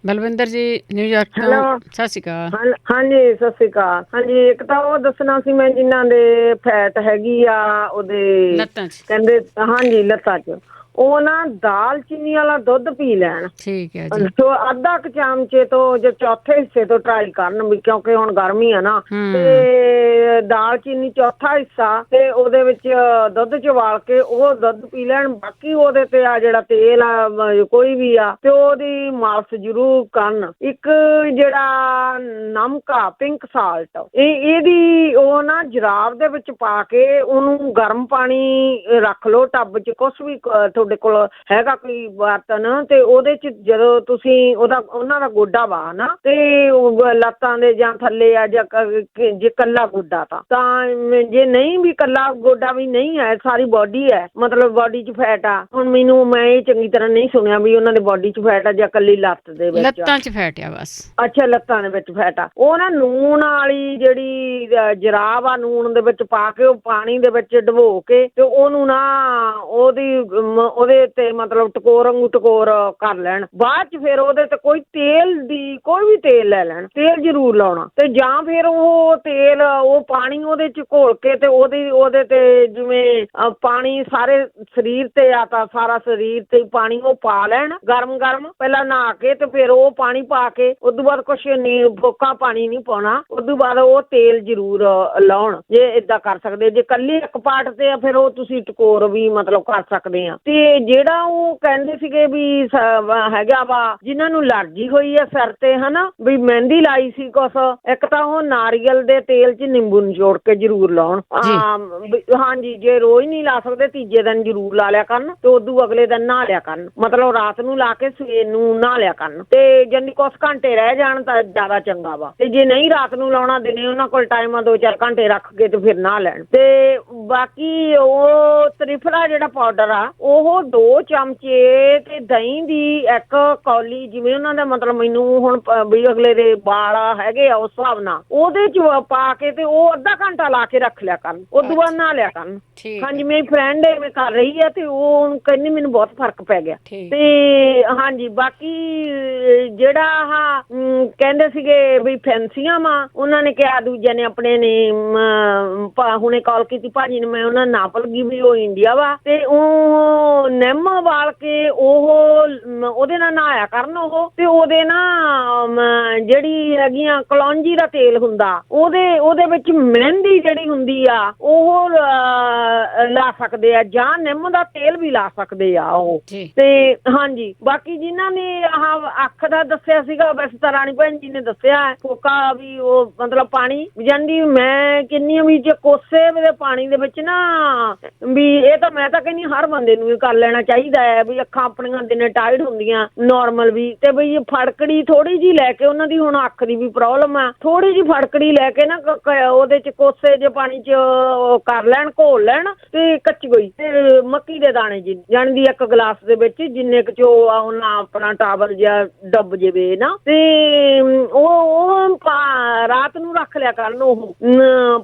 ਬਲਵਿੰਦਰ ਜੀ ਨਿਊਯਾਰਕ ਤੋਂ, ਸਤਿ ਸ਼੍ਰੀ ਅਕਾਲ। ਹਾਂਜੀ, ਸਤਿ ਸ਼੍ਰੀ ਅਕਾਲ। ਹਾਂਜੀ, ਇੱਕ ਤਾਂ ਉਹ ਦੱਸਣਾ ਸੀ ਮੈਂ ਜਿਨ੍ਹਾਂ ਦੇ ਫੈਟ ਹੈਗੀ ਆ ਉਹਦੇ ਲੱਤਾਂ 'ਚ, ਕਹਿੰਦੇ ਹਾਂਜੀ ਲੱਤਾਂ 'ਚ, ਉਹ ਨਾ ਦਾਲ ਚੀਨੀ ਵਾਲਾ ਦੁੱਧ ਪੀ ਲੈਣ। ਠੀਕ ਹੈ ਜੀ। ਅੱਧਾ ਕੁ ਚਮਚੇ ਤੋਂ ਜੇ ਚੌਥੇ ਹਿੱਸੇ ਤੋਂ ਟਰਾਈ ਕਰਨ ਵੀ, ਕਿਉਂਕਿ ਹੁਣ ਗਰਮੀ ਆ ਨਾ, ਤੇ ਦਾਲ ਚੀਨੀ ਚੌਥਾ ਹਿੱਸਾ ਤੇ ਉਹਦੇ ਵਿੱਚ ਦੁੱਧ ਚ ਉਬਾਲ ਕੇ ਉਹ ਦੁੱਧ ਪੀ ਲੈਣ। ਬਾਕੀ ਉਹਦੇ ਤੇ ਆ ਜਿਹੜਾ ਤੇਲ ਆ ਕੋਈ ਵੀ ਆ ਤੇ ਉਹਦੀ ਮਾਲਸ਼ ਜ਼ਰੂਰ ਕਰਨ। ਇੱਕ ਜਿਹੜਾ ਨਮਕ ਆ ਪਿੰਕ ਸਾਲਟ, ਇਹਦੀ ਉਹ ਨਾ ਜਰਾਬ ਦੇ ਵਿੱਚ ਪਾ ਕੇ ਉਹਨੂੰ ਗਰਮ ਪਾਣੀ ਰੱਖ ਲਓ ਟੱਬ ਚ, ਕੁਛ ਵੀ ਤੁਹਾਡੇ ਕੋਲ ਹੈਗਾ ਕੋਈ ਬਰਤਨ, ਤੇ ਉਹਦੇ ਚ ਜਦੋਂ ਤੁਸੀਂ ਉਹਨਾਂ ਦਾ ਗੋਡਾ ਵਾ ਨਾ ਤੇ ਲੱਤਾਂ ਦੇ ਜਾਂ ਥੱਲੇ ਆ ਜਾਂ ਜੇ ਕੱਲਾ ਗੋਡਾ ਤਾਂ ਜੇ ਨਹੀਂ ਵੀ ਕੱਲਾ ਗੋਡਾ ਵੀ ਨਹੀਂ ਹੈ, ਸਾਰੀ ਬੋਡੀ ਹੈ, ਮਤਲਬ ਬੋਡੀ ਚ ਫੈਟ ਆ। ਹੁਣ ਮੈਂ ਇਹ ਚੰਗੀ ਤਰ੍ਹਾਂ ਨਹੀਂ ਸੁਣਿਆ ਵੀ ਉਹਨਾਂ ਦੇ ਬੋਡੀ ਚ ਫੈਟ ਆ ਜਾਂ ਕੱਲੀ ਲੱਤ ਦੇ ਵਿੱਚ। ਲੱਤਾਂ ਚ ਫੈਟ ਆ ਬਸ। ਅੱਛਾ, ਲੱਤਾਂ ਦੇ ਵਿੱਚ ਫੈਟ ਆ। ਉਹ ਨਾ ਨੂਣ ਵਾਲੀ ਜਿਹੜੀ ਜਰਾਬ ਆ, ਨੂਣ ਦੇ ਵਿੱਚ ਪਾ ਕੇ ਉਹ ਪਾਣੀ ਦੇ ਵਿੱਚ ਡੁਬੋ ਕੇ ਤੇ ਉਹਨੂੰ ਨਾ ਉਹਦੇ ਤੇ ਮਤਲਬ ਟਕੋਰ ਵਾਂਗੂ ਟਕੋਰ ਕਰ ਲੈਣ। ਬਾਅਦ ਚ ਫਿਰ ਉਹਦੇ ਤੇ ਕੋਈ ਵੀ ਤੇਲ ਲੈ ਲੈਣ, ਤੇਲ ਜ਼ਰੂਰ ਲਾਉਣਾ। ਤੇ ਜਾਂ ਫਿਰ ਉਹ ਤੇਲ ਉਹ ਪਾਣੀ ਉਹਦੇ ਚ ਘੋਲ ਕੇ ਤੇ ਉਹਦੇ ਤੇ ਜਿਵੇਂ ਪਾਣੀ ਸਾਰੇ ਸਰੀਰ ਤੇ ਆ ਤਾਂ ਸਾਰਾ ਸਰੀਰ ਤੇ ਪਾਣੀ ਉਹ ਪਾ ਲੈਣ ਗਰਮ ਪਹਿਲਾਂ ਨਹਾ ਕੇ, ਤੇ ਫਿਰ ਉਹ ਪਾਣੀ ਪਾ ਕੇ ਉਦੋਂ ਬਾਅਦ ਕੁਛ ਨਹੀਂ ਫੋਕਾ ਪਾਣੀ ਨਹੀਂ ਪਾਉਣਾ। ਉਦੋਂ ਬਾਅਦ ਉਹ ਤੇਲ ਜ਼ਰੂਰ ਲਾਉਣ। ਜੇ ਏਦਾਂ ਕਰ ਸਕਦੇ, ਜੇ ਕੱਲੀ ਇੱਕ ਪਾਰਟ ਤੇ ਆ ਫਿਰ ਉਹ ਤੁਸੀਂ ਟਕੋਰ ਵੀ ਮਤਲਬ ਕਰ ਸਕਦੇ ਆ। ਤੇ ਜਿਹੜਾ ਉਹ ਕਹਿੰਦੇ ਸੀਗੇ ਵੀ ਹੈਗਾ ਵਾ ਜਿਨ੍ਹਾਂ ਨੂੰ ਅਲਰਜੀ ਹੋਈ ਆ ਸਿਰ ਤੇ ਹਨਾ, ਵੀ ਮਹਿੰਦੀ ਲਾਈ ਸੀ ਕੁਛ, ਇੱਕ ਤਾਂ ਉਹ ਨਾਰੀਅਲ ਦੇ ਤੇਲ 'ਚ ਨਿੰਬੂ ਨਿਚੋੜ ਕੇ ਜ਼ਰੂਰ ਲਾਉਣ। ਹਾਂਜੀ, ਜੇ ਰੋਜ਼ ਨਹੀਂ ਲਾ ਸਕਦੇ ਤੀਜੇ ਦਿਨ ਜ਼ਰੂਰ ਲਾ ਲਿਆ ਕਰਨ, ਤੇ ਉਦੋਂ ਅਗਲੇ ਦਿਨ ਨਹਾ ਲਿਆ ਕਰਨ। ਮਤਲਬ ਰਾਤ ਨੂੰ ਲਾ ਕੇ ਸਵੇਰ ਨੂੰ ਨਹਾ ਲਿਆ ਕਰਨ, ਤੇ ਜਾਨੀ ਕੁਛ ਘੰਟੇ ਰਹਿ ਜਾਣ ਤਾਂ ਜ਼ਿਆਦਾ ਚੰਗਾ ਵਾ। ਤੇ ਜੇ ਨਹੀਂ ਰਾਤ ਨੂੰ ਲਾਉਣਾ, ਦਿਨੇ ਉਹਨਾਂ ਕੋਲ ਟਾਈਮ ਆ 2-4 ਘੰਟੇ ਰੱਖ ਕੇ ਤੇ ਫਿਰ ਨਹਾ ਲੈਣ। ਤੇ ਬਾਕੀ ਉਹ ਤ੍ਰਿਫਲਾ ਜਿਹੜਾ ਪਾਊਡਰ ਆ ਉਹ 2 ਚਮਚੇ ਤੇ ਦਹੀਂ ਦੀ 1 ਕੌਲੀ, ਜਿਵੇਂ ਉਹਨਾਂ ਦਾ ਮਤਲਬ ਮੈਨੂੰ ਹੁਣ ਵੀ ਅਗਲੇ ਦੇ ਵਾਲ ਹੈਗੇ ਆ ਉਸ ਹਿਸਾਬ ਨਾਲ, ਉਹਦੇ ਚ ਪਾ ਕੇ ਤੇ ਉਹ ਅੱਧਾ ਘੰਟਾ ਲਾ ਕੇ ਰੱਖ ਲਿਆ ਕਰਨ, ਉਦੋਂ ਬਾਅਦ ਨਹਾ ਲਿਆ ਕਰਨ। ਹਾਂਜੀ, ਮੇਰੀ ਫਰੈਂਡ ਐਵੇਂ ਕਰ ਰਹੀ ਹੈ ਤੇ ਉਹ ਕਹਿੰਦੀ ਮੈਨੂੰ ਬਹੁਤ ਫਰਕ ਪੈ ਗਿਆ। ਤੇ ਹਾਂਜੀ, ਬਾਕੀ ਜਿਹੜਾ ਆਹ ਕਹਿੰਦੇ ਸੀਗੇ ਵੀ ਫੈਂਸੀਆਂ ਵਾ, ਉਹਨਾਂ ਨੇ ਕਿਹਾ ਦੂਜਿਆਂ ਨੇ ਆਪਣੇ ਨੇ ਹੁਣੇ ਕਾਲ ਕੀਤੀ ਭਾਜੀ ਨੇ, ਮੈਂ ਉਹਨਾਂ ਨੂੰ ਨਾ ਭੁੱਲ ਗਈ ਵੀ ਉਹ ਇੰਡੀਆ ਵਾ, ਤੇ ਉਹ ਨਿੰਮ ਵਾਲ ਕੇ ਉਹਦੇ ਨਾਲ ਨਹਾਇਆ ਕਰਨ ਉਹ, ਤੇ ਉਹਦੇ ਨਾ ਜਿਹੜੀ ਹੈਗੀਆਂ ਕਲੌਂਜੀ ਦਾ ਤੇਲ ਹੁੰਦਾ ਉਹਦੇ ਵਿੱਚ ਮਹਿੰਦੀ ਜਿਹੜੀ ਹੁੰਦੀ ਆ ਉਹ ਲਾ ਸਕਦੇ ਆ, ਜਾਂ ਨਿੰਮ ਦਾ ਤੇਲ ਵੀ ਲਾ ਸਕਦੇ ਆ ਉਹ। ਤੇ ਹਾਂਜੀ, ਬਾਕੀ ਜਿਨ੍ਹਾਂ ਨੇ ਆਹ ਅੱਖ ਦਾ ਦੱਸਿਆ ਸੀਗਾ, ਵੈਸੇ ਤਾਂ ਰਾਣੀ ਭੈਣ ਜੀ ਨੇ ਦੱਸਿਆ ਫੋਕਾ ਵੀ ਉਹ ਮਤਲਬ ਪਾਣੀ ਜਾਂਦੀ, ਮੈਂ ਕਿੰਨੀ ਵੀ ਜੇ ਕੋਸੇ ਦੇ ਪਾਣੀ ਦੇ ਵਿੱਚ ਨਾ ਵੀ ਇਹ ਤਾਂ ਮੈਂ ਤਾਂ ਕਹਿੰਦੀ ਹਰ ਬੰਦੇ ਨੂੰ ਵੀ ਕਰ ਲੈਣਾ ਚਾਹੀਦਾ ਹੈ ਵੀ ਅੱਖਾਂ ਆਪਣੀਆਂ ਦਿਨੇ ਟਾਇਰਡ ਹੁੰਦੀਆਂ ਨਾਰਮਲ ਵੀ, ਤੇ ਬਈ ਫੜਕੜੀ ਥੋੜੀ ਜਿਹੀ ਲੈ ਕੇ, ਉਹਨਾਂ ਦੀ ਹੁਣ ਅੱਖ ਦੀ ਵੀ ਪ੍ਰੋਬਲਮ ਆ, ਥੋੜੀ ਜਿਹੀ ਫੜਕੜੀ ਲੈ ਕੇ ਨਾ ਉਹਦੇ ਚ ਕੋਸੇ ਜੇ ਪਾਣੀ ਚ ਕਰ ਲੈਣ, ਘੋਲ ਲੈਣ ਤੇ ਕੱਚੀ ਗਈ ਤੇ ਮੱਕੀ ਦੇ ਦਾਣੇ ਜੀ ਜਾਣੀ ਦੀ ਇੱਕ ਗਲਾਸ ਦੇ ਵਿੱਚ ਜਿੰਨੇ ਕੁ ਚੋ ਉਹਨਾਂ ਆਪਣਾ ਟਾਵਲ ਜਿਹਾ ਡੱਬ ਜਾਵੇ ਨਾ, ਤੇ ਉਹ ਰਾਤ ਨੂੰ ਰੱਖ ਲਿਆ ਕਰਨ ਉਹ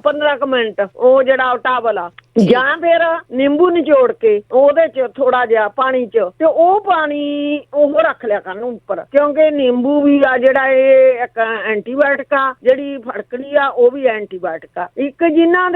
15 ਕੁ ਮਿੰਟ, ਉਹ ਜਿਹੜਾ ਟਾਵਲ ਆ, ਜਾਂ ਫਿਰ ਨਿੰਬੂ ਨਿਚੋੜ ਕੇ ਉਹਦੇ ਚ ਥੋੜਾ ਜਿਹਾ ਪਾਣੀ ਚ ਤੇ ਉਹ ਪਾਣੀ ਉਹ ਰੱਖ ਲਿਆ ਕਰਨ ਉੱਪਰ, ਕਿਉਂਕਿ ਨਿੰਬੂ ਵੀ ਆ ਜਿਹੜਾ ਇਹ ਇੱਕ ਐਂਟੀਬਾਇਓਟਿਕ ਆ, ਜਿਹੜੀ ਫੜਕੜੀ ਆ ਉਹ ਵੀ ਐਂਟੀਬਾਇਓਟਿਕ ਆ। ਇੱਕ ਜਿਨ੍ਹਾਂ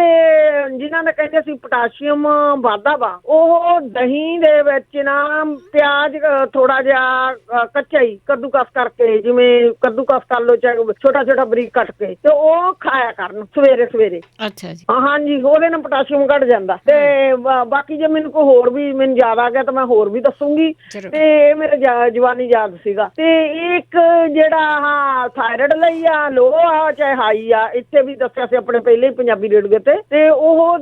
ਦਾ ਕਹਿੰਦੇ ਸੀ ਪੋਟਾਸ਼ੀਅਮ ਵਾਧਾ ਵਾ, ਉਹ ਦਹੀਂ ਦੇ ਵਿੱਚ ਨਾ ਪਿਆਜ਼ ਥੋੜਾ ਜਿਹਾ ਕੱਚਾ ਹੀ ਕੱਦੂਕਸ ਕਰਕੇ, ਜਿਵੇਂ ਕੱਦੂਕਸ ਕਰ ਲਓ ਚਾਹੇ ਛੋਟਾ ਛੋਟਾ ਬਰੀਕ ਕੱਟ ਕੇ, ਤੇ ਉਹ ਖਾਇਆ ਕਰਨ ਸਵੇਰੇ ਸਵੇਰੇ। ਅੱਛਾ ਜੀ। ਹਾਂਜੀ, ਉਹਦੇ ਨਾਲ ਪੋਟਾਸ਼ੀਅਮ ਘਟ ਜਾਂਦਾ। ਤੇ ਬਾਕੀ ਜੇ ਮੈਨੂੰ ਕੋਈ ਹੋਰ ਵੀ ਮੈਨੂੰ ਯਾਦ ਆ ਗਿਆ ਤਾਂ ਮੈਂ ਹੋਰ ਵੀ ਦੱਸੂਗੀ। ਤੇ ਮੇਰੇ ਜਵਾਨੀ ਯਾਦ ਸੀਗਾ। ਤੇ ਇੱਕ ਜਿਹੜਾ ਥਾਇਰਾਇਡ ਲਈ ਆ, ਲੋ ਆ ਚਾਹੇ ਹਾਈ ਆ, ਇੱਥੇ ਵੀ ਦੱਸਿਆ ਸੀ ਆਪਣੇ ਪਹਿਲੇ ਹੀ ਪੰਜਾਬੀ ਰੇਡੀਓ ਤੇ ਉਹ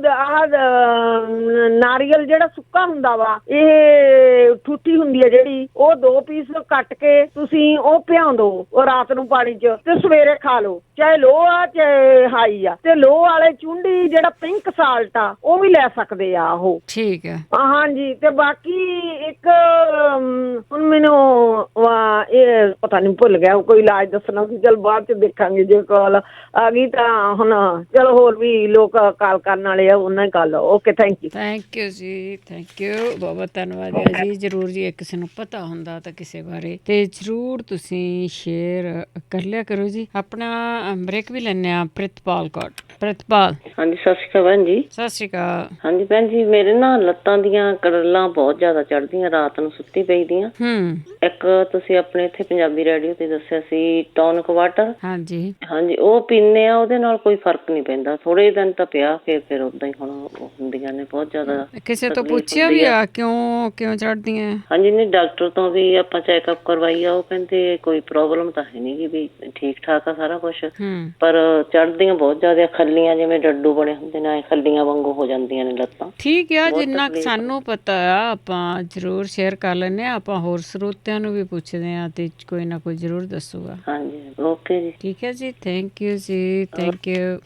ਨਾਰੀਅਲ ਜਿਹੜਾ ਸੁੱਕਾ ਹੁੰਦਾ ਵਾ, ਇਹ ਠੂਠੀ ਹੁੰਦੀ ਹੈ ਜਿਹੜੀ, ਉਹ 2 ਪੀਸ ਕੱਟ ਕੇ ਤੁਸੀਂ ਉਹ ਭਿਉਂ ਦਿਓ ਉਹ ਰਾਤ ਨੂੰ ਪਾਣੀ ਚ, ਤੇ ਸਵੇਰੇ ਖਾ ਲਓ, ਚਾਹੇ ਲੋ ਆ ਚਾਹੇ ਹਾਈ ਆ। ਤੇ ਲੋ ਵਾਲੇ ਚੁੰਡੀ ਜਿਹੜਾ ਪਿੰਕ ਸਾਲਟ ਆ ਉਹ ਵੀ ਲੈ ਸਕਦੇ ਆ ਉਹ। ਠੀਕ ਹੈ। ਹਾਂਜੀ। ਤੇ ਬਾਕੀ ਇੱਕ ਹੁਣ ਮੈਨੂੰ ਇਹ ਪਤਾ ਨਹੀਂ ਭੁੱਲ ਗਿਆ, ਕੋਈ ਇਲਾਜ ਦੱਸਣਾ ਸੀ, ਚਲ ਬਾਅਦ ਚ ਦੇਖਾਂਗੇ ਜੇ ਕਾਲ ਆ ਗਈ ਤਾਂ। ਹੁਣ ਚਲੋ ਹੋਰ ਵੀ ਲੋਕ ਕਾਲ ਕਰਨ ਵਾਲੇ ਆ, ਉਹਨਾਂ ਹੀ ਗੱਲ। Okay, thank you. Thank you ਜੀ, ਥੈਂਕ ਯੂ, ਬਹੁਤ ਬਹੁਤ ਧੰਨਵਾਦ ਹੈ ਜੀ। ਜ਼ਰੂਰ ਜੀ, ਕਿਸੇ ਨੂੰ ਪਤਾ ਹੁੰਦਾ ਤਾਂ ਕਿਸੇ ਬਾਰੇ ਤੇ ਜ਼ਰੂਰ ਤੁਸੀਂ ਸ਼ੇਅਰ ਕਰ ਲਿਆ ਕਰੋ ਜੀ। ਆਪਣਾ ਬ੍ਰੇਕ ਵੀ ਲੈਣੇ ਆ। ਪ੍ਰਿਤਪਾਲ ਕੌਰ। ਪ੍ਰਿਤਪਾਲ। ਹਾਂਜੀ, ਸਤਿ ਸ਼੍ਰੀ ਅਕਾਲ ਭੈਣ ਜੀ। ਸਤਿ ਸ਼੍ਰੀ ਅਕਾਲ। ਹਾਂਜੀ ਭੈਣ ਜੀ, ਮੇਰੇ ਨਾ ਲੱਤਾਂ ਦੀਆਂ ਕੜਲਾਂ ਬਹੁਤ ਜ਼ਿਆਦਾ ਚੜ੍ਹਦੀਆਂ ਰਾਤ ਨੂੰ ਸੁੱਤੀ ਪਈ ਦੀਆਂ। ਇੱਕ ਤੁਸੀਂ ਆਪਣੇ ਇੱਥੇ ਪੰਜਾਬੀ ਰੇਡੀਓ ਤੇ ਦੱਸਿਆ ਸੀ ਟੌਨਿਕ ਵਾਟਰ। ਹਾਂਜੀ ਹਾਂਜੀ, ਉਹ ਪੀਨੇ ਆ, ਉਹਦੇ ਨਾਲ ਕੋਈ ਫਰਕ ਨਹੀਂ ਪੈਂਦਾ। ਥੋੜੇ ਦਿਨ ਤਾਂ ਪਿਆ, ਫਿਰ ਉਦਾਂ ਹੀ ਹੁਣ ਹੁੰਦੀਆਂ ਨੇ ਬਹੁਤ ਜ਼ਿਆਦਾ। ਕਿਸੇ ਤੋਂ ਪੁੱਛਿਆ ਵੀ ਆ ਕਿਉਂ ਚੜ੍ਹਦੀਆਂ? ਹਾਂਜੀ, ਨਹੀਂ ਡਾਕਟਰ ਤੋਂ ਵੀ ਆਪਾਂ ਚੈੱਕਅਪ ਕਰਵਾਈ ਆ, ਉਹ ਕਹਿੰਦੇ ਕੋਈ ਪ੍ਰੋਬਲਮ ਤਾਂ ਹੈ ਨੀ ਵੀ ਠੀਕ ਠਾਕ ਆ ਸਾਰਾ ਕੁਛ, ਪਰ ਚੜ੍ਹਦੀਆਂ ਬਹੁਤ ਜ਼ਿਆਦਾ। ਖੱਲੀਆਂ ਜਿਵੇਂ ਡੱਡੂ ਬਣੇ ਹੁੰਦੇ ਨੇ, ਖੱਲੀਆਂ ਵਾਂਗੂ ਹੋ ਜਾਂਦੀਆਂ ਨੇ ਲੱਤਾਂ। ਠੀਕ ਆ, ਜਿੰਨਾ ਸਾਨੂੰ ਪਤਾ ਆ ਆਪਾਂ ਜ਼ਰੂਰ ਸ਼ੇਅਰ ਕਰ ਲੈਂਦੇ ਆ। ਆਪਾਂ ਹੋਰ ਸਰੋਤਿਆਂ ਨੂੰ ਵੀ ਪੁੱਛਦੇ ਆ ਤੇ ਕੋਈ ਨਾ ਕੋਈ ਜ਼ਰੂਰ ਦੱਸੂਗਾ। ਹਾਂਜੀ, ਓਕੇ ਜੀ। ਠੀਕ ਹੈ ਜੀ, ਥੈਂਕ ਯੂ ਜੀ, ਥੈਂਕ ਯੂ।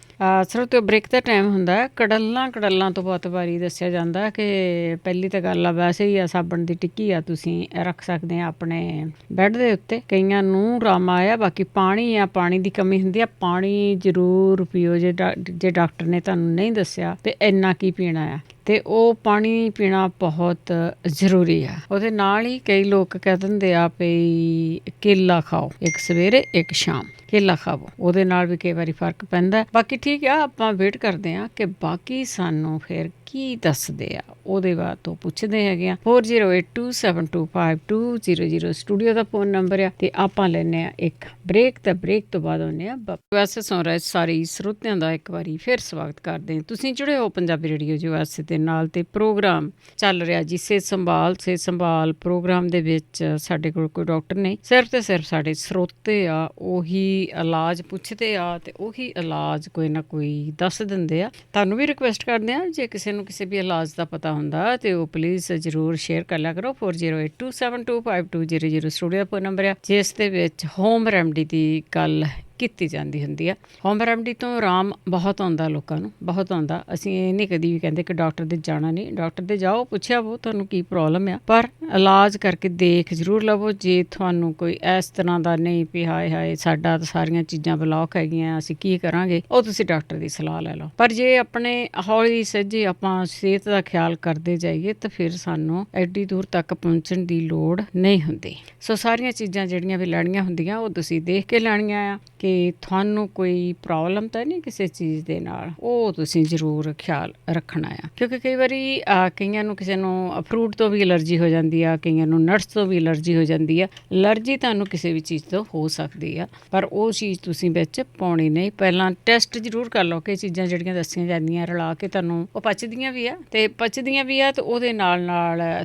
ਸਰੋਤਿਓ, ਬ੍ਰੇਕ ਦਾ ਟਾਈਮ ਹੁੰਦਾ ਹੈ। ਕੜਲਾਂ ਤੋਂ ਬਹੁਤ ਵਾਰੀ ਦੱਸਿਆ ਜਾਂਦਾ ਕਿ ਪਹਿਲੀ ਤਾਂ ਗੱਲ ਆ, ਵੈਸੇ ਹੀ ਆ ਸਾਬਣ ਦੀ ਟਿੱਕੀ ਆ, ਤੁਸੀਂ ਰੱਖ ਸਕਦੇ ਆ ਆਪਣੇ ਬੈੱਡ ਦੇ ਉੱਤੇ। ਕਈਆਂ ਨੂੰ ਰਾਮਾ ਆ। ਬਾਕੀ ਪਾਣੀ ਆ, ਪਾਣੀ ਦੀ ਕਮੀ ਹੁੰਦੀ ਆ, ਪਾਣੀ ਜ਼ਰੂਰ ਪੀਓ। ਜੇ ਡਾਕਟਰ ਨੇ ਤੁਹਾਨੂੰ ਨਹੀਂ ਦੱਸਿਆ ਤੇ ਇੰਨਾ ਕੀ ਪੀਣਾ ਆ, ਤੇ ਉਹ ਪਾਣੀ ਪੀਣਾ ਬਹੁਤ ਜ਼ਰੂਰੀ ਆ। ਉਹਦੇ ਨਾਲ ਹੀ ਕਈ ਲੋਕ ਕਹਿ ਦਿੰਦੇ ਆ ਵੀ ਕੇਲਾ ਖਾਓ, ਇੱਕ ਸਵੇਰੇ ਇੱਕ ਸ਼ਾਮ ਕੇਲਾ ਖਾਵੋ, ਉਹਦੇ ਨਾਲ ਵੀ ਕਈ ਵਾਰੀ ਫਰਕ ਪੈਂਦਾ। ਬਾਕੀ ਠੀਕ ਆ, ਆਪਾਂ ਵੇਟ ਕਰਦੇ ਆ ਕਿ ਬਾਕੀ ਸਾਨੂੰ ਫਿਰ ਕੀ ਦੱਸਦੇ ਆ, ਉਹਦੇ ਬਾਅਦ ਤੋਂ ਪੁੱਛਦੇ ਹੈਗੇ ਆ। 4082725200 ਸਟੂਡੀਓ ਦਾ ਫੋਨ ਨੰਬਰ ਆ। ਤੇ ਆਪਾਂ ਲੈਨੇ ਆ ਇੱਕ ਬ੍ਰੇਕ। ਤਾਂ ਬ੍ਰੇਕ ਤੋਂ ਬਾਅਦ ਆਉਂਦੇ ਆ। ਵੈਸੇ ਸੁਣ ਰਹੇ ਸਾਰੇ ਸਰੋਤਿਆਂ ਦਾ ਇੱਕ ਵਾਰੀ ਫਿਰ ਸਵਾਗਤ ਕਰਦੇ ਹਾਂ। ਤੁਸੀਂ ਜੁੜੇ ਹੋ ਪੰਜਾਬੀ ਰੇਡੀਓ US ਦੇ ਨਾਲ, ਤੇ ਪ੍ਰੋਗਰਾਮ ਚੱਲ ਰਿਹਾ ਜੀ ਸਿਹਤ ਸੰਭਾਲ ਪ੍ਰੋਗਰਾਮ ਦੇ ਵਿੱਚ ਸਾਡੇ ਕੋਲ ਕੋਈ ਡਾਕਟਰ ਨਹੀਂ, ਸਿਰਫ ਤੇ ਸਿਰਫ ਸਾਡੇ ਸਰੋਤੇ ਆ। ਉਹੀ ਇਲਾਜ ਪੁੱਛਦੇ ਆ ਤੇ ਉਹੀ ਇਲਾਜ ਕੋਈ ਨਾ ਕੋਈ ਦੱਸ ਦਿੰਦੇ ਆ। ਤੁਹਾਨੂੰ ਵੀ ਰਿਕੁਐਸਟ ਕਰਦੇ ਆ, ਜੇ ਕਿਸੇ ਨੂੰ ਕਿਸੇ ਵੀ ਇਲਾਜ ਦਾ ਪਤਾ ਹੁੰਦਾ ਤੇ ਉਹ ਪਲੀਜ਼ ਜ਼ਰੂਰ ਸ਼ੇਅਰ ਕਰ ਲਿਆ ਕਰੋ। 4082725200 ਸਟੂਡੀਓ ਦਾ ਨੰਬਰ ਆ, ਜਿਸ ਦੇ ਵਿੱਚ ਹੋਮ ਰੈਮਡੀ ਦੀ ਗੱਲ ਕੀਤੀ ਜਾਂਦੀ ਹੁੰਦੀ ਆ। ਹੋਮ ਰੈਮਡੀ ਤੋਂ ਆਰਾਮ ਬਹੁਤ ਆਉਂਦਾ, ਲੋਕਾਂ ਨੂੰ ਬਹੁਤ ਆਉਂਦਾ। ਅਸੀਂ ਇਹ ਨਹੀਂ ਕਦੀ ਵੀ ਕਹਿੰਦੇ ਕਿ ਡਾਕਟਰ ਦੇ ਜਾਣਾ ਨਹੀਂ, ਡਾਕਟਰ ਦੇ ਜਾਓ, ਪੁੱਛਿਆ ਵੋ ਤੁਹਾਨੂੰ ਕੀ ਪ੍ਰੋਬਲਮ ਆ, ਪਰ ਇਲਾਜ ਕਰਕੇ ਦੇਖ ਜ਼ਰੂਰ ਲਵੋ। ਜੇ ਤੁਹਾਨੂੰ ਕੋਈ ਇਸ ਤਰ੍ਹਾਂ ਦਾ ਨਹੀਂ ਵੀ ਹਾਏ ਸਾਡਾ ਤਾਂ ਸਾਰੀਆਂ ਚੀਜ਼ਾਂ ਬਲੌਕ ਹੈਗੀਆਂ, ਅਸੀਂ ਕੀ ਕਰਾਂਗੇ, ਉਹ ਤੁਸੀਂ ਡਾਕਟਰ ਦੀ ਸਲਾਹ ਲੈ ਲਓ। ਪਰ ਜੇ ਆਪਣੇ ਹੌਲੀ ਸਹਿਜੇ ਆਪਾਂ ਸਿਹਤ ਦਾ ਖਿਆਲ ਕਰਦੇ ਜਾਈਏ ਤਾਂ ਫਿਰ ਸਾਨੂੰ ਐਡੀ ਦੂਰ ਤੱਕ ਪਹੁੰਚਣ ਦੀ ਲੋੜ ਨਹੀਂ ਹੁੰਦੀ। ਸੋ ਸਾਰੀਆਂ ਚੀਜ਼ਾਂ ਜਿਹੜੀਆਂ ਵੀ ਲੈਣੀਆਂ ਹੁੰਦੀਆਂ ਉਹ ਤੁਸੀਂ ਦੇਖ ਕੇ ਲੈਣੀਆਂ ਆ ਕਿ ਤੁਹਾਨੂੰ ਕੋਈ ਪ੍ਰੋਬਲਮ ਤਾਂ ਨਹੀਂ ਕਿਸੇ ਚੀਜ਼ ਦੇ ਨਾਲ, ਉਹ ਤੁਸੀਂ ਜ਼ਰੂਰ ਖਿਆਲ ਰੱਖਣਾ ਆ। ਕਿਉਂਕਿ ਕਈ ਵਾਰੀ ਕਈਆਂ ਨੂੰ, ਕਿਸੇ ਨੂੰ ਫਰੂਟ ਤੋਂ ਵੀ ਐਲਰਜੀ ਹੋ ਜਾਂਦੀ ਆ, ਕਈਆਂ ਨੂੰ ਨਟਸ ਤੋਂ ਵੀ ਐਲਰਜੀ ਹੋ ਜਾਂਦੀ ਆ। ਐਲਰਜੀ ਤੁਹਾਨੂੰ ਕਿਸੇ ਵੀ ਚੀਜ਼ ਤੋਂ ਹੋ ਸਕਦੀ ਆ, ਪਰ ਉਹ ਚੀਜ਼ ਤੁਸੀਂ ਵਿੱਚ ਪਾਉਣੀ ਨਹੀਂ। ਪਹਿਲਾਂ ਟੈਸਟ ਜ਼ਰੂਰ ਕਰ ਲਓ ਕਿ ਚੀਜ਼ਾਂ ਜਿਹੜੀਆਂ ਦੱਸੀਆਂ ਜਾਂਦੀਆਂ ਰਲਾ ਕੇ ਤੁਹਾਨੂੰ ਉਹ ਪਚਦੀਆਂ ਵੀ ਆ ਤੇ ਉਹਦੇ ਨਾਲ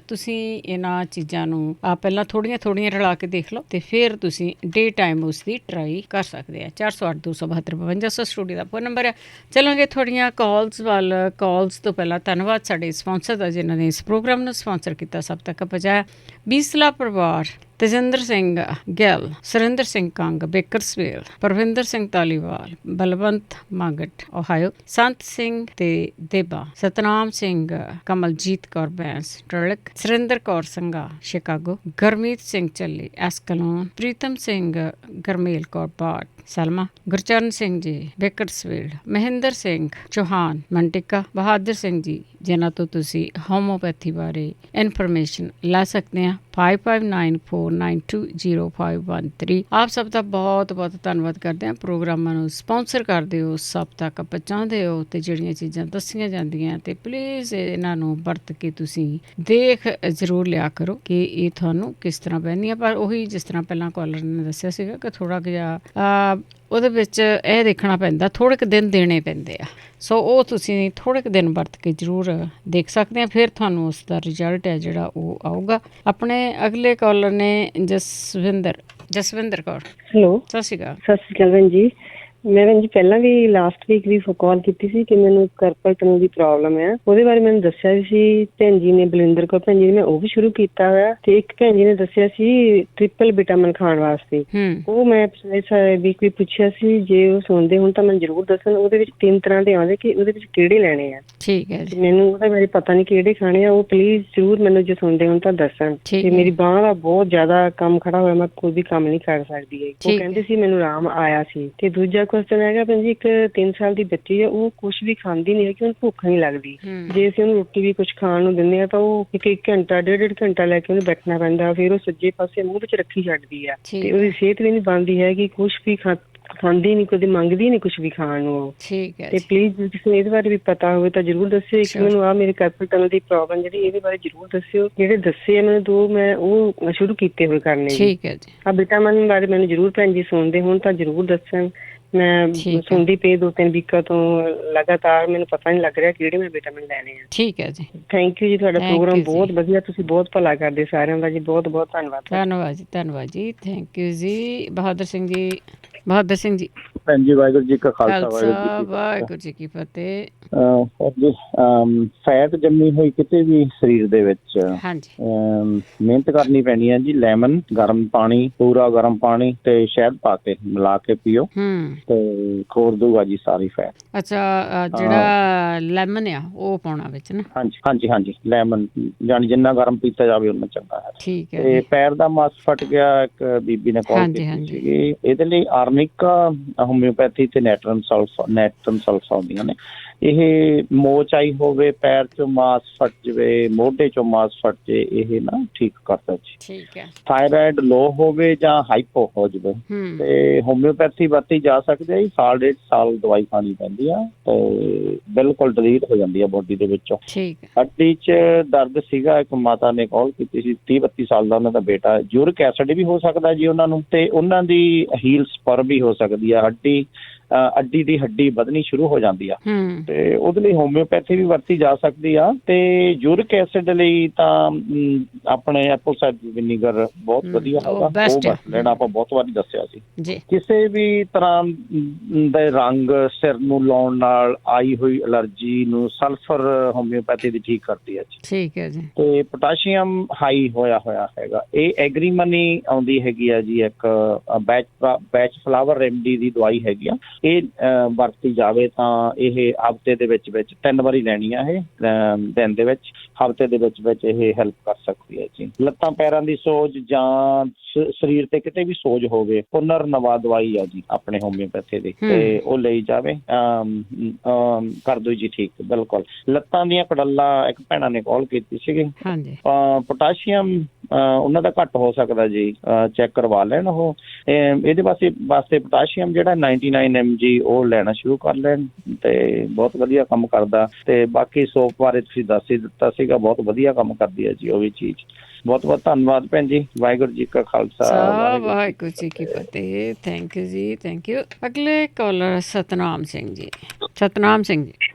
ਤੁਸੀਂ ਇਹਨਾਂ ਚੀਜ਼ਾਂ ਨੂੰ ਪਹਿਲਾਂ ਥੋੜੀਆਂ ਰਲਾ ਕੇ ਦੇਖ ਲਓ ਤੇ ਫਿਰ ਤੁਸੀਂ ਡੇ ਟਾਈਮ ਉਸ ਦੀ ਟਰਾਈ ਕਰ ਸਕਦੇ। ਸਕਦੇ ਆ। 408-272-5200 ਸਟੂਡੀਓ ਦਾ ਫੋਨ ਨੰਬਰ ਹੈ। ਚੱਲਾਂਗੇ ਤੁਹਾਡੀਆਂ ਕਾਲਸ ਵੱਲ। ਕਾਲਸ ਤੋਂ ਪਹਿਲਾਂ ਧੰਨਵਾਦ ਸਾਡੇ ਸਪਾਂਸਰ ਦਾ ਜਿਨ੍ਹਾਂ ਨੇ ਇਸ ਪ੍ਰੋਗਰਾਮ ਨੂੰ ਸਪਾਂਸਰ ਕੀਤਾ, ਸਭ ਤੱਕ ਪਹੁੰਚਾਇਆ। ਬੀਸਲਾ ਪਰਿਵਾਰ, ਤੇਜਿੰਦਰ ਸਿੰਘ ਗਿੱਲ, ਸੁਰਿੰਦਰ ਸਿੰਘ ਕੰਗ, ਬੇਕਰਸਵੀਲ, ਪਰਵਿੰਦਰ ਸਿੰਘ ਧਾਲੀਵਾਲ, ਬਲਵੰਤ ਮਾਗਟ ਓਹਾਇਓ, ਸੰਤ ਸਿੰਘ ਤੇ ਦੇਬਾ, ਸਤਨਾਮ ਸਿੰਘ, ਕਮਲਜੀਤ ਕੌਰ ਬੈਂਸ ਟਰਲਕ, ਸੁਰਿੰਦਰ ਕੌਰ ਸੰਘਾ ਸ਼ਿਕਾਗੋ, ਗਰਮੀਤ ਸਿੰਘ ਚੱਲੀ ਐਸਕਲੋਨ, ਪ੍ਰੀਤਮ ਸਿੰਘ, ਗਰਮੇਲ ਕੌਰ ਬਾਟ ਸਲਮਾ, ਗੁਰਚਰਨ ਸਿੰਘ ਜੀ ਬੇਕਰਸਵੀਲ, ਮਹਿੰਦਰ ਸਿੰਘ ਚੌਹਾਨ ਮੰਟਿਕਾ, ਬਹਾਦਰ ਸਿੰਘ ਜੀ ਜਿਨ੍ਹਾਂ ਤੋਂ ਤੁਸੀਂ ਹੋਮੋਪੈਥੀ ਬਾਰੇ ਇਨਫੋਰਮੇਸ਼ਨ ਲੈ ਸਕਦੇ ਹਾਂ। 5594920513। ਆਪ ਸਭ ਦਾ ਬਹੁਤ ਬਹੁਤ ਧੰਨਵਾਦ ਕਰਦੇ ਹਾਂ। ਪ੍ਰੋਗਰਾਮਾਂ ਨੂੰ ਸਪਾਂਸਰ ਕਰਦੇ ਹੋ, ਸਭ ਤੱਕ ਪਹੁੰਚਾਉਂਦੇ ਹੋ ਅਤੇ ਜਿਹੜੀਆਂ ਚੀਜ਼ਾਂ ਦੱਸੀਆਂ ਜਾਂਦੀਆਂ ਤੇ ਪਲੀਜ਼ ਇਹਨਾਂ ਨੂੰ ਵਰਤ ਕੇ ਤੁਸੀਂ ਦੇਖ ਜ਼ਰੂਰ ਲਿਆ ਕਰੋ ਕਿ ਇਹ ਤੁਹਾਨੂੰ ਕਿਸ ਤਰ੍ਹਾਂ ਪੈਂਦੀਆਂ। ਪਰ ਉਹੀ ਜਿਸ ਤਰ੍ਹਾਂ ਪਹਿਲਾਂ ਕਾਲਰ ਨੇ ਦੱਸਿਆ ਸੀਗਾ ਕਿ ਥੋੜ੍ਹਾ ਜਿਹਾ ਉਹਦੇ ਵਿੱਚ ਇਹ ਦੇਖਣਾ ਪੈਂਦਾ, ਥੋੜ੍ਹੇ ਕੁ ਦਿਨ ਦੇਣੇ ਪੈਂਦੇ ਆ। ਸੋ ਉਹ ਤੁਸੀਂ ਥੋੜ੍ਹੇ ਕੁ ਦਿਨ ਵਰਤ ਕੇ ਜ਼ਰੂਰ ਦੇਖ ਸਕਦੇ ਆ, ਫਿਰ ਤੁਹਾਨੂੰ ਉਸ ਦਾ ਰਿਜ਼ਲਟ ਹੈ ਜਿਹੜਾ ਉਹ ਆਊਗਾ। ਆਪਣੇ ਅਗਲੇ ਕਾਲਰ ਨੇ ਜਸਵਿੰਦਰ ਕੌਰ। ਹੈਲੋ, ਸਤਿ ਸ਼੍ਰੀ ਅਕਾਲ। ਸਤਿ ਸ਼੍ਰੀ ਅਕਾਲ ਭੈਣ ਜੀ। ਮੈਂ ਭੈਣ ਜੀ ਪਹਿਲਾਂ ਵੀ ਲਾਸਟ ਵੀਕ ਵੀ ਕਾਲ ਕੀਤੀ ਸੀ ਕਿ ਮੈਨੂੰ ਕਰਪਲ ਟਨਲ ਦੀ ਪ੍ਰੋਬਲਮ ਹੈ। ਉਹਦੇ ਬਾਰੇ ਮੈਨੂੰ ਦੱਸਿਆ ਵੀ ਸੀ ਭੈਣ ਜੀ ਨੇ, ਬਲਿੰਦਰ ਕੌਰ ਭੈਣ ਜੀ ਨੇ, ਮੈਂ ਉਹ ਵੀ ਸ਼ੁਰੂ ਕੀਤਾ ਹੋਇਆ। ਤੇ ਇੱਕ ਭੈਣ ਜੀ ਨੇ ਦੱਸਿਆ ਸੀ ਟ੍ਰਿਪਲ ਵਿਟਾਮਿਨ ਖਾਣ ਵਾਸਤੇ, ਉਹ ਮੈਂ ਪਿਛਲੇ ਵੀਕ ਵੀ ਪੁੱਛਿਆ ਸੀ। ਜੇ ਉਹ ਸੁਣਦੇ ਹੁਣ ਤਾਂ ਮੈਨੂੰ ਜ਼ਰੂਰ ਦੱਸਣ। ਉਹਦੇ ਵਿੱਚ 3 ਤਰ੍ਹਾਂ ਦੇ ਆਉਂਦੇ ਕਿ ਉਹਦੇ ਵਿੱਚ ਕਿਹੜੇ ਲੈਣੇ ਆ। ਠੀਕ ਹੈ, ਮੈਨੂੰ ਉਹਦੇ ਬਾਰੇ ਪਤਾ ਨਹੀਂ ਕਿਹੜੇ ਖਾਣੇ ਆ। ਉਹ ਪਲੀਜ਼ ਜ਼ਰੂਰ ਮੈਨੂੰ ਜੇ ਸੁਣਦੇ ਹੁਣ ਤਾਂ ਦੱਸਣ। ਤੇ ਮੇਰੀ ਬਾਂਹ ਦਾ ਬਹੁਤ ਜ਼ਿਆਦਾ ਕੰਮ ਖੜਾ ਹੋਇਆ, ਮੈਂ ਕੋਈ ਵੀ ਕੰਮ ਨਹੀਂ ਕਰ ਸਕਦੀ ਹੈ। ਉਹ ਕਹਿੰਦੇ ਸੀ ਮੈਨੂੰ ਆਰਾਮ ਆਇਆ ਸੀ। ਤੇ ਦੂਜਾ ਕੁਐਸਚਨ ਹੈਗਾ ਭੈਣ ਜੀ, ਇੱਕ 3 ਸਾਲ ਦੀ ਬੱਚੀ ਹੈ, ਉਹ ਕੁਛ ਵੀ ਖਾਂਦੀ ਨਹੀਂ ਹੈ ਕਿ ਉਹਨੂੰ ਭੁੱਖ ਨਹੀਂ ਲੱਗਦੀ। ਜੇ ਅਸੀਂ ਉਹਨੂੰ ਰੋਟੀ ਵੀ ਕੁਛ ਖਾਣ ਨੂੰ ਦਿੰਦੇ ਆ ਤਾਂ ਉਹ ਇੱਕ ਘੰਟਾ 1.5 ਘੰਟਾ ਲੈ ਕੇ ਉਹਨੂੰ ਬੈਠਣਾ ਪੈਂਦਾ, ਫਿਰ ਉਹ ਸੱਜੇ ਪਾਸੇ ਮੂੰਹ ਵਿੱਚ ਰੱਖੀ ਛੱਡਦੀ ਆ। ਤੇ ਉਹਦੀ ਸਿਹਤ ਵੀ ਨਹੀਂ ਬਣਦੀ ਹੈ ਕਿ ਕੁਛ ਵੀ ਖਾਂਦੀ ਨਹੀਂ, ਕਦੇ ਮੰਗਦੀ ਨਹੀਂ ਕੁਛ ਵੀ ਖਾਣ ਨੂੰ। ਠੀਕ ਹੈ। ਤੇ ਪਲੀਜ਼ ਜੇ ਕਿਸੇ ਨੂੰ ਇਹਦੇ ਬਾਰੇ ਵੀ ਪਤਾ ਹੋਵੇ ਤਾਂ ਜ਼ਰੂਰ ਦੱਸਿਓ। ਇੱਕ ਮੈਨੂੰ ਆਹ ਮੇਰੇ ਕਾਰਪਲ ਟਨਲ ਦੀ ਪ੍ਰੋਬਲਮ ਜਿਹੜੀ, ਇਹਦੇ ਬਾਰੇ ਜ਼ਰੂਰ ਦੱਸਿਓ। ਜਿਹੜੇ ਦੱਸੇ ਆ ਮੈਨੂੰ 2 ਮੈਂ ਉਹ ਸ਼ੁਰੂ ਕੀਤੇ ਹੋਏ ਕਰਨੇ। ਠੀਕ ਹੈ ਜੀ। ਆਹ ਵਿਟਾਮਿਨ ਬਾਰੇ ਮੈਨੂੰ ਜ਼ਰੂਰ ਭੈਣ ਜੀ ਸੁਣਦੇ ਹੁਣ ਤਾਂ ਜ਼ਰੂਰ ਦੱਸਣ। ਮੈਂ ਸੁਣਦੀ ਪਈ 2-3 ਵੀਕਾਂ ਤੋਂ ਲਗਾਤਾਰ, ਮੈਨੂੰ ਪਤਾ ਨਹੀਂ ਲੱਗ ਰਿਹਾ ਕਿਹੜੇ ਮੈਂ ਵਿਟਾਮਿਨ ਲੈਣੇ ਆ। ਠੀਕ ਹੈ ਜੀ। ਥੈਂਕ ਯੂ ਜੀ, ਤੁਹਾਡਾ ਪ੍ਰੋਗਰਾਮ ਬਹੁਤ ਵਧੀਆ, ਤੁਸੀਂ ਬਹੁਤ ਭਲਾ ਕਰਦੇ ਸਾਰਿਆਂ ਦਾ ਜੀ। ਬਹੁਤ ਬਹੁਤ ਧੰਨਵਾਦ। ਧੰਨਵਾਦ ਜੀ। ਥੈਂਕ ਯੂ ਜੀ। ਬਹਾਦਰ ਸਿੰਘ ਜੀ ਭੈਣ ਜੀ, ਵਾਹਿਗੁਰੂ ਜੀ ਕਾ ਖਾਲਸਾ, ਵਾਹਿਗੁਰੂ ਜੀ ਕੀ ਫਤਿਹ। ਫੈਟ ਜੰਮੀ ਹੋਈ ਕਿਤੇ ਵੀ ਸਰੀਰ ਦੇ ਵਿੱਚ ਮਿਹਨਤ ਕਰਨੀ ਪੈਣੀ ਹੈ ਜੀ। ਲੈਮਨ, ਗਰਮ ਪਾਣੀ, ਪੂਰਾ ਗਰਮ ਪਾਣੀ ਤੇ ਸ਼ਹਿਦ ਪਾ ਕੇ ਮਿਲਾ ਕੇ ਪੀਓ ਤੇ ਖੋਰ ਦੂਗਾ ਜੀ ਸਾਰੀ ਫੈਟ। ਅੱਛਾ, ਜਿਹੜਾ ਲੈਮਨ ਆ ਉਹ ਪਾਉਣਾ ਵਿੱਚ ਨਾ? ਹਾਂਜੀ, ਲੈਮਨ ਜਾਨੀ ਜਿੰਨਾ ਗਰਮ ਪੀਤਾ ਜਾਵੇ ਉਨਾ ਚੰਗਾ ਹੈ। ਠੀਕ ਹੈ। ਤੇ ਪੈਰ ਦਾ ਮਾਸ ਫਟ ਗਿਆ, ਇੱਕ ਬੀਬੀ ਨੇ ਕਾਲ ਕੀਤੀ ਸੀਗੀ। ਇਹਦੇ ਲਈ ਆਰਨਿਕਾ, ਹੋਮਿਓਪੈਥੀ ਤੇ ਨੈਟਰਮ ਸਲਫਾ ਆਉਂਦੀਆਂ ਨੇ। ਇਹ ਮੋਚ ਆਈ ਹੋਵੇ, ਪੈਰ ਚੋਂ ਮਾਸ ਫਟ ਜਾਵੇ, ਮੋਢੇ ਚੋਂ ਮਾਸ ਫਟ ਜੇ, ਇਹ ਨਾ ਠੀਕ ਕਰਦਾ ਜੀ। ਠੀਕ ਹੈ। ਥਾਇਰਾਇਡ ਲੋ ਹੋਵੇ ਜਾਂ ਹਾਈਪੋ ਹੋ ਜਾਵੇ ਤੇ ਹੋਮਿਓਪੈਥੀ ਵਰਤੀ ਜਾ ਸਕਦੀ ਹੈ। ਸਾਲ 1.5 ਸਾਲ ਦਵਾਈ ਖਾਣੀ ਪੈਂਦੀ ਆ ਤੇ ਬਿਲਕੁਲ ਡਿਲੀਟ ਹੋ ਜਾਂਦੀ ਆ ਬੋਡੀ ਦੇ ਵਿੱਚੋਂ। ਹੱਡੀ 'ਚ ਦਰਦ ਸੀਗਾ, ਇੱਕ ਮਾਤਾ ਨੇ ਕਾਲ ਕੀਤੀ ਸੀ, 30-32 ਸਾਲ ਦਾ ਉਹਨਾਂ ਦਾ ਬੇਟਾ। ਯੂਰਿਕ ਐਸਿਡ ਵੀ ਹੋ ਸਕਦਾ ਜੀ ਉਹਨਾਂ ਨੂੰ, ਤੇ ਉਹਨਾਂ ਦੀ ਹੀਲ ਸਪਰ ਵੀ ਹੋ ਸਕਦੀ ਆ। ਅੱਡੀ ਦੀ ਹੱਡੀ ਵਧਣੀ ਸ਼ੁਰੂ ਹੋ ਜਾਂਦੀ ਆ ਤੇ ਉਹਦੇ ਲਈ ਹੋਮਿਓਪੈਥੀ ਵੀ ਵਰਤੀ ਜਾ ਸਕਦੀ ਆ। ਤੇ ਯੂਰਿਕ ਐਸਿਡ ਲਈ ਤਾਂ ਆਪਣੇ ਐਪਲ ਸਾਈਡਰ ਵਿਨੀਗਰ ਬਹੁਤ ਵਧੀਆ ਹੈਗਾ, ਉਹ ਵਰਤ ਲੈਣਾ। ਆਪਾਂ ਬਹੁਤ ਵਾਰੀ ਦੱਸਿਆ ਸੀ। ਕਿਸੇ ਵੀ ਤਰ੍ਹਾਂ ਦੇ ਰੰਗ ਸਿਰ ਨੂੰ ਲਾਉਣ ਨਾਲ ਆਈ ਹੋਈ ਐਲਰਜੀ ਨੂੰ ਸਲਫਰ ਹੋਮਿਓਪੈਥੀ ਦੀ ਠੀਕ ਕਰਦੀ ਹੈ ਜੀ। ਠੀਕ ਹੈ ਜੀ। ਤੇ ਪੋਟਾਸ਼ੀਅਮ ਹਾਈ ਹੋਇਆ ਹੈਗਾ। ਇਹ ਐਗਰੀਮਨੀ ਆਉਂਦੀ ਹੈਗੀ ਆ ਜੀ, ਇੱਕ ਬੈਚ ਫਲਾਵਰ ਰੈਮਡੀ ਦੀ ਦਵਾਈ ਹੈਗੀ ਆ। ਇਹ ਵਰਤੀ ਜਾਵੇ ਤਾਂ ਇਹ ਹਫ਼ਤੇ ਦੇ ਵਿੱਚ 3 ਵਾਰੀ ਲੈਣੀ ਆ। ਇਹ ਦਿਨ ਦੇ ਵਿੱਚ, ਹਫ਼ਤੇ ਦੇ ਵਿੱਚ ਇਹ ਹੈਲਪ ਕਰ ਸਕਦੀ ਹੈ ਜੀ। ਲੱਤਾਂ ਪੈਰਾਂ ਦੀ ਸੋਜ ਜਾਂ ਸਰੀਰ ਤੇ ਕਿਤੇ ਵੀ ਸੋਜ ਹੋਵੇ, ਪੁਨਰ ਨਵਾ ਦਵਾਈ ਆ ਜੀ ਆਪਣੇ ਹੋਮਿਓਪੈਥੀ ਦੀ, ਤੇ ਉਹ ਲਈ ਜਾਵੇ, ਕਰ ਦੋ ਜੀ ਠੀਕ ਬਿਲਕੁਲ। ਲੱਤਾਂ ਦੀਆਂ ਕੜੱਲਾਂ, ਇੱਕ ਭੈਣਾਂ ਨੇ ਕਾਲ ਕੀਤੀ ਸੀਗੀ। ਪੋਟਾਸ਼ੀਅਮ ਉਹਨਾਂ ਦਾ ਘੱਟ ਹੋ ਸਕਦਾ ਜੀ, ਚੈੱਕ ਕਰਵਾ ਲੈਣ ਉਹ। ਇਹਦੇ ਵਾਸਤੇ ਪੋਟਾਸ਼ੀਅਮ ਜਿਹੜਾ 99 mg ਉਹ ਲੈਣਾ ਸ਼ੁਰੂ ਕਰ ਲੈਣ ਤੇ ਬਹੁਤ ਵਧੀਆ ਕੰਮ ਕਰਦਾ। ਤੇ ਬਾਕੀ ਸੋਪ ਬਾਰੇ ਤੁਸੀਂ ਦੱਸ ਹੀ ਦਿੱਤਾ ਸੀਗਾ, ਬਹੁਤ ਵਧੀਆ ਕੰਮ ਕਰਦੀ ਹੈ ਜੀ ਉਹ ਵੀ ਚੀਜ਼। ਬਹੁਤ ਬਹੁਤ ਧੰਨਵਾਦ ਭੈਣ ਜੀ। ਵਾਹਿਗੁਰੂ ਜੀ ਕਾ ਖਾਲਸਾ, ਵਾਹਿਗੁਰੂ ਜੀ ਕੀ ਫਤਿਹ। ਥੈਂਕ ਯੂ ਜੀ, ਥੈਂਕ ਯੂ। ਅਗਲੇ ਕਾਲਰ ਸਤਨਾਮ ਸਿੰਘ ਜੀ। ਸਤਿ ਸ਼੍ਰੀ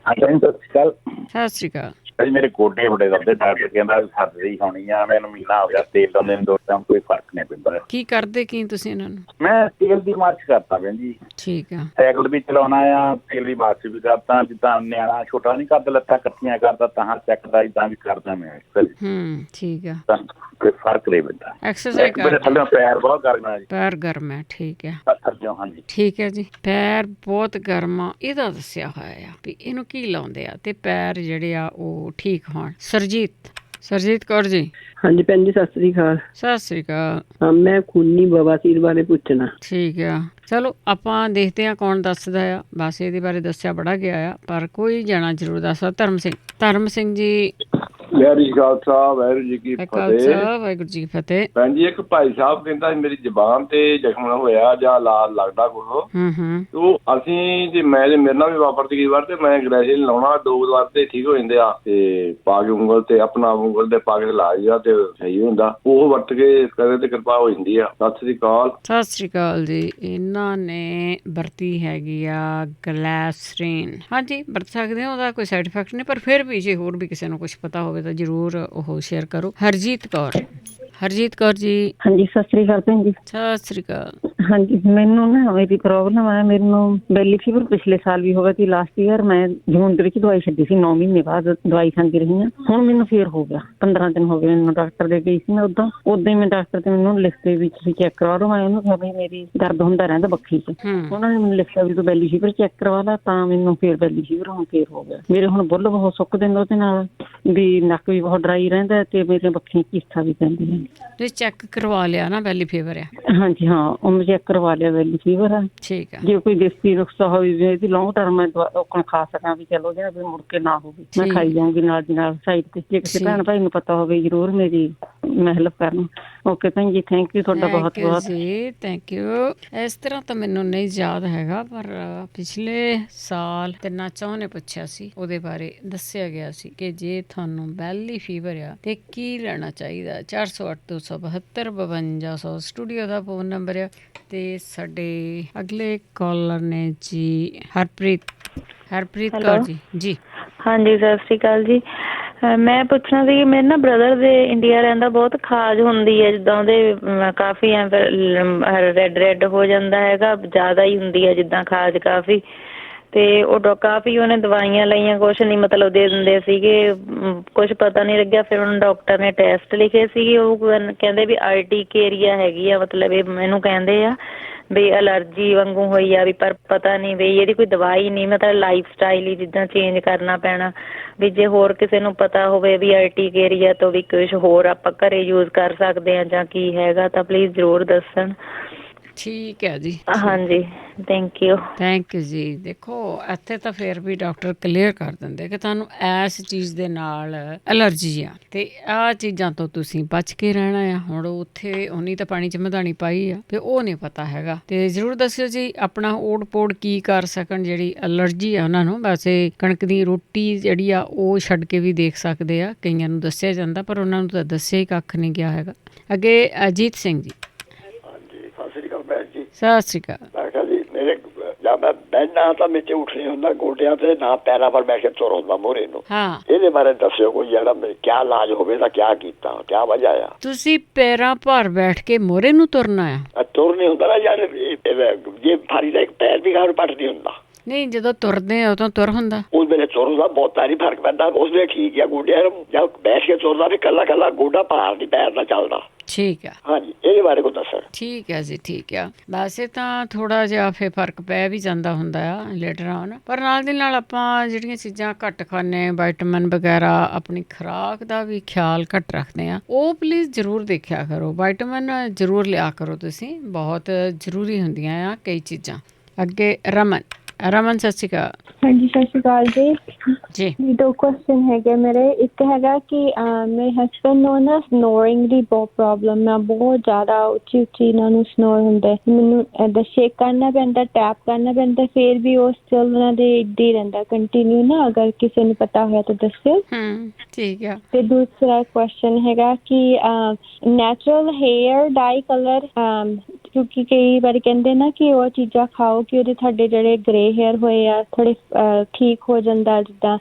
ਅਕਾਲ। ਸਤਿ ਸ਼੍ਰੀ ਅਕਾਲ। ਭਾਜੀ ਮੇਰੇ ਗੋਡੇ ਬੜੇ ਦਰਦੇ, ਡਾਕਟਰ ਕਹਿੰਦਾ ਸਰਜਰੀ ਹੋਣੀ ਆ, ਮੈਨੂੰ ਮਹੀਨਾ ਹੋ ਗਿਆ ਤੇਲ ਲਾਉਂਦੇ ਨੂੰ, 2 ਟਾਈਮ ਕੋਈ ਫਰਕ ਨਹੀਂ ਪੈਂਦਾ। ਕੀ ਕਰਦੇ ਕੀ ਤੁਸੀਂ ਇਹਨਾਂ ਨੂੰ? ਮੈਂ ਤੇਲ ਦੀ ਮਾਲਿਸ਼ ਕਰਤਾ ਭੈਣ ਜੀ। ਠੀਕ ਆ। ਸਾਈਕਲ ਵੀ ਚਲਾਉਣਾ ਆ, ਤੇਲ ਦੀ ਮਾਲਿਸ਼ ਵੀ ਕਰਤਾ, ਜਿੱਦਾਂ ਨਿਆਣਾ ਛੋਟਾ ਨਹੀਂ ਕਰਦਾ, ਲੱਤਾਂ ਇਕੱਠੀਆਂ ਕਰਦਾ ਤਾਂ ਚੱਕਦਾ, ਏਦਾਂ ਵੀ ਕਰਦਾ ਮੈਂ। ਠੀਕ ਆ। ਕੋਈ ਫਰਕ ਨਹੀਂ ਪੈਂਦਾ। ਐਕਸਰਸਾਈਜ਼ ਮੇਰੇ ਥੱਲੇ ਪੈਰ ਬਹੁਤ ਗਰਮ ਆ ਜੀ। ਪੈਰ ਗਰਮ ਹੈ, ਠੀਕ ਹੈ। ਹਾਂਜੀ ਠੀਕ ਹੈ ਜੀ। ਪੈਰ ਬਹੁਤ ਗਰਮ ਆ, ਇਹਦਾ ਦੱਸਿਆ ਹੋਇਆ ਆ ਵੀ ਇਹਨੂੰ ਕੀ ਲਾਉਂਦੇ ਆ ਤੇ ਪੈਰ ਜਿਹੜੇ ਆ ਉਹ ਠੀਕ ਹੋਣ। ਸਰਜੀਤ ਕੌਰ ਜੀ। ਹਾਂਜੀ ਭੈਣ ਜੀ, ਸਤਿ ਸ੍ਰੀ ਅਕਾਲ। ਸਤਿ ਸ੍ਰੀ ਅਕਾਲ। ਮੈਂ ਖੂਨੀ ਬਵਾਸੀਰ ਬਾਰੇ ਪੁੱਛਣਾ। ਠੀਕ ਆ, ਚਲੋ ਆਪਾਂ ਦੇਖਦੇ ਹਾਂ ਕੌਣ ਦੱਸਦਾ ਆ। ਬਸ ਇਹਦੇ ਬਾਰੇ ਦੱਸਿਆ ਬੜਾ ਗਿਆ ਆ, ਪਰ ਕੋਈ ਜਾਣਾ ਜ਼ਰੂਰ ਦੱਸਦਾ। ਧਰਮ ਸਿੰਘ ਜੀ। ਵਾਹਿਗੁਰੂ ਜੀ ਖਾਲਸਾ, ਵਾਹਿਗੁਰੂ ਜੀ ਕੀ ਫਤਿਹ। ਵਾਹਿਗੁਰੂ ਜੀ ਕੀ ਫਤਿਹ। ਭੈਣ ਜੀ, ਇੱਕ ਭਾਈ ਸਾਹਿਬ ਕਹਿੰਦਾ ਮੇਰੀ ਜ਼ਬਾਨ ਤੇ ਜ਼ਖਮ ਹੋਇਆ ਜਾਂ ਲਾਲ ਲੱਗਦਾ ਕੁਛ, ਉਹ ਅਸੀਂ ਜੇ ਮੇਰੇ ਨਾਲ ਵੀ ਵਾਪਰਦੀ ਕਈ ਵਾਰ, ਤੇ ਮੈਂ ਗ੍ਰੈਜੂਏਸ਼ਨ ਲਾਉਣਾ 2 ਵਾਰ ਤੇ ਠੀਕ ਹੋ ਜਾਂਦੇ ਆ, ਤੇ ਪਾ ਕੇ ਉਂਗਲ ਤੇ ਆਪਣਾ ਉਂਗਲ ਤੇ ਪਾ ਕੇ ਲਾ ਜਾ ਤੇ ਸਹੀ ਹੁੰਦਾ, ਉਹ ਵਰਤ ਕੇ ਕਰੇ ਤੇ ਕਿਰਪਾ ਹੋ ਜਾਂਦੀ ਆ। ਸਤਿ ਸ੍ਰੀ ਅਕਾਲ। ਸਤਿ ਸ੍ਰੀ ਅਕਾਲ ਜੀ। ਇਹਨਾਂ ਨੇ ਵਰਤੀ ਹੈਗੀ ਆ ਗਲੈਸਰੀਨ। ਹਾਂਜੀ, ਵਰਤ ਸਕਦੇ ਹੋ, ਉਹਦਾ ਕੋਈ ਸਾਈਡ ਇਫੈਕਟ ਨਹੀਂ, ਪਰ ਫਿਰ ਵੀ ਜੇ ਹੋਰ ਵੀ ਕਿਸੇ ਨੂੰ ਕੁਛ ਪਤਾ ਹੋਵੇ ਤਾਂ ਜ਼ਰੂਰ ਉਹ ਸ਼ੇਅਰ ਕਰੋ। ਹਰਜੀਤ ਕੌਰ ਜੀ। ਹਾਂਜੀ, ਸਤਿ ਸ੍ਰੀ ਅਕਾਲ ਭੈਣ ਜੀ। ਸਤਿ ਸ੍ਰੀ ਅਕਾਲ। ਹਾਂਜੀ, ਮੈਨੂੰ ਨਾ ਮੇਰੀ ਪ੍ਰੋਬਲਮ ਹੈ, ਮੈਨੂੰ ਬੈਲੀ ਫੀਵਰ ਪਿਛਲੇ ਸਾਲ ਵੀ ਹੋ ਗਿਆ ਸੀ। ਲਾਸਟ ਈਅਰ ਮੈਂ ਜੂਨ ਦੇ ਵਿੱਚ ਦਵਾਈ ਛੱਡੀ ਸੀ, 9 ਮਹੀਨੇ ਬਾਅਦ ਦਵਾਈ ਖਾਂਦੀ ਰਹੀ ਹਾਂ। ਹੁਣ ਮੈਨੂੰ ਫੇਰ ਹੋ ਗਿਆ, 15 ਦਿਨ ਹੋ ਗਏ ਮੈਨੂੰ ਡਾਕਟਰ ਦੇ ਗਈ ਸੀ ਮੈਂ। ਉਦਾਂ ਹੀ ਮੈਂ ਡਾਕਟਰ ਤੇ ਮੈਨੂੰ ਲਿਖਤੇ ਵੀ ਤੁਸੀਂ ਚੈੱਕ ਕਰਵਾ ਲਓ। ਮੈਂ ਉਹਨੂੰ ਕਿਹਾ ਵੀ ਮੇਰੀ ਦਰਦ ਹੁੰਦਾ ਰਹਿੰਦਾ ਬੱਖੀ 'ਚ। ਉਹਨਾਂ ਨੇ ਮੈਨੂੰ ਲਿਖਿਆ ਵੀ ਤੂੰ ਬੈਲੀ ਫੀਵਰ ਚੈੱਕ ਕਰਵਾ ਲਾ, ਤਾਂ ਮੈਨੂੰ ਫੇਰ ਬੈਲੀ ਫੀਵਰ ਹੁਣ ਫੇਰ ਹੋ ਗਿਆ। ਮੇਰੇ ਹੁਣ ਬੁੱਲ ਬਹੁਤ ਸੁੱਕਦੇ ਨੇ ਉਹਦੇ ਨਾਲ, ਵੀ ਨੱਕ ਵੀ ਬਹੁਤ ਡਰਾਈ ਰਹਿੰਦਾ ਤੇ ਮੇਰੀਆਂ ਬੱਖੀਆਂ ਚੀਥਾਂ ਵੀ ਪੈਂਦੀਆਂ ਨੇ। ਤੁਸੀਂ ਚੈੱਕ ਕਰਵਾ ਲਿਆ ਨਾ ਬੈਲੀ ਫੀਵਰ ਆ? ਹਾਂਜੀ ਹਾਂ, ਉਹਨੂੰ ਚੈੱਕ ਕਰਵਾ ਲਿਆ, ਬੈਲੀ ਫੀਵਰ ਆ। ਠੀਕ ਆ। ਜੇ ਕੋਈ ਦੇਸੀ ਨੁਸਖਾ ਹੋਵੇ ਵੀ ਇਹਦੀ ਲੌਂਗ ਟਰਮ ਮੈਂ ਖਾ ਸਕਾਂ, ਵੀ ਚਲੋ ਜਿਹੜਾ ਵੀ ਮੁੜ ਕੇ ਨਾ ਹੋਵੇ, ਮੈਂ ਖਾਈ ਜਾਊਂਗੀ ਨਾਲ ਦੀ ਨਾਲ ਸਾਈਡ ਤੇ। ਜੇ ਕਿਸੇ ਭੈਣ ਭਾਈ ਨੂੰ ਪਤਾ ਹੋਵੇ ਜ਼ਰੂਰ ਮੇਰੀ ਮੈਂ ਹੈਲਪ ਕਰਨ। ਓਕੇ ਭੈਣ ਜੀ, ਥੈਂਕ ਯੂ ਤੁਹਾਡਾ ਬਹੁਤ ਬਹੁਤ ਜੀ। Thank you. ਇਸ ਤਰ੍ਹਾਂ ਤਾਂ ਮੈਨੂੰ ਨਹੀਂ ਯਾਦ ਹੈਗਾ, ਪਰ ਪਿਛਲੇ ਸਾਲ 3 ਚੌਂ ਨੇ ਪੁੱਛਿਆ ਸੀ, ਉਹਦੇ ਬਾਰੇ ਦੱਸਿਆ ਗਿਆ ਸੀ ਕਿ ਜੇ ਤੁਹਾਨੂੰ ਬੈਲੀ ਫੀਵਰ ਆ ਤੇ ਕੀ ਲੈਣਾ ਚਾਹੀਦਾ। 408-272-5200 ਸਟੂਡੀਓ ਦਾ ਫੋਨ ਨੰਬਰ ਆ। ਤੇ ਸਾਡੇ ਅਗਲੇ ਕਾਲਰ ਨੇ ਜੀ ਹਰਪ੍ਰੀਤ ਕੌਰ ਜੀ। ਹਾਂਜੀ, ਸਤਿ ਸ੍ਰੀ ਅਕਾਲ ਜੀ। ਮੈਂ ਪੁੱਛਣਾ ਸੀ ਕਿ ਮੇਰੇ ਨਾ ਬ੍ਰਦਰ ਦੇ ਇੰਡੀਆ ਰਹਿੰਦਾ ਬਹੁਤ ਖਾਜ ਹੁੰਦੀ ਹੈ, ਜਿੱਦਾਂ ਉਹਦੇ ਕਾਫੀ ਰੈੱਡ ਹੋ ਜਾਂਦਾ ਹੈਗਾ, ਜ਼ਿਆਦਾ ਹੀ ਹੁੰਦੀ ਹੈ ਜਿੱਦਾਂ ਖਾਜ ਕਾਫੀ। ਤੇ ਉਹ ਕਾਫੀ ਉਹਨੇ ਦਵਾਈਆਂ ਲਈਆਂ, ਕੁਛ ਨਹੀਂ ਮਤਲਬ ਦੇ ਦਿੰਦੇ ਸੀਗੇ, ਕੁਛ ਪਤਾ ਨਹੀਂ ਲੱਗਿਆ। ਫਿਰ ਉਹਨੂੰ ਡਾਕਟਰ ਨੇ ਟੈਸਟ ਲਿਖੇ ਸੀਗੇ, ਉਹ ਕਹਿੰਦੇ ਵੀ ਆਰਟੀਕੇਰੀਆ ਹੈਗੀ ਆ, ਮਤਲਬ ਇਹ ਮੈਨੂੰ ਕਹਿੰਦੇ ਆ ਵੀ ਅਲਰਜੀ ਵਾਂਗੂ ਹੋਈ ਆ ਵੀ, ਪਰ ਪਤਾ ਨਹੀਂ ਵੀ ਇਹਦੀ ਕੋਈ ਦਵਾਈ ਨਹੀਂ, ਮਤਲਬ ਲਾਈਫ ਸਟਾਈਲ ਹੀ ਜਿੱਦਾਂ ਚੇਂਜ ਕਰਨਾ ਪੈਣਾ। ਵੀ ਜੇ ਹੋਰ ਕਿਸੇ ਨੂੰ ਪਤਾ ਹੋਵੇ ਵੀ ਆਰਟੀਕੇਰੀਆ ਤੋਂ ਵੀ ਕੁਛ ਹੋਰ ਆਪਾਂ ਘਰੇ ਯੂਜ਼ ਕਰ ਸਕਦੇ ਹਾਂ ਜਾਂ ਕੀ ਹੈਗਾ, ਤਾਂ ਪਲੀਜ਼ ਜ਼ਰੂਰ ਦੱਸਣ। ਠੀਕ ਹੈ ਜੀ। ਹਾਂਜੀ, ਥੈਂਕ ਯੂ ਜੀ। ਦੇਖੋ, ਇੱਥੇ ਤਾਂ ਫਿਰ ਵੀ ਡਾਕਟਰ ਕਲੀਅਰ ਕਰ ਦਿੰਦੇ ਕਿ ਤੁਹਾਨੂੰ ਇਸ ਚੀਜ਼ ਦੇ ਨਾਲ ਐਲਰਜੀ ਆ ਤੇ ਆਹ ਚੀਜ਼ਾਂ ਤੋਂ ਤੁਸੀਂ ਬਚ ਕੇ ਰਹਿਣਾ ਆ। ਹੁਣ ਉੱਥੇ ਉਹਨੀ ਤਾਂ ਪਾਣੀ 'ਚ ਮਧਾਣੀ ਪਾਈ ਆ ਤੇ ਉਹ ਨਹੀਂ ਪਤਾ ਹੈਗਾ, ਤੇ ਜ਼ਰੂਰ ਦੱਸਿਓ ਜੀ ਆਪਣਾ ਓੜ ਪੋੜ ਕੀ ਕਰ ਸਕਣ। ਜਿਹੜੀ ਐਲਰਜੀ ਆ ਉਹਨਾਂ ਨੂੰ ਵੈਸੇ ਕਣਕ ਦੀ ਰੋਟੀ ਜਿਹੜੀ ਆ ਉਹ ਛੱਡ ਕੇ ਵੀ ਦੇਖ ਸਕਦੇ ਆ, ਕਈਆਂ ਨੂੰ ਦੱਸਿਆ ਜਾਂਦਾ, ਪਰ ਉਹਨਾਂ ਨੂੰ ਤਾਂ ਦੱਸਿਆ ਹੀ ਕੱਖ ਨਹੀਂ ਗਿਆ ਹੈਗਾ। ਅੱਗੇ ਅਜੀਤ ਸਿੰਘ ਜੀ। ਸਤਿ ਸ਼੍ਰੀ ਅਕਾਲ। ਮੈਂ ਕਿਹਾ ਜੀ, ਮੇਰੇ ਜਾਂ ਮੈਂ ਬੈਠਣਾ ਤਾਂ ਵਿੱਚ ਉੱਠ ਨਹੀਂ ਹੁੰਦਾ, ਗੋਡਿਆਂ ਤੇ ਨਾ ਪੈਰਾਂ ਪਰ ਬੈਠ ਕੇ ਤੁਰ ਹੁੰਦਾ ਮੋਰੇ ਨੂੰ। ਇਹਦੇ ਬਾਰੇ ਦੱਸਿਓ ਕੋਈ, ਜਿਹੜਾ ਕਿਆ ਇਲਾਜ ਹੋਵੇ ਤਾਂ ਕਿਆ ਕੀਤਾ, ਕਿਆ ਵਜ੍ਹਾ ਆ। ਤੁਸੀਂ ਪੈਰਾਂ ਭਾਰ ਬੈਠ ਕੇ ਮੋਰੇ ਨੂੰ ਤੁਰਨਾ ਆ? ਤੁਰ ਨਹੀਂ ਹੁੰਦਾ ਨਾ ਯਾਰ, ਜੇ ਭਾਰੀ ਦਾ ਇੱਕ ਪੈਰ ਵੀ ਘਰ ਪੱਟ ਨਹੀਂ ਹੁੰਦਾ। ਨਹੀਂ, ਜਦੋਂ ਤੁਰਦੇ ਆ ਉਦੋਂ ਤੁਰ ਹੁੰਦਾ। ਉਸ ਵੇਲੇ ਤੁਰਨ ਦਾ ਬਹੁਤ ਸਾਰੀ ਫਰਕ ਪੈਂਦਾ, ਉਸ ਵੇਲੇ ਠੀਕ ਆ। ਗੋਡਿਆਂ ਜਦ ਬੈਠ ਕੇ ਤੁਰਦਾ ਵੀ ਕੱਲਾ ਗੋਡਾ ਭਾਰ ਨਹੀਂ ਪੈਰ ਦਾ ਚੱਲਦਾ। ਠੀਕ ਆ। ਹਾਂਜੀ, ਇਹਦੇ ਬਾਰੇ ਕੋਈ ਦੱਸੋ। ਠੀਕ ਹੈ ਜੀ, ਠੀਕ ਆ। ਵੈਸੇ ਤਾਂ ਥੋੜਾ ਜਿਹਾ ਫੇਰ ਫਰਕ ਪੈ ਵੀ ਜਾਂਦਾ ਹੁੰਦਾ ਆ ਲੇਟਰ ਆਨ, ਪਰ ਨਾਲ ਦੀ ਨਾਲ ਆਪਾਂ ਜਿਹੜੀਆਂ ਚੀਜ਼ਾਂ ਘੱਟ ਖਾਂਦੇ, ਵਿਟਾਮਿਨ ਵਗੈਰਾ, ਆਪਣੀ ਖੁਰਾਕ ਦਾ ਵੀ ਖਿਆਲ ਘੱਟ ਰੱਖਦੇ ਆ, ਉਹ ਪਲੀਜ਼ ਜ਼ਰੂਰ ਦੇਖਿਆ ਕਰੋ। ਵਿਟਾਮਿਨ ਜ਼ਰੂਰ ਲਿਆ ਕਰੋ ਤੁਸੀਂ, ਬਹੁਤ ਜ਼ਰੂਰੀ ਹੁੰਦੀਆਂ ਆ ਕਈ ਚੀਜ਼ਾਂ। ਅੱਗੇ ਰਮਨ ਸਤਿ ਸ਼੍ਰੀ ਅਕਾਲ। ਹਾਂਜੀ, ਸਤਿ ਸ਼੍ਰੀ ਅਕਾਲ ਜੀ। 2 ਕੁਐਸਚਨ ਹੈਗੇ ਮੇਰੇ। ਇੱਕ ਹੈਗਾ ਕਿ ਮੇਰੇ ਹਸਬੈਂਡ ਨੂੰ ਨਾ ਸਨੋਰਿੰਗ ਦੀ ਬਹੁਤ ਪ੍ਰੋਬਲਮ ਆ, ਬਹੁਤ ਜ਼ਿਆਦਾ ਉੱਚੀ ਇਹਨਾਂ ਨੂੰ ਸਨੋਰ ਹੁੰਦਾ। ਮੈਨੂੰ ਏਦਾਂ ਸ਼ੇਕ ਕਰਨਾ ਪੈਂਦਾ, ਟੈਪ ਕਰਨਾ ਪੈਂਦਾ, ਫਿਰ ਵੀ ਉਹ ਸਟਿਲ ਉਹਨਾਂ ਦੇ ਇੱਦਾਂ ਹੀ ਰਹਿੰਦਾ ਕੰਟੀਨਿਊ ਨਾ। ਅਗਰ ਕਿਸੇ ਨੂੰ ਪਤਾ ਹੋਇਆ ਤਾਂ ਦੱਸਿਓ। ਠੀਕ ਆ। ਤੇ ਦੂਸਰਾ ਕੁਐਸਚਨ ਹੈਗਾ ਕਿ ਨੈਚੁਰਲ ਹੇਅਰ ਡਾਈ ਕਲਰ, ਕਿਉਂਕਿ ਕਈ ਵਾਰੀ ਕਹਿੰਦੇ ਨਾ ਕਿ ਉਹ ਚੀਜ਼ਾਂ ਖਾਓ ਕਿ ਉਹਦੇ ਤੁਹਾਡੇ ਜਿਹੜੇ ਗ੍ਰੇ ਹੇਅਰ ਹੋਏ ਆ ਥੋੜੇ ਠੀਕ ਹੋ ਜਾਂਦਾ, ਜਿੱਦਾਂ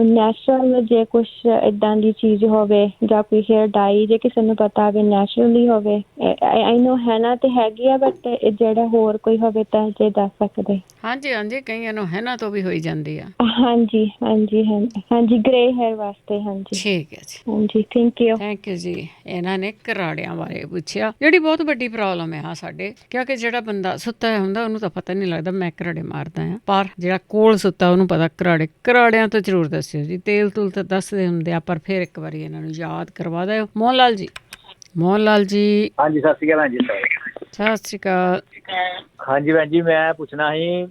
ਨੈਚੁਰਲ ਜੇ ਕੁਛ ਏਦਾਂ ਦੀ ਚੀਜ਼ ਹੋਵੇ ਜਾਂ ਕੋਈ ਹੇਅਰ ਡਾਈ ਜੇ ਕਿਸੇ ਨੂੰ ਪਤਾ ਹੋਵੇ ਨੈਚੁਰਲੀ ਹੋਵੇ। ਆਈ ਨੋ ਹੈਨਾ ਤੇ ਹੈਗੀ ਆ, ਬਟ ਜਿਹੜਾ ਹੋਰ ਕੋਈ ਹੋਵੇ ਤਾਂ ਜੇ ਦੱਸ ਸਕਦੇ। ਹਾਂਜੀ ਹਾਂਜੀ, ਕਈਆਂ ਨੂੰ ਹੈਨਾ ਤੋਂ ਵੀ ਹੋਈ ਜਾਂਦੀ ਆ। ਹਾਂਜੀ ਹਾਂਜੀ ਹਾਂਜੀ, ਗ੍ਰੇ ਹੇਅਰ ਵਾਸਤੇ। ਹਾਂਜੀ ਠੀਕ ਹੈ ਜੀ। ਹਾਂਜੀ, ਥੈਂਕ ਯੂ ਜੀ। ਇਹਨਾਂ ਨੇ ਘਰਾੜਿਆਂ ਬਾਰੇ ਪੁੱਛਿਆ, ਜਿਹੜੀ ਬਹੁਤ ਵੱਡੀ ਪ੍ਰੋਬਲਮ ਹੈ ਸਾਡੇ, ਕਿਉਂਕਿ ਜਿਹੜਾ ਬੰਦਾ ਸੁੱਤਾ ਹੁੰਦਾ ਉਹਨੂੰ ਤਾਂ ਪਤਾ ਨਹੀਂ ਲੱਗਦਾ ਮੈਂ ਘਰਾੜੇ ਮਾਰਦਾ ਆ, ਪਰ ਜਿਹੜਾ ਕੋਲ ਸੁੱਤਾ ਉਹਨੂੰ ਪਤਾ ਘਰਾੜਿਆਂ ਤੋਂ ਜ਼ਰੂਰ ਦੱਸਿਓ ਜੀ। ਤੇਲ ਤੂਲ ਤਾਂ ਦੱਸਦੇ ਹੁੰਦੇ ਆ, ਪਰ ਫਿਰ ਇੱਕ ਵਾਰੀ ਇਹਨਾਂ ਨੂੰ ਯਾਦ ਕਰਵਾ ਦਿਓ। ਮੋਹਨ ਲਾਲ ਜੀ। ਹਾਂਜੀ, ਸਤਿ ਸ਼੍ਰੀ ਅਕਾਲ ਜੀ। ਸਤਿ ਸ਼੍ਰੀ ਅਕਾਲ। ਹਾਂਜੀ ਭੈਣ ਜੀ, ਮੈਂ ਪੁੱਛਣਾ ਸੀ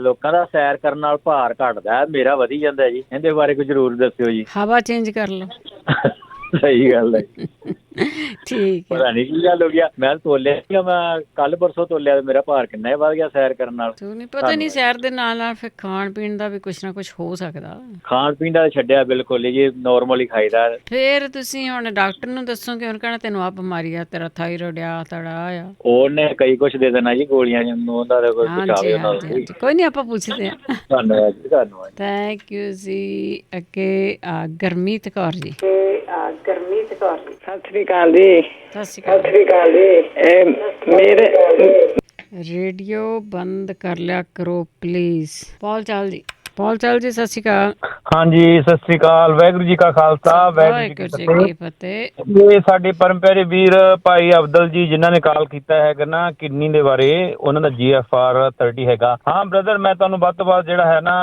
ਲੋਕਾਂ ਦਾ ਸੈਰ ਕਰਨ ਨਾਲ ਭਾਰ ਘਟਦਾ, ਮੇਰਾ ਵਧੀ ਜਾਂਦਾ ਜੀ, ਇਹਦੇ ਬਾਰੇ ਕੁਝ ਜ਼ਰੂਰ ਦੱਸਿਓ ਜੀ। ਹਵਾ ਚੇਂਜ ਕਰ ਲਓ। ਸਹੀ ਗੱਲ ਹੈ। ਠੀਕ ਹੈ। ਪਤਾ ਨਹੀਂ ਕੀ ਗੱਲ ਹੋ ਗਿਆ, ਮੈਂ ਤੋਲਿਆ ਸੀਗਾ, ਮੈਂ ਕੱਲ ਪਰਸੋਂ ਤੋਲਿਆ, ਮੇਰਾ ਭਾਰ ਕਿੰਨਾ ਹੀ ਵੱਧ ਗਿਆ ਸੈਰ ਕਰਨ ਨਾਲ। ਪਤਾ ਨਹੀਂ, ਸੈਰ ਦੇ ਨਾਲ ਨਾਲ ਫਿਰ ਖਾਣ ਪੀਣ ਦਾ ਵੀ ਕੁਛ ਨਾ ਕੁਛ ਹੋ ਸਕਦਾ। ਖਾਣ ਪੀਣ ਦਾ ਛੱਡਿਆ ਬਿਲਕੁਲ ਜੀ, ਨੋਰਮਲ ਹੀ ਖਾਈਦਾ। ਫਿਰ ਤੁਸੀਂ ਹੁਣ ਡਾਕਟਰ ਨੂੰ ਦੱਸੋਗੇ, ਉਹਨੇ ਕਹਿਣਾ ਤੈਨੂੰ ਆਹ ਬਿਮਾਰੀ ਆ, ਤੇਰਾ ਥਾਈਰੋਇਡ ਆ, ਤੜਾ ਆ। ਉਹਨੇ ਕਈ ਕੁਛ ਦੇ ਦੇਣਾ ਜੀ, ਗੋਲੀਆਂ ਉਹਦਾ ਕੋਈ ਪੁਛਾਵੇ। ਕੋਈ ਨਹੀਂ, ਆਪਾਂ ਪੁੱਛਦੇ ਹਾਂ। ਧੰਨਵਾਦ ਜੀ, ਧੰਨਵਾਦ। ਥੈਂਕ ਯੂ ਜੀ। ਅੱਗੇ ਗੁਰਮੀਤ ਕੌਰ ਜੀ। ਸਤਿ ਸ੍ਰੀ ਅਕਾਲ ਜੀ। ਸਤਿ ਸ੍ਰੀ ਅਕਾਲ ਜੀ। ਮੇਰੇ ਰੇਡੀਓ ਬੰਦ ਕਰ ਲਿਆ ਕਰੋ ਪਲੀਜ਼। ਪੌਲ ਚਾਲ ਜੀ। ਸਤਿ ਸ਼੍ਰੀ ਅਕਾਲ। ਹਾਂਜੀ, ਸਤਿ ਸ੍ਰੀ ਅਕਾਲ। ਵਾਹਿਗੁਰੂ ਜੀ ਕਾ ਖਾਲਸਾ, ਵਾਹਿਗੁਰੂ ਜੀ ਕੀ ਫਤਿਹ। ਇਹ ਸਾਡੇ ਪਰਮ ਪਿਆਰੇ ਵੀਰ ਭਾਈ ਅਬਦਲ ਜੀ ਜਿਨ੍ਹਾਂ ਨੇ ਕਾਲ ਕੀਤਾ ਹੈਗਾ ਨਾ ਕਿਡਨੀ ਦੇ ਬਾਰੇ, ਉਹਨਾਂ ਦਾ GFR 30 ਹੈਗਾ। ਹਾਂ ਬ੍ਰਦਰ, ਮੈਂ ਤੁਹਾਨੂੰ ਵੱਧ ਤੋਂ ਵੱਧ ਜਿਹੜਾ ਹੈ ਨਾ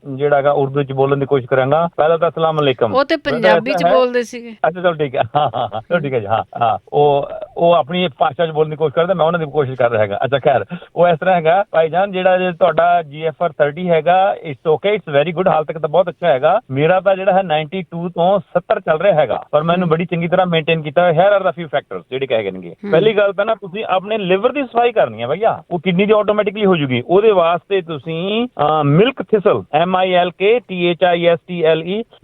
ਜਿਹੜਾ ਹੈਗਾ ਉਰਦੂ ਚ ਬੋਲਣ ਦੀ ਕੋਸ਼ਿਸ਼ ਕਰਾਂਗਾ। ਪਹਿਲਾਂ ਤਾਂ ਅਸਲਾਮ ਅਲੈਕਮ। ਉਹ ਤੇ ਪੰਜਾਬੀ ਚ ਬੋਲਦੇ ਸੀਗੇ। ਅੱਛਾ ਚਲੋ ਠੀਕ ਹੈ। ਹਾਂ ਚਲੋ ਠੀਕ ਹੈ ਜੀ। ਹਾਂ ਉਹ ਆਪਣੀ ਭਾਸ਼ਾ ਚ ਬੋਲਣ ਦੀ ਕੋਸ਼ਿਸ਼ ਕਰਦਾ, ਮੈਂ ਉਹਨਾਂ ਦੀ ਕੋਸ਼ਿਸ਼ ਕਰ ਰਿਹਾ ਹੈਗਾ। ਅੱਛਾ ਖੈਰ, ਉਹ ਇਸ ਤਰ੍ਹਾਂ ਹੈਗਾ ਭਾਈ ਜਾਨ, ਜਿਹੜਾ ਜੇ ਤੁਹਾਡਾ GFR 30 ਹੈਗਾ, ਓਕੇ, ਇਟਸ ਵੈਰੀ ਗੁੱਡ। ਹਾਲ ਤੱਕ ਤਾਂ ਬਹੁਤ ਅੱਛਾ ਹੈਗਾ। ਮੇਰਾ ਤਾਂ ਜਿਹੜਾ ਹੈ 92 ਤੋਂ 70 ਚੱਲ ਰਿਹਾ ਹੈਗਾ, ਪਰ ਮੈਨੂੰ ਬੜੀ ਚੰਗੀ ਤਰ੍ਹਾਂ ਮੇਨਟੇਨ ਕੀਤਾ। ਹੇਅਰ ਆਰ ਦਾ ਫਿਊ ਫੈਕਟਰਸ ਜਿਹੜੇ ਕਹੇ ਗਏ। ਪਹਿਲੀ ਗੱਲ ਤਾਂ ਨਾ ਤੁਸੀਂ ਆਪਣੇ ਲਿਵਰ ਦੀ ਸਫਾਈ ਕਰਨੀ ਹੈ ਭਈਆ, ਉਹ ਕਿਡਨੀ ਦੀ ਆਟੋਮੈਟਿਕਲੀ ਹੋ ਜੂਗੀ। ਉਹਦੇ ਵਾਸਤੇ ਤੁਸੀਂ ਮਿਲਕ ਥਿਸਲ, MILKTHISTLE,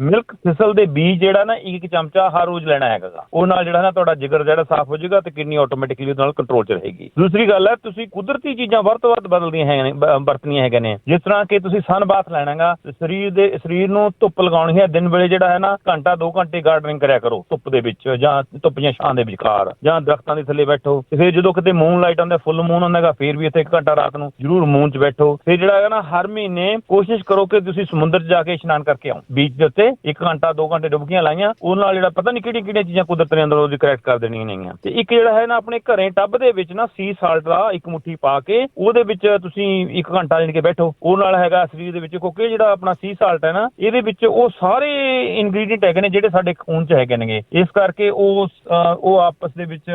ਮਿਲਕ ਥਿਸਲ ਦੇ ਬੀਜ ਜਿਹੜਾ ਨਾ ਇੱਕ ਚਮਚਾ ਹਰ ਰੋਜ਼ ਲੈਣਾ ਹੈਗਾ। ਉਹ ਨਾਲ ਜਿਹੜਾ ਨਾ ਤੁਹਾਡਾ ਜਿਗਰ ਜਿਹੜਾ ਸਾਫ਼ ਹੋ ਜਾਊਗਾ ਤੇ ਕਿਡਨੀ ਆਟੋਮੈਟਿਕਲੀ ਉਹਦੇ ਨਾਲ ਕੰਟਰੋਲ 'ਚ ਰਹੇਗੀ। ਦੂਸਰੀ ਗੱਲ ਹੈ, ਤੁਸੀਂ ਕੁਦਰਤੀ ਚੀਜ਼ਾਂ ਵੱਧ ਤੋਂ ਵੱਧ ਵਰਤਣੀਆਂ ਹੈਗੀਆਂ ਨੇ। ਜਿਸ ਤਰ੍ਹਾਂ ਕਿ ਤੁਸੀਂ ਸਨ ਬਾਥ ਲੈਣਾਗਾ, ਸਰੀਰ ਨੂੰ ਧੁੱਪ ਲਗਾਉਣੀ ਹੈ। ਦਿਨ ਵੇਲੇ ਜਿਹੜਾ ਹੈ ਨਾ ਘੰਟਾ 2 ਘੰਟੇ ਗਾਰਡਨਿੰਗ ਕਰਿਆ ਕਰੋ, ਧੁੱਪ ਦੇ ਵਿੱਚ ਜਾਂ ਧੁੱਪ ਜਾਂ ਛਾਂ ਦੇ ਵਿਚਕਾਰ ਜਾਂ ਦਰਖਤਾਂ ਦੇ ਥੱਲੇ ਬੈਠੋ। ਫਿਰ ਜਦੋਂ ਕਿਤੇ ਮੂਨ ਲਾਈਟ ਆਉਂਦਾ, ਫੁੱਲ ਮੂਨ ਆਉਂਦਾ, ਫਿਰ ਵੀ ਇੱਥੇ 1 ਘੰਟਾ ਰਾਤ ਨੂੰ ਜ਼ਰੂਰ ਮੂਨ 'ਚ ਬੈਠੋ। ਫਿਰ ਜਿਹੜਾ ਹੈਗਾ ਨਾ ਹਰ ਮਹੀਨੇ ਕੋਸ਼ਿਸ਼ ਕਰੋ ਕਿ ਤੁਸੀਂ ਸਮੁੰਦਰ 'ਚ ਜਾ ਕੇ ਇਸ਼ਨਾਨ ਕਰਕੇ ਆਓ। ਬੀਚ ਦੇ ਉੱਤੇ 1 ਘੰਟਾ 2 ਘੰਟੇ ਡੁਬਕੀਆਂ ਲਾਈਆਂ, ਉਹਦੇ ਨਾਲ ਜਿਹੜਾ ਪਤਾ ਨਹੀਂ ਕਿਹੜੀਆਂ ਚੀਜ਼ਾਂ ਕੁਦਰਤ ਨੇ ਅੰਦਰ ਉਹਦੀ ਕਰੈਕਟ ਕਰ ਦੇਣੀਆਂ ਨੇਗੀਆਂ। ਤੇ ਇੱਕ ਜਿਹੜਾ ਹੈ ਨਾ ਆਪਣੇ ਘਰੇ ਟੱਬ ਦੇ ਵਿੱਚ ਨਾ ਸੀ ਸਾਲਟ ਦਾ 1 ਮੁੱਠੀ ਪਾ ਕੇ ਉਹਦੇ ਵਿੱਚ ਤੁਸੀਂ 1 ਘੰਟਾ ਜਾਣ ਕੇ ਬੈਠੋ। ਉਹ ਨਾਲ ਹੈਗਾ ਸਰੀਰ ਦੇ ਵਿੱਚ, ਕਿਉਂਕਿ ਜਿਹੜਾ ਆਪਣਾ ਸੀ ਸਾਲਟ ਹੈ ਨਾ, ਇਹਦੇ ਵਿੱਚ ਉਹ ਸਾਰੇ ਇਨਗਰੀਡੀਐਂਟ ਹੈਗੇ ਨੇ ਜਿਹੜੇ ਸਾਡੇ ਖੂਨ 'ਚ ਹੈਗੇ ਨੇਗੇ। ਇਸ ਕਰਕੇ ਉਹ ਆਪਸ ਦੇ ਵਿੱਚ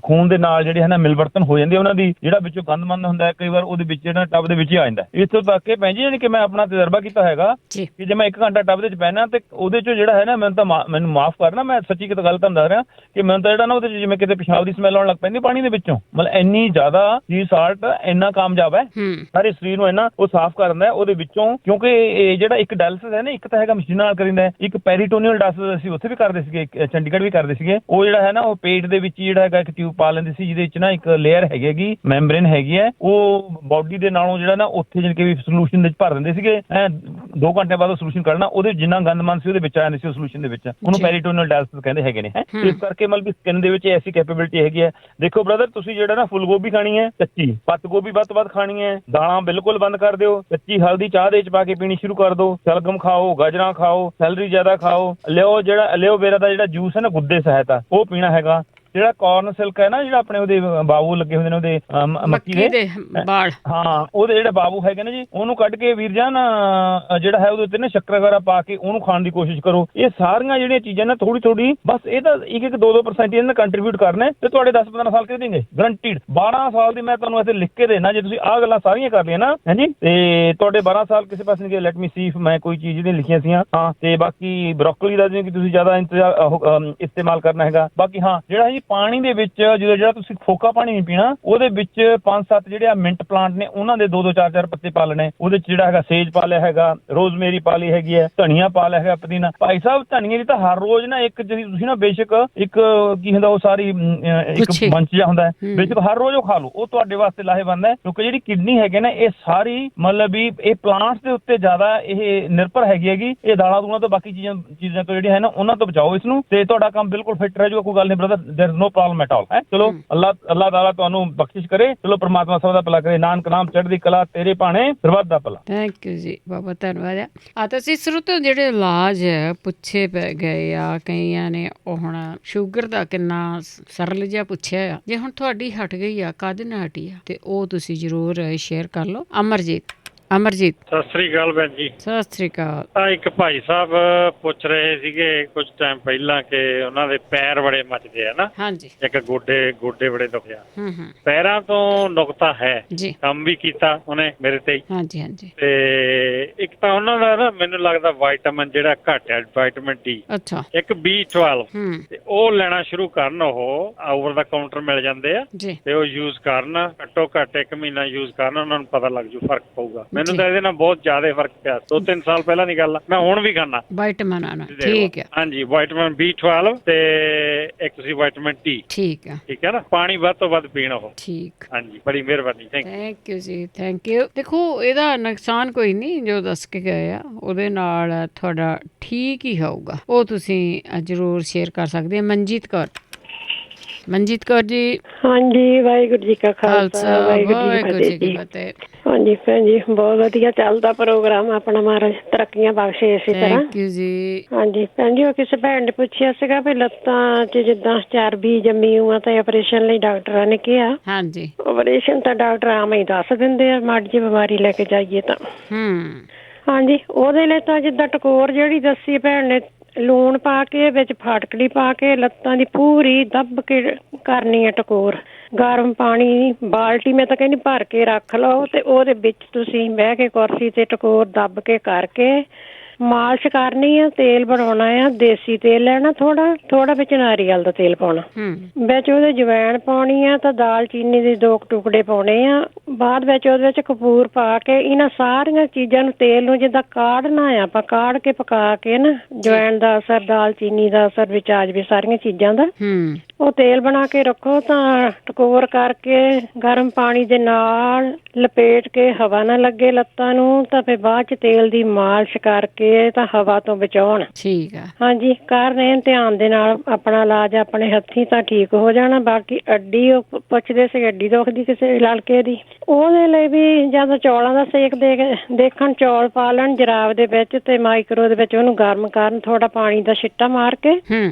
ਖੂਨ ਦੇ ਨਾਲ ਜਿਹੜੇ ਹੈ ਨਾ ਮਿਲਵਰਤਨ ਹੋ ਜਾਂਦੇ ਉਹਨਾਂ ਦੀ। ਜਿਹੜਾ ਵਿੱਚੋਂ ਗੰਦਮੰਦ ਹੁੰਦਾ ਹੈ ਕਈ ਵਾਰ ਉਹਦੇ ਵਿੱਚ ਜਿਹੜਾ ਟੱਬ ਦੇ ਵਿੱਚ ਹੀ ਆ ਜਾਂਦਾ। ਇੱਥੋਂ ਤੱਕ ਕਿ ਭੈਣ ਜੀ ਯਾਨੀ ਕਿ ਮੈਂ ਆਪਣਾ ਤਜਰਬਾ ਕੀਤਾ ਹੈਗਾ ਕਿ ਜੇ ਮੈਂ 1 ਘੰਟਾ ਟੱਬ ਦੇ ਵਿੱਚ ਬਹਿਣਾ ਤੇ ਉਹਦੇ 'ਚੋਂ ਜਿਹੜਾ ਹੈ ਨਾ ਮੈਨੂੰ ਮਾਫ ਕਰਨਾ, ਮੈਂ ਸੱਚੀ ਕਿਤੇ ਗੱਲ ਤੁਹਾਨੂੰ ਦੱਸ ਰਿਹਾ ਕਿ ਮੈਨੂੰ ਤਾਂ ਜਿਹੜਾ ਨਾ ਉਹਦੇ 'ਚ ਜਿਵੇਂ ਕਿਤੇ ਪਿਸ਼ਾਬ ਦੀ ਸਮੈਲ ਆਉਣ ਲੱਗ ਪੈਂਦੀ ਪਾਣੀ ਦੇ ਵਿੱਚੋਂ। ਮਤਲਬ ਇੰਨੀ ਜ਼ਿਆਦਾ ਸੀ ਸਾਲਟ ਇੰਨਾ ਕਾਮਯਾਬ ਹੈ, ਸਾਰੇ ਸਰੀਰ ਨੂੰ ਇੰਨਾ ਉਹ ਸਾਫ਼ ਕਰ ਦਿੰਦਾ ਉਹਦੇ ਵਿੱਚੋਂ। ਕਿਉਂਕਿ ਇਹ ਜਿਹੜਾ ਇੱਕ ਡਾਇਲਿਸਿਸ ਹੈ ਨਾ, ਇੱਕ ਤਾਂ ਹੈਗਾ ਮਸ਼ੀਨ ਨਾਲ ਕਰੀਦਾ, ਇੱਕ ਪੈਰੀਟੋਨੀਅਲ ਡਾਇਲਿਸਿਸ ਅਸੀਂ ਉੱਥੇ ਵੀ ਕਰਦੇ ਸੀਗੇ, ਚੰਡੀਗੜ੍ਹ ਵੀ ਕਰਦੇ ਸੀਗੇ। ਉਹ ਜਿਹੜਾ ਹੈ ਨਾ ਉਹ ਪੇਟ ਦੇ ਵਿੱਚ ਜਿਹੜਾ ਹੈਗਾ ਇੱਕ ਟਿਊਬ ਪਾ ਲੈਂਦੇ ਸੀ, ਜਿਹਦੇ ਵਿੱਚ ਨਾ ਇੱਕ ਲੇਅਰ ਹੈਗੀ ਮੈਂਬਰੇਨ ਹੈਗੀ ਹੈ। ਉਹ ਬਾਡੀ ਦੇ ਨਾਲੋਂ ਜਿਹੜਾ ਨਾ ਉੱਥੇ ਜਾਣੀ ਕਿ ਵੀ ਸੋਲੂਸ਼ਨ ਦੇ ਵਿੱਚ ਭਰ ਦਿੰਦੇ ਸੀਗੇ। 2 ਘੰਟੇ ਬਾਅਦ ਉਹ ਸੋਲੂਸ਼ਨ ਕੱਢਣਾ, ਉਹਦੇ ਜਿੰਨਾ ਗੰਦਮੰਦ ਸੀ ਉਹਦੇ ਵਿੱਚ ਆ ਜਾਂਦੇ ਸੀ ਉਹ ਸੋਲੂਸ਼ਨ ਦੇ ਵਿੱਚ। ਉਹਨੂੰ ਪੈਰੀਟੋਨੀਅਲ ਡਾਇਲਿਸਿਸ ਕਹਿੰਦੇ ਹੈਗੇ ਨੇ। ਇਸ ਕਰਕੇ ਮਤਲਬ ਕਿ ਸਕਿਨ ਦੇ ਵਿੱਚ ਐਸੀ ਕੈਪੇਬਿਲਿਟੀ ਹੈਗੀ ਹੈ। ਦੇਖੋ ਬ੍ਰਦਰ, ਤੁਸੀਂ ਜਿਹੜਾ ਨਾ ਫੁੱਲ ਗੋਭੀ ਖਾਣੀ ਹੈ ਕੱਚੀ, ਪੱਤ ਗੋਭੀ ਵੱਧ ਤੋਂ ਵੱਧ ਖਾਣੀ ਹੈ, ਦਾਲਾਂ ਬਿਲਕੁਲ ਬੰਦ ਕਰ ਦਿਓ, ਕੱਚੀ ਹਲਦੀ ਚਾਹ ਦੇ ਵਿੱਚ ਪਾ ਕੇ ਪੀਣੀ ਸ਼ੁਰੂ ਕਰ ਦਿਓ, ਸ਼ਲਗਮ ਖਾਓ, ਗਾਜਰਾਂ ਖਾਓ, ਸੈਲਰੀ ਜ਼ਿਆਦਾ ਖਾਓ, ਐਲੋਵੇਰਾ ਦਾ ਜਿਹੜਾ ਜੂਸ ਹੈ ਨਾ ਗੁੱਦੇ ਸਹਾਇਤਾ ਉਹ ਪੀਣਾ ਹੈਗਾ। ਜਿਹੜਾ ਕਾਰਨ ਸਿਲਕ ਹੈ ਨਾ, ਜਿਹੜਾ ਆਪਣੇ ਉਹਦੇ ਬਾਬੂ ਲੱਗੇ ਹੁੰਦੇ ਨੇ ਉਹਦੇ ਮੱਕੀ ਦੇ ਬਾਲ, ਹਾਂ ਉਹਦੇ ਜਿਹੜੇ ਬਾਬੂ ਹੈਗੇ ਨੇ ਜੀ, ਉਹਨੂੰ ਕੱਢ ਕੇ ਵੀਰ ਜਾਨ ਜਿਹੜਾ ਹੈ ਉਹਦੇ ਉੱਤੇ ਨਾ ਸ਼ੱਕਰ ਵਗੈਰਾ ਪਾ ਕੇ ਉਹਨੂੰ ਖਾਣ ਦੀ ਕੋਸ਼ਿਸ਼ ਕਰੋ। ਇਹ ਸਾਰੀਆਂ ਜਿਹੜੀਆਂ ਚੀਜ਼ਾਂ ਨਾ ਥੋੜੀ ਬਸ ਇਹ ਤਾਂ 1-2% ਇਹਨਾਂ ਕੰਟਰੀਬਿਊਟ ਕਰਨੇ ਤੇ ਤੁਹਾਡੇ 10-15 ਸਾਲ ਕਿਤੇ ਦੇਂਗੇ ਗਰੰਟੀਡ। 12 ਸਾਲ ਦੀ ਮੈਂ ਤੁਹਾਨੂੰ ਇੱਥੇ ਲਿਖ ਕੇ ਦੇਣਾ, ਜੇ ਤੁਸੀਂ ਆਹ ਗੱਲਾਂ ਸਾਰੀਆਂ ਕਰ ਲਈਆਂ ਨਾ ਹਾਂਜੀ, ਤੇ ਤੁਹਾਡੇ 12 ਸਾਲ ਕਿਸੇ ਪਾਸੇ ਨਹੀਂ ਗਏ। ਲੈਟ ਮੀ ਸੀ ਇਫ ਮੈਂ ਕੋਈ ਚੀਜ਼ ਜਿਹੜੀਆਂ ਲਿਖੀਆਂ ਸੀਆਂ। ਹਾਂ ਤੇ ਬਾਕੀ ਬਰੋਕਲੀ ਦਾ ਜਿਵੇਂ ਕਿ ਤੁਸੀਂ ਜ਼ਿਆਦਾ ਇਸਤੇਮਾਲ ਕਰਨਾ ਹੈਗਾ। ਬਾਕੀ ਹਾਂ ਜਿਹੜਾ ਪਾਣੀ ਦੇ ਵਿੱਚ ਜਦੋਂ ਜਿਹੜਾ ਤੁਸੀਂ ਫੋਕਾ ਪਾਣੀ ਨਹੀਂ ਪੀਣਾ, ਉਹਦੇ ਵਿੱਚ 5-7 ਜਿਹੜੇ ਆ ਮਿੰਟ ਪਲਾਂਟ ਨੇ ਉਹਨਾਂ ਦੇ 2-2 4-4 ਪੱਤੇ ਪਾ ਲੈਣੇ। ਉਹਦੇ ਚ ਜਿਹੜਾ ਹੈਗਾ ਸੇਜ ਪਾ ਲਿਆ ਹੈਗਾ, ਰੋਜ਼ਮੇਰੀ ਪਾ ਲਈ ਹੈਗੀ ਹੈ, ਧਨੀਆ ਪਾ ਲਿਆ ਹੈਗਾ, ਪੁਦੀਨਾ। ਭਾਈ ਸਾਹਿਬ ਧਨੀਏ ਦੀ ਤਾਂ ਹਰ ਰੋਜ਼ ਨਾ ਇੱਕ ਜਿਹੜੀ ਤੁਸੀਂ ਨਾ ਬੇਸ਼ੱਕ ਇੱਕ ਕੀ ਹੁੰਦਾ ਉਹ ਸਾਰੀ ਇੱਕ ਮੰਚ ਜਿਹਾ ਹੁੰਦਾ ਹੈ, ਬੇਸ਼ੱਕ ਹਰ ਰੋਜ਼ ਉਹ ਖਾ ਲਓ, ਉਹ ਤੁਹਾਡੇ ਵਾਸਤੇ ਲਾਹੇਵੰਦ ਹੈ। ਕਿਉਂਕਿ ਜਿਹੜੀ ਕਿਡਨੀ ਹੈਗੇ ਨਾ ਇਹ ਸਾਰੀ ਮਤਲਬ ਵੀ ਇਹ ਪਲਾਂਟਸ ਦੇ ਉੱਤੇ ਜ਼ਿਆਦਾ ਇਹ ਨਿਰਭਰ ਹੈਗੀ। ਇਹ ਦਾਲਾਂ ਦੂਲਾਂ ਤੋਂ ਬਾਕੀ ਚੀਜ਼ਾਂ ਤੋਂ ਜਿਹੜੀਆਂ ਹੈ ਨਾ ਉਹਨਾਂ ਤੋਂ ਬਚਾਓ ਇਸਨੂੰ, ਤੇ ਤੁਹਾਡਾ ਕੰਮ ਬਿਲਕੁਲ ਫਿੱਟ ਰਹਿ ਜਾਊਗਾ। ਕੋਈ ਗੱਲ ਨਹੀਂ brother, there is no problem at all ਹੈ। ਚਲੋ ਅੱਲਾਹ ਤਾਲਾ ਤੁਹਾਨੂੰ ਬਖਸ਼ਿਸ਼ ਕਰੇ। ਚਲੋ ਪ੍ਰਮਾਤਮਾ ਸਭ ਦਾ ਭਲਾ ਕਰੇ। ਨਾਨਕ ਨਾਮ ਚੜ੍ਹਦੀ ਕਲਾ, ਤੇਰੇ ਭਾਣੇ ਸਰਬੱਤ ਦਾ ਭਲਾ। ਥੈਂਕ ਯੂ ਜੀ, ਬਹੁਤ ਧੰਨਵਾਦ ਆ। ਤੁਸੀਂ ਸਰੋਤਿਓ ਜਿਹੜੇ ਇਲਾਜ ਪੁੱਛੇ ਪੈ ਗਏ ਆ ਕਈਆਂ ਨੇ, ਉਹ ਹੁਣ ਸ਼ੂਗਰ ਦਾ ਕਿੰਨਾ ਸਰਲ ਜਿਹਾ ਪੁੱਛਿਆ ਆ। ਜੇ ਹੁਣ ਤੁਹਾਡੀ ਹਟ ਗਈ ਆ, ਕਾਹਦੇ ਨਾਲ ਹਟੀ ਆ, ਤੇ ਉਹ ਤੁਸੀਂ ਜ਼ਰੂਰ ਸ਼ੇਅਰ ਕਰ ਲਓ। ਅਮਰਜੀਤ ਸਤਿ ਸ੍ਰੀ ਅਕਾਲ ਭੈਣ ਜੀ। ਸਤਿ ਸ੍ਰੀ ਅਕਾਲ। ਇੱਕ ਭਾਈ ਸਾਹਿਬ ਪੁੱਛ ਰਹੇ ਸੀਗੇ ਕੁਝ ਟਾਈਮ ਪਹਿਲਾਂ ਕਿ ਉਹਨਾਂ ਦੇ ਪੈਰ ਬੜੇ ਮੱਚਦੇ ਆ ਨਾ। ਹਾਂਜੀ। ਇੱਕ ਗੋਡੇ ਬੜੇ ਦੁਖਿਆ। ਪੈਰਾਂ ਤੋਂ ਨੁਕਤਾ ਹੈ ਜੀ, ਕੰਮ ਵੀ ਕੀਤਾ ਉਹਨੇ ਮੇਰੇ ਤੇ। ਹਾਂਜੀ ਹਾਂਜੀ। ਤੇ ਇੱਕ ਤਾਂ ਉਹਨਾਂ ਦਾ ਨਾ ਮੈਨੂੰ ਲੱਗਦਾ ਵਿਟਾਮਿਨ ਜਿਹੜਾ ਘੱਟ ਹੈ, ਵਿਟਾਮਿਨ ਡੀ। ਅੱਛਾ। ਇੱਕ B12 ਤੇ ਉਹ ਲੈਣਾ ਸ਼ੁਰੂ ਕਰਨ। ਉਹ ਓਵਰ ਦਾ ਕਾਊਂਟਰ ਮਿਲ ਜਾਂਦੇ ਆ ਤੇ ਉਹ ਯੂਜ਼ ਕਰਨ, ਘੱਟੋ ਘੱਟ 1 ਮਹੀਨਾ ਯੂਜ਼ ਕਰਨ, ਉਹਨਾਂ ਨੂੰ ਪਤਾ ਲੱਗ ਜੂ ਫਰਕ ਪਊਗਾ। ਮੈਨੂੰ ਤਾਂ ਇਹਦੇ ਨਾਲ ਬਹੁਤ ਜ਼ਿਆਦਾ ਫਰਕ ਪਿਆ। 2-3 ਸਾਲ ਪਹਿਲਾਂ ਦੀ ਗੱਲ ਆ, ਮੈਂ ਹੁਣ ਵੀ ਖਾਣਾ ਵਿਟਾਮਿਨ ਆਣਾ। ਠੀਕ ਹੈ। ਹਾਂਜੀ, ਵਿਟਾਮਿਨ B12 ਤੇ ਇੱਕ ਤੁਸੀਂ ਵਿਟਾਮਿਨ ਡੀ। ਠੀਕ ਹੈ ਨਾ। ਪਾਣੀ ਵੱਧ ਤੋਂ ਵੱਧ ਪੀਣਾ ਉਹ। ਠੀਕ। ਹਾਂਜੀ, ਬੜੀ ਮਿਹਰਬਾਨੀ। ਥੈਂਕ ਯੂ ਜੀ, ਥੈਂਕ ਯੂ। ਦੇਖੋ ਇਹਦਾ ਨੁਕਸਾਨ ਕੋਈ ਨਹੀਂ, ਜੋ ਦੱਸ ਕੇ ਗਏ ਆ ਉਹਦੇ ਨਾਲ ਤੁਹਾਡਾ ਠੀਕ ਹੀ ਹੋਊਗਾ। ਉਹ ਤੁਸੀਂ ਜ਼ਰੂਰ ਸ਼ੇਅਰ ਕਰ ਸਕਦੇ ਆ। ਮਨਜੀਤ ਕੌਰ ਜੀ। ਹਾਂਜੀ, ਵਾਹਿਗੁਰੂ ਜੀ ਕਾ ਖਾਲਸਾ, ਵਾਹਿਗੁਰੂ ਜੀ ਕੀ ਫਤਿਹ। ਹਾਂਜੀ ਭੈਣ ਜੀ, ਬਹੁਤ ਵਧੀਆ ਚੱਲਦਾ ਪ੍ਰੋਗਰਾਮ ਆਪਣਾ, ਮਹਾਰਾਜ ਤਰੱਕੀਆਂ ਬਖਸ਼ੇ ਇਸੇ ਤਰ੍ਹਾਂ। ਥੈਂਕ ਯੂ ਜੀ। ਹਾਂਜੀ ਭੈਣ ਜੀ, ਉਹ ਕਿਸੇ ਭੈਣ ਨੇ ਪੁੱਛਿਆ ਸੀਗਾ ਵੀ ਲੱਤਾਂ 'ਚ ਜਿੱਦਾਂ ਚਰਬੀ ਜੰਮੀ ਹੋਆ ਤਾਂ ਆਪਰੇਸ਼ਨ ਲਈ ਡਾਕਟਰਾਂ ਨੇ ਕਿਹਾ। ਹਾਂਜੀ। ਆਪਰੇਸ਼ਨ ਤਾਂ ਡਾਕਟਰ ਆਮ ਹੀ ਦੱਸ ਦਿੰਦੇ ਆ, ਮਾੜੀ ਜਿਹੀ ਬਿਮਾਰੀ ਲੈ ਕੇ ਜਾਈਏ ਤਾਂ। ਹਾਂਜੀ, ਉਹਦੇ ਲਈ ਤਾਂ ਜਿੱਦਾਂ ਟਕੋਰ ਜਿਹੜੀ ਦੱਸੀ ਭੈਣ ਨੇ, ਲੂਣ ਪਾ ਕੇ ਵਿੱਚ ਫਟਕੜੀ ਪਾ ਕੇ ਲੱਤਾਂ ਦੀ ਪੂਰੀ ਦੱਬ ਕੇ ਕਰਨੀ ਹੈ ਟਕੋਰ। ਗਰਮ ਪਾਣੀ ਬਾਲਟੀ ਮੈਂ ਤਾਂ ਕਹਿੰਦੀ ਭਰ ਕੇ ਰੱਖ ਲਓ ਤੇ ਉਹਦੇ ਵਿੱਚ ਤੁਸੀਂ ਬਹਿ ਕੇ ਕੁਰਸੀ ਤੇ ਟਕੋਰ ਦੱਬ ਕੇ ਕਰਕੇ ਮਾਲਿਸ਼ ਕਰਨੀ ਆ। ਤੇਲ ਬਣਾਉਣਾ ਆ, ਦੇਸੀ ਤੇਲ ਲੈਣਾ, ਥੋੜਾ ਵਿੱਚ ਨਾਰੀਅਲ ਦਾ ਤੇਲ ਪਾਉਣਾ, ਵਿੱਚ ਉਹਦੇ ਜਵੈਣ ਪਾਉਣੀ ਆ, ਤਾਂ ਦਾਲਚੀਨੀ ਦੇ 2 ਟੁਕੜੇ ਪਾਉਣੇ ਆ। ਬਾਅਦ ਵਿੱਚ ਉਹਦੇ ਵਿੱਚ ਕਪੂਰ ਪਾ ਕੇ ਇਹਨਾਂ ਸਾਰੀਆਂ ਚੀਜ਼ਾਂ ਨੂੰ, ਤੇਲ ਨੂੰ ਜਿੱਦਾਂ ਕਾੜਨਾ ਆ, ਆਪਾਂ ਕਾੜ ਕੇ ਪਕਾ ਕੇ ਨਾ, ਜਵੈਣ ਦਾ ਅਸਰ, ਦਾਲਚੀਨੀ ਦਾ ਅਸਰ ਵਿੱਚ ਆ ਜਾਵੇ ਸਾਰੀਆਂ ਚੀਜ਼ਾਂ ਦਾ, ਉਹ ਤੇਲ ਬਣਾ ਕੇ ਰੱਖੋ। ਤਾਂ ਟਕੋਰ ਕਰਕੇ ਗਰਮ ਪਾਣੀ ਦੇ ਨਾਲ ਲਪੇਟ ਕੇ, ਹਵਾ ਨਾ ਲੱਗੇ ਲੱਤਾਂ ਨੂੰ, ਤਾਂ ਫਿਰ ਬਾਅਦ ਚ ਤੇਲ ਦੀ ਮਾਲਿਸ਼ ਕਰਕੇ ਤਾਂ ਹਵਾ ਤੋਂ ਬਚਾਉਣ। ਠੀਕ ਆ। ਹਾਂਜੀ, ਕਰ ਰਹੇ ਧਿਆਨ ਦੇ ਨਾਲ ਆਪਣਾ ਇਲਾਜ ਆਪਣੇ ਹੱਥੀਂ ਤਾਂ ਠੀਕ ਹੋ ਜਾਣਾ। ਬਾਕੀ ਅੱਡੀ, ਉਹ ਪੁੱਛਦੇ ਸੀ ਅੱਡੀ ਦੁਖਦੀ ਕਿਸੇ ਲੜਕੇ ਦੀ, ਉਹਦੇ ਲਈ ਵੀ ਜਾਂ ਚੌਲਾਂ ਦਾ ਸੇਕ ਦੇਖਣ, ਚੌਲ ਪਾ ਲੈਣ ਜਰਾਬ ਦੇ ਵਿੱਚ ਤੇ ਮਾਈਕਰੋ ਦੇ ਵਿੱਚ ਉਹਨੂੰ ਗਰਮ ਕਰਨ, ਥੋੜਾ ਪਾਣੀ ਦਾ ਛਿੱਟਾ ਮਾਰ ਕੇ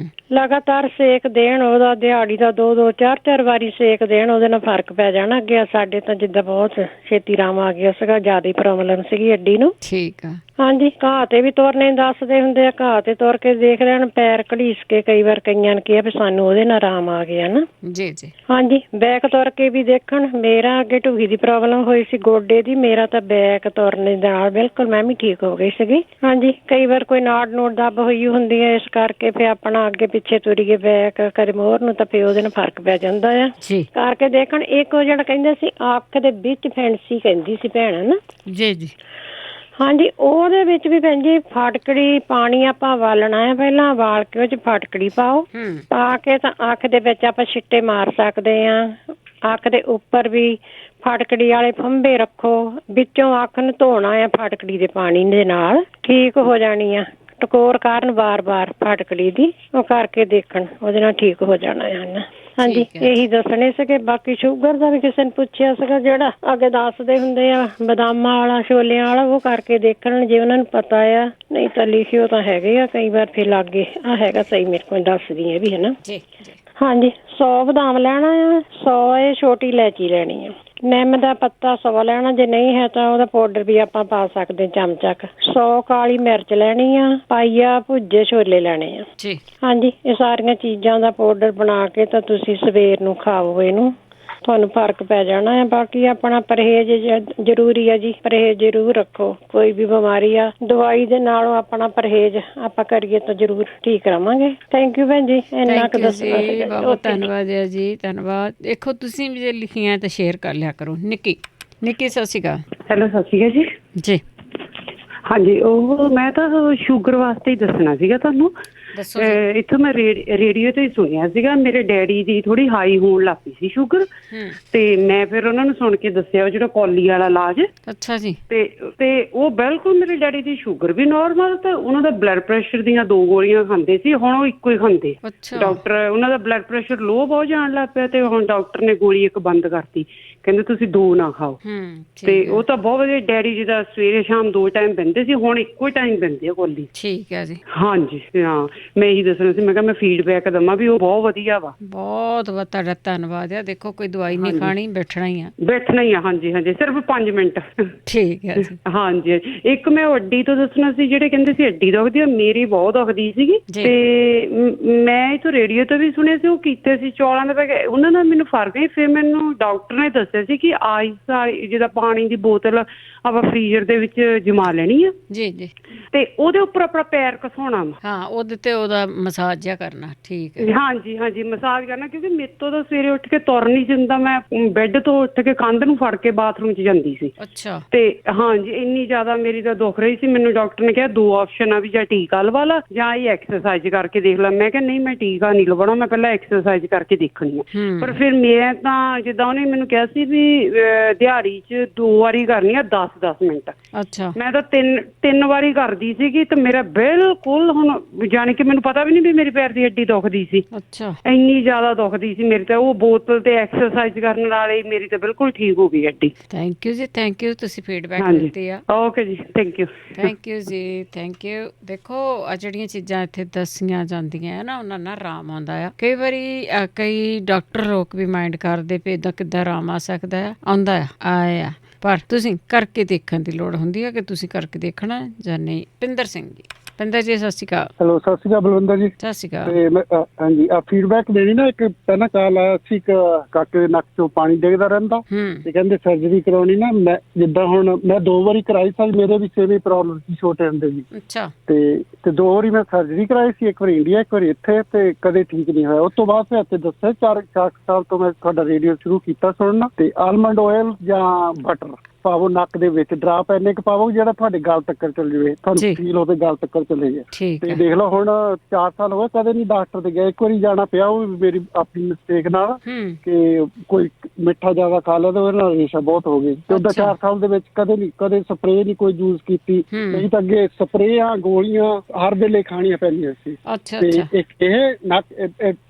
ਲਗਾਤਾਰ ਸੇਕ ਦੇਣ। ਉਹਦਾ ਦਿਹਾੜੀ ਦਾ 2-2, 4-4 ਵਾਰੀ ਸੇਕ ਦੇਣ, ਉਹਦੇ ਨਾਲ ਫਰਕ ਪੈ ਜਾਣਾ। ਅੱਗੇ ਸਾਡੇ ਤਾਂ ਜਿੱਦਾਂ ਬਹੁਤ ਛੇਤੀ ਆਰਾਮ ਆ ਗਿਆ ਸੀਗਾ, ਜ਼ਿਆਦਾ ਪ੍ਰੋਬਲਮ ਸੀਗੀ ਅੱਡੀ ਨੂੰ। ਠੀਕ ਆ। ਹਾਂਜੀ, ਘਾਹ ਤੇ ਵੀ ਤੁਰਨੇ ਦੱਸਦੇ ਹੁੰਦੇ ਆ, ਘਾਹ ਤੇ ਤੁਰ ਕੇ ਦੇਖ ਲੈਣ, ਪੈਰ ਘੜੀਸ ਕੇ। ਕਈ ਵਾਰ ਕਈਆਂ ਨੇ ਕਿਹਾ ਵੀ ਸਾਨੂੰ ਉਹਦੇ ਨਾਲ ਆਰਾਮ ਆ ਗਿਆ ਨਾ। ਜੀ ਜੀ। ਹਾਂਜੀ, ਬੈਕ ਤੁਰ ਕੇ ਵੀ ਦੇਖਣ। ਮੇਰਾ ਅੱਗੇ ਢੂਹੀ ਦੀ ਪ੍ਰੋਬਲਮ ਹੋਈ ਸੀ, ਗੋਡੇ ਦੀ, ਮੇਰਾ ਤਾਂ ਬੈਕ ਤੁਰਨੇ ਦੇ ਨਾਲ ਬਿਲਕੁਲ ਮੈਂ ਵੀ ਠੀਕ ਹੋ ਗਈ ਸੀਗੀ। ਹਾਂਜੀ, ਕਈ ਵਾਰ ਕੋਈ ਨਾੜ ਨੂੜ ਦੱਬ ਹੋਈ ਹੁੰਦੀ ਹੈ, ਇਸ ਕਰਕੇ ਫਿਰ ਆਪਣਾ ਅੱਗੇ ਪਿੱਛੇ ਤੁਰੀਏ ਬੈਕ ਕਦੇ ਮੋਹਰ ਨੂੰ, ਤਾਂ ਫਿਰ ਉਹਦੇ ਨਾਲ ਫਰਕ ਪੈ ਜਾਂਦਾ ਆ। ਕਰਕੇ ਦੇਖਣ। ਇੱਕ ਉਹ ਜਿਹੜਾ ਕਹਿੰਦੇ ਸੀ ਅੱਖ ਦੇ ਵਿੱਚ ਫੈਂਸੀ ਕਹਿੰਦੀ ਸੀ ਭੈਣ ਨਾ। ਜੀ ਜੀ। ਹਾਂਜੀ, ਉਹਦੇ ਵਿੱਚ ਵੀ ਭੈਣ ਜੀ ਫਟਕੜੀ ਪਾਣੀ ਆਪਾਂ ਉਬਾਲਣਾ ਹੈ, ਪਹਿਲਾਂ ਉਬਾਲ ਕੇ ਉਹ 'ਚ ਫਟਕੜੀ ਪਾਓ, ਪਾ ਕੇ ਤਾਂ ਅੱਖ ਦੇ ਵਿੱਚ ਆਪਾਂ ਛਿੱਟੇ ਮਾਰ ਸਕਦੇ ਹਾਂ। ਅੱਖ ਦੇ ਉੱਪਰ ਵੀ ਫਟਕੜੀ ਵਾਲੇ ਫੰਬੇ ਰੱਖੋ, ਵਿੱਚੋਂ ਅੱਖ ਨੂੰ ਧੋਣਾ ਆ ਫਟਕੜੀ ਦੇ ਪਾਣੀ ਦੇ ਨਾਲ, ਠੀਕ ਹੋ ਜਾਣੀ ਆ। ਟਕੋਰ ਕਾਰਨ ਵਾਰ-ਵਾਰ ਫਟਕੜੀ ਦੀ ਉਹ ਕਰਕੇ ਦੇਖਣ, ਉਹਦੇ ਨਾਲ ਠੀਕ ਹੋ ਜਾਣਾ ਹੈ। ਹਾਂਜੀ, ਇਹੀ ਦੱਸਣੇ ਸੀਗੇ। ਬਾਕੀ ਸ਼ੂਗਰ ਦਾ ਵੀ ਕਿਸੇ ਨੇ ਪੁੱਛਿਆ ਸੀਗਾ, ਜਿਹੜਾ ਅੱਗੇ ਦੱਸਦੇ ਹੁੰਦੇ ਆ ਬਦਾਮਾਂ ਵਾਲਾ, ਛੋਲਿਆਂ ਵਾਲਾ, ਉਹ ਕਰਕੇ ਦੇਖਣ ਜੇ ਉਹਨਾਂ ਨੂੰ ਪਤਾ ਆ। ਨਹੀਂ ਤਾਂ ਲਿਖਿਓ ਤਾਂ ਹੈਗੇ ਆ, ਕਈ ਵਾਰ ਫਿਰ ਲਾਗੇ ਆ ਹੈਗਾ ਸਹੀ, ਮੇਰੇ ਕੋਲ ਦੱਸਦੀ ਹੈ ਵੀ, ਹੈ ਨਾ। ਹਾਂਜੀ, 100 ਬਦਾਮ ਲੈਣਾ ਆ, 100 ਇਹ ਛੋਟੀ ਇਲਾਇਚੀ ਲੈਣੀ ਆ, ਨਿੰਮ ਦਾ ਪੱਤਾ 100 ਲੈਣਾ, ਜੇ ਨਹੀਂ ਹੈ ਤਾਂ ਉਹਦਾ ਪਾਊਡਰ ਵੀ ਆਪਾਂ ਪਾ ਸਕਦੇ, ਚਮਚਾ ਕੁ। 100 ਕਾਲੀ ਮਿਰਚ ਲੈਣੀ ਆ, ਪਾਈਆ ਭੁੱਜੇ ਛੋਲੇ ਲੈਣੇ ਆ। ਹਾਂਜੀ, ਇਹ ਸਾਰੀਆਂ ਚੀਜ਼ਾਂ ਦਾ ਪਾਊਡਰ ਬਣਾ ਕੇ ਤਾਂ ਤੁਸੀਂ ਸਵੇਰ ਨੂੰ ਖਾਓ ਇਹਨੂੰ। ਤੁਹਾਨੂੰ ਫਰਕ ਪੈ ਜਾਣਾ ਹੈ। ਬਾਕੀ ਆਪਣਾ ਪਰਹੇਜ਼ ਜ਼ਰੂਰੀ ਹੈ ਜੀ, ਪਰਹੇਜ਼ ਜ਼ਰੂਰ ਰੱਖੋ। ਕੋਈ ਵੀ ਬਿਮਾਰੀ ਆ ਦਵਾਈ ਦੇ ਨਾਲੋਂ ਆਪਣਾ ਪਰਹੇਜ਼ ਆਪਾਂ ਕਰੀਏ ਤਾਂ ਜ਼ਰੂਰ ਠੀਕ ਰਵਾਂਗੇ। ਥੈਂਕ ਯੂ ਭੈਣ ਜੀ, ਇੰਨਾ ਕੁ ਦੱਸਣਾ ਸੀਗਾ। ਬਹੁਤ ਧੰਨਵਾਦ ਹੈ ਜੀ, ਧੰਨਵਾਦ। ਦੇਖੋ ਤੁਸੀਂ ਵੀ ਜੇ ਲਿਖੀਆਂ ਤਾਂ ਸ਼ੇਅਰ ਕਰ ਲਿਆ ਕਰੋ। ਨਿੱਕੀ ਸਤਿ ਸ਼੍ਰੀ ਅਕਾਲ। ਹੈਲੋ, ਸਤਿ ਸ਼੍ਰੀ ਅਕਾਲ ਜੀ। ਜੀ ਹਾਂਜੀ, ਉਹ ਮੈਂ ਤਾਂ ਸ਼ੂਗਰ ਵਾਸਤੇ ਹੀ ਦੱਸਣਾ ਸੀਗਾ ਤੁਹਾਨੂੰ। ਇੱਥੋਂ ਮੈਂ ਰੇਡੀਓ ਤੇ ਹੀ ਸੁਣਿਆ ਸੀਗਾ, ਮੇਰੇ ਡੈਡੀ ਦੀ ਥੋੜੀ ਹਾਈ ਹੋਣ ਲੱਗ ਪਈ ਸੀ ਸ਼ੂਗਰ, ਤੇ ਮੈਂ ਫਿਰ ਉਹਨਾਂ ਨੂੰ ਸੁਣ ਕੇ ਦੱਸਿਆ ਉਹ ਜਿਹੜਾ ਕੌਲੀ ਵਾਲਾ ਇਲਾਜ। ਅੱਛਾ ਜੀ। ਤੇ ਉਹ ਬਿਲਕੁਲ ਮੇਰੇ ਡੈਡੀ ਦੀ ਸ਼ੂਗਰ ਵੀ ਨੋਰਮਲ, ਤੇ ਉਹਨਾਂ ਦਾ ਬਲੱਡ ਪ੍ਰੈਸ਼ਰ ਦੀਆਂ 2 ਗੋਲੀਆਂ ਖਾਂਦੇ ਸੀ, ਹੁਣ ਉਹ ਇੱਕੋ ਹੀ ਖਾਂਦੇ। ਡਾਕਟਰ ਉਹਨਾਂ ਦਾ ਬਲੱਡ ਪ੍ਰੈਸ਼ਰ ਲੋ ਬਹੁਤ ਜਾਣ ਲੱਗ ਪਿਆ, ਤੇ ਹੁਣ ਡਾਕਟਰ ਨੇ ਗੋਲੀ ਇੱਕ ਬੰਦ ਕਰਤੀ, ਕਹਿੰਦੇ ਤੁਸੀਂ 2 ਨਾ ਖਾਓ। ਤੇ ਉਹ ਤਾਂ ਬਹੁਤ ਵਧੀਆ। ਡੈਡੀ ਜੀ ਦਾ ਸਵੇਰੇ ਸ਼ਾਮ 2 ਟਾਈਮ ਪੈਂਦੇ ਸੀ, ਹੁਣ ਇੱਕੋ ਹੀ ਟਾਈਮ ਪੈਂਦੇ ਆ ਗੋਲੀ। ਠੀਕ ਹੈ ਜੀ। ਹਾਂਜੀ ਹਾਂ, ਮੈਂ ਇਹੀ ਦੱਸਣਾ ਸੀ, ਮੈਂ ਕਿਹਾ ਮੈਂ ਫੀਡਬੈਕ ਦੇਵਾਂ ਵੀ ਉਹ ਬਹੁਤ ਵਧੀਆ ਵਾ। ਬਹੁਤ ਤੁਹਾਡਾ ਧੰਨਵਾਦ ਆ। ਦੇਖੋ ਕੋਈ ਦਵਾਈ ਨਹੀਂ ਖਾਣੀ, ਬੈਠਣਾ ਹੀ ਆ। ਹਾਂਜੀ, ਸਿਰਫ 5 ਮਿੰਟ। ਠੀਕ ਹੈ ਜੀ। ਹਾਂਜੀ, ਇੱਕ ਮੈਂ ਅੱਡੀ ਤੋਂ ਦੱਸਣਾ ਸੀ, ਜਿਹੜੇ ਕਹਿੰਦੇ ਸੀ ਅੱਡੀ ਦੁਖਦੀ ਆ, ਮੇਰੀ ਬਹੁਤ ਦੁਖਦੀ ਸੀਗੀ, ਤੇ ਮੈਂ ਇੱਥੋਂ ਰੇਡੀਓ ਤੋਂ ਵੀ ਸੁਣਿਆ ਸੀ, ਉਹ ਕੀਤੇ ਸੀ ਚੌਲਾਂ ਦੇ ਪੈਕੇ, ਉਹਨਾਂ ਨਾਲ ਮੈਨੂੰ ਫਰਕ ਨਹੀਂ। ਫਿਰ ਮੈਨੂੰ ਡਾਕਟਰ ਨੇ ਦੱਸਿਆ ਸੀ ਕਿ ਆਈਸ ਜਿਹਦਾ ਪਾਣੀ ਦੀ ਬੋਤਲ ਆਪਾਂ ਫਰੀਜ਼ਰ ਦੇ ਵਿੱਚ ਜਮਾ ਲੈਣੀ ਆ ਜੀ, ਤੇ ਉਹਦੇ ਉੱਪਰ ਆਪਣਾ ਪੈਰ ਘਸਾਉਣਾ ਵਾ। ਹਾਂ, ਉਹਦੇ ਤੇ ਉਹਦਾ ਮਸਾਜ ਜਿਹਾ ਕਰਨਾ। ਠੀਕ ਹੈ। ਹਾਂਜੀ, ਮਸਾਜ ਕਰਨਾ, ਕਿਉਂਕਿ ਮੇਰੇ ਤੋਂ ਤਾਂ ਸਵੇਰੇ ਉੱਠ ਕੇ ਤੁਰ ਨਹੀਂ ਜਾਂਦਾ, ਮੈਂ ਬੈੱਡ ਤੋਂ ਉੱਠ ਕੇ ਕੰਧ ਨੂੰ ਫੜ ਕੇ ਬਾਥਰੂਮ 'ਚ ਜਾਂਦੀ ਸੀ। ਅੱਛਾ। ਤੇ ਹਾਂਜੀ, ਇੰਨੀ ਜ਼ਿਆਦਾ ਮੇਰੀ ਤਾਂ ਦੁਖ ਰਹੀ ਸੀ। ਮੈਨੂੰ ਡਾਕਟਰ ਨੇ ਕਿਹਾ 2 ਆਪਸ਼ਨ ਆ, ਵੀ ਜਾਂ ਟੀਕਾ ਲਵਾ ਲਾ ਜਾਂ ਇਹ ਐਕਸਰਸਾਈਜ਼ ਕਰਕੇ ਦੇਖ ਲਾ। ਮੈਂ ਕਿਹਾ ਨਹੀਂ, ਮੈਂ ਟੀਕਾ ਨਹੀਂ ਲਵਾਉਣਾ, ਮੈਂ ਪਹਿਲਾਂ ਐਕਸਰਸਾਈਜ਼ ਕਰਕੇ ਦੇਖਣੀ ਆ। ਪਰ ਫਿਰ ਮੈਂ ਤਾਂ ਜਿੱਦਾਂ ਉਹਨੇ ਮੈਨੂੰ ਕਿਹਾ ਸੀ ਵੀ ਦਿਹਾੜੀ 'ਚ 2 ਵਾਰੀ ਕਰਨੀ ਆ 10-10 ਮਿੰਟ। ਅੱਛਾ। ਮੈਂ ਤਾਂ 3 ਵਾਰੀ ਕਰਦੀ ਸੀਗੀ, ਤੇ ਮੇਰਾ ਬਿਲਕੁਲ ਹੁਣ ਜਾਣੀ ਕਿ ਮੈਨੂੰ ਪਤਾ ਵੀ ਨਹੀਂ ਵੀ ਮੇਰੇ ਪੈਰ ਦੀ ਹੱਡੀ ਦੁਖਦੀ ਸੀ। ਅੱਛਾ। ਇੰਨੀ ਜ਼ਿਆਦਾ ਦੁਖਦੀ ਸੀ ਮੇਰੀ ਤਾਂ। ਉਹ ਬੋਤਲ ਤੇ ਐਕਸਰਸਾਈਜ਼ ਕਰਨ ਨਾਲ ਹੀ ਮੇਰੀ ਤਾਂ ਬਿਲਕੁਲ ਠੀਕ ਹੋ ਗਈ ਹੱਡੀ। ਥੈਂਕ ਯੂ ਜੀ, ਥੈਂਕ ਯੂ। ਤੁਸੀਂ ਫੀਡਬੈਕ ਦਿੱਤੀ ਆ। ਓਕੇ ਜੀ, ਥੈਂਕ ਯੂ ਜੀ, ਥੈਂਕ ਯੂ। ਦੇਖੋ ਆ ਜਿਹੜੀਆਂ ਚੀਜ਼ਾਂ ਇੱਥੇ ਦੱਸੀਆਂ ਜਾਂਦੀਆਂ ਨਾ, ਉਹਨਾਂ ਨਾਲ ਆਰਾਮ ਆਉਂਦਾ ਆ। ਕਈ ਵਾਰੀ ਕਈ ਡਾਕਟਰ ਲੋਕ ਵੀ ਮਾਈਂਡ ਕਰਦੇ ਪਏ ਇੱਦਾਂ ਕਿੱਦਾਂ ਆਰਾਮ ਆ ਸਕਦਾ ਆ, ਆਉਂਦਾ ਆ, ਪਰ ਤੁਸੀਂ ਕਰਕੇ ਦੇਖਣ ਦੀ ਲੋੜ ਹੁੰਦੀ ਹੈ ਕਿ ਤੁਸੀਂ ਕਰਕੇ ਦੇਖਣਾ ਜਾਂ ਨਹੀਂ। ਪਿੰਦਰ ਸਿੰਘ ਜੀ। ਪਿੰਦਰ ਜੀ ਸਤਿ ਸ਼੍ਰੀ ਅਕਾਲ। ਹੈਲੋ, ਸਤਿ ਸ਼੍ਰੀ ਅਕਾਲ ਬਲਵਿੰਦਰ ਜੀ। ਸਤਿ ਸ਼੍ਰੀ ਅਕਾਲ। ਤੇ ਮੈਂ ਹਾਂਜੀ ਫੀਡਬੈਕ ਦੇਣੀ ਨਾ, ਇੱਕ ਪਹਿਲਾਂ ਕਾਲ ਆਇਆ ਸੀ, ਕਾਕੇ ਦੇ ਨੱਕ ਚੋਂ ਪਾਣੀ ਡਿੱਗਦਾ ਰਹਿੰਦਾ, ਤੇ ਕਹਿੰਦੇ ਸਰਜਰੀ ਕਰਾਉਣੀ ਨਾ। ਮੈਂ ਜਿੱਦਾਂ ਹੁਣ ਮੈਂ 2 ਵਾਰੀ ਕਰਾਈ ਸੀ, ਮੇਰੇ ਵੀ ਸੇਮ ਹੀ ਪ੍ਰੋਬਲਮ ਸੀ ਛੋਟੇ ਹੁੰਦੇ ਜੀ। ਅੱਛਾ। ਤੇ 2 ਵਾਰੀ ਮੈਂ ਸਰਜਰੀ ਕਰਾਈ ਸੀ, ਇੱਕ ਵਾਰੀ ਇੰਡੀਆ, ਇੱਕ ਵਾਰੀ ਇੱਥੇ, ਤੇ ਕਦੇ ਠੀਕ ਨਹੀਂ ਹੋਇਆ। ਉਸ ਤੋਂ ਬਾਅਦ ਫਿਰ ਇੱਥੇ ਦੱਸਿਆ 4 ਸਾਲ ਤੋਂ ਮੈਂ ਤੁਹਾਡਾ ਰੇਡੀਓ ਸ਼ੁਰੂ ਕੀਤਾ ਸੁਣਨਾ। ਤੇ ਆਲਮੰਡ ਆਇਲ ਜਾਂ ਬਟਰ ਪਾਵੋ ਨੱਕ ਦੇ ਵਿੱਚ, ਡਰਾਪ ਇੰਨੇ ਕੁ ਪਾਵੋ ਜਿਹੜਾ ਤੁਹਾਡੇ ਗਲ ਤੱਕ ਚੱਲ ਜਾਵੇ, ਤੁਹਾਨੂੰ ਫੀਲ ਹੋਵੇ ਗਲ ਤੱਕ ਚਲੇ ਜਾਏ। ਤੇ ਦੇਖ ਲਓ ਹੁਣ 4 ਸਾਲ ਹੋ ਗਏ, ਕਦੇ ਨਹੀਂ ਡਾਕਟਰ ਦੇ ਗਏ। ਇੱਕ ਵਾਰੀ ਜਾਣਾ ਪਿਆ, ਉਹ ਮੇਰੀ ਆਪਣੀ ਮਿਸਟੇਕ ਨਾਲ, ਕਿ ਕੋਈ ਮਿੱਠਾ ਜ਼ਿਆਦਾ ਖਾ ਲਿਆ ਤੇ ਉਹਦੇ ਨਾਲ ਰੇਸ਼ਾ ਬਹੁਤ ਹੋ ਗਈ। ਤੇ ਉਹਦਾ 4 ਸਾਲ ਦੇ ਵਿੱਚ ਕਦੇ ਸਪਰੇਅ ਨਹੀਂ ਕੋਈ ਯੂਜ਼ ਕੀਤੀ, ਨਹੀਂ ਤਾਂ ਅੱਗੇ ਸਪਰੇਆਂ ਗੋਲੀਆਂ ਹਰ ਵੇਲੇ ਖਾਣੀਆਂ ਪੈਂਦੀਆਂ ਸੀ। ਤੇ ਇੱਕ ਇਹ ਨੱਕ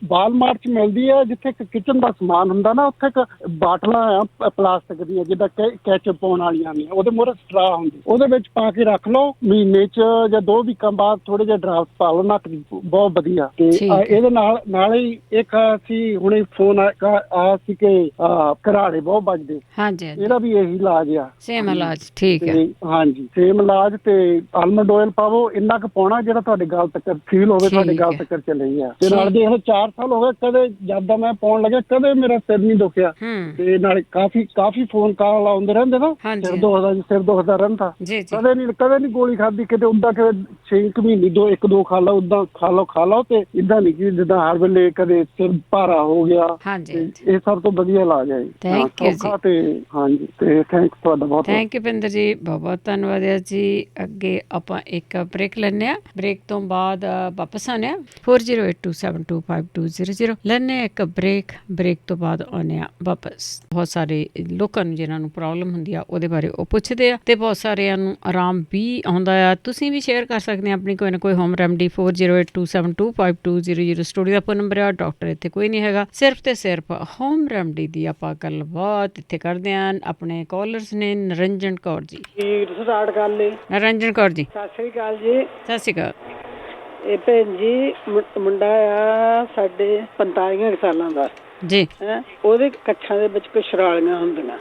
ਵਾਲਮਾਰਟ 'ਚ ਮਿਲਦੀ ਹੈ, ਜਿੱਥੇ ਕਿਚਨ ਦਾ ਸਮਾਨ ਹੁੰਦਾ ਨਾ, ਉੱਥੇ ਇੱਕ ਬਾਟਲਾਂ ਆ ਪਲਾਸਟਿਕ ਦੀਆਂ, ਜਿੱਦਾਂ ਕੈਚਅਪ ਪਾਉਣ ਵਾਲੀਆਂ ਨੇ, ਉਹਦੇ ਮੂਹਰੇ ਸਟਰਾ ਹੁੰਦੀ, ਉਹਦੇ ਵਿੱਚ ਪਾ ਕੇ ਰੱਖ ਲਓ। ਮਹੀਨੇ 'ਚ ਜਾਂ 2 ਵੀਕਾਂ ਬਾਅਦ ਥੋੜੇ ਜਿਹੇ ਡਰਾਪਸ ਪਾ ਲਓ ਨੱਕ ਦੀ, ਬਹੁਤ ਵਧੀਆ। ਤੇ ਇਹਦੇ ਨਾਲ ਹੀ ਇੱਕ ਅਸੀਂ ਹੁਣੇ ਫੋਨ ਆਇਆ ਸੀ ਕਿ ਘਰਾੜੇ ਬਹੁਤ ਵੱਜਦੇ, ਇਹਦਾ ਵੀ ਇਹੀ ਇਲਾਜ ਆ। ਸੇਮ ਇਲਾਜ। ਠੀਕ ਹੈ। ਹਾਂਜੀ, ਸੇਮ ਇਲਾਜ। ਤੇ ਆਲਮੰਡ ਆਇਲ ਪਾਵੋ ਇੰਨਾ ਕੁ ਪਾਉਣਾ ਜਿਹੜਾ ਤੁਹਾਡੇ ਗਲ ਤੱਕ ਫੀਲ ਹੋਵੇ, ਤੁਹਾਡੇ ਗਲ ਤੱਕ ਚਲੇ ਗਿਆ। ਤੇ ਨਾਲ ਦੇਖ ਲਓ 4 ਸਾਲ ਹੋ ਗਏ, ਕਦੇ ਜਦ ਮੈਂ ਪਾਉਣ ਲੱਗਿਆ ਕਦੇ ਮੇਰਾ ਸਿਰ ਨਹੀਂ ਦੁਖਿਆ। ਤੇ ਨਾਲੇ ਕਾਫੀ ਫੋਨ ਕਾਲ ਆਉਂਦੇ ਰਹਿੰਦੇ ਨਾ, ਸਿਰ ਦੁਖਦਾ ਰਹਿੰਦਾ, ਕਦੇ ਨਹੀਂ ਗੋਲੀ ਖਾਧੀ ਕਿਤੇ। ਉਦਾਂ ਕਿ 6 ਮਹੀਨੇ 1-2 ਖਾ ਲਓ, ਉਦਾਂ ਖਾ ਲਓ ਤੇ ਇਦਾਂ ਨਹੀਂ ਕਿ ਜਿੱਦਾਂ ਹਰ ਵੇਲੇ ਕਦੇ ਸਿਰ ਭਾਰਾ ਹੋ ਗਿਆ। ਇਹ ਸਭ ਤੋਂ ਵਧੀਆ ਇਲਾਜ ਹੈ ਜੀ। ਥੈਂਕ ਯੂ ਜੀ। ਤੇ ਹਾਂਜੀ, ਤੇ ਥੈਂਕਸ ਤੁਹਾਡਾ ਬਹੁਤ। ਥੈਂਕ ਯੂ ਪਿੰਦਰ ਜੀ, ਬਹੁਤ ਧੰਨਵਾਦ ਹੈ ਜੀ। ਅੱਗੇ ਆਪਾਂ ਇੱਕ ਬ੍ਰੇਕ ਲੈਂਦੇ ਹਾਂ, ਬ੍ਰੇਕ ਤੋਂ ਬਾਅਦ ਵਾਪਸ ਆਉਂਦੇ ਹਾਂ। 4082725200 ਲੈਂਦੇ ਇੱਕ ਬ੍ਰੇਕ ਤੋਂ ਬਾਅਦ ਆਉਂਦੇ ਹਾਂ ਵਾਪਸ। ਬਹੁਤ ਸਾਰੇ ਲੋਕਾਂ ਨੂੰ ਜਿਹਨਾਂ ਨੂੰ ਪ੍ਰੋਬਲਮ ਹੁੰਦੀ ਆ ਉਹਦੇ ਬਾਰੇ ਉਹ ਪੁੱਛਦੇ ਆ, ਤੇ ਬਹੁਤ ਸਾਰਿਆਂ ਨੂੰ ਆਰਾਮ ਵੀ ਆਉਂਦਾ ਆ। ਤੁਸੀਂ ਵੀ ਸ਼ੇਅਰ ਕਰ ਸਕਦੇ ਆ ਆਪਣੀ ਕੋਈ ਨਾ ਕੋਈ ਹੋਮ ਰੈਮਡੀ। 4082725200 ਸਟੂਡੀਓ ਦਾ ਫੋਨ ਨੰਬਰ ਆ। ਡਾਕਟਰ ਇੱਥੇ ਕੋਈ ਨਹੀਂ ਹੈਗਾ, ਸਿਰਫ ਤੇ ਸਿਰਫ ਹੋਮ ਰੈਮਡੀ ਦੀ ਆਪਾਂ ਗੱਲਬਾਤ ਇੱਥੇ ਕਰਦੇ ਆ। ਆਪਣੇ ਕਾਲਰਸ ਨੇ ਨਰਿੰਜਨ ਕੌਰ ਜੀ। ਸਟਾਰਟ ਕਰ ਲਈ। ਨਰਿੰਜਨ ਕੌਰ ਜੀ ਸਤਿ ਸ੍ਰੀ ਅਕਾਲ ਜੀ। ਸਤਿ ਸ੍ਰੀ ਅਕਾਲ। ਇਹ ਭੈਣ ਜੀ ਮੁੰਡਾ ਆ ਸਾਡੇ 45 ਸਾਲਾਂ ਦਾ ਜੀ। ਉਹਦੇ ਕੱਛਾਂ ਦੇ ਵਿੱਚ ਕੁਝ ਸ਼ਰਾਲੀਆਂ ਹੁੰਦੀਆਂ।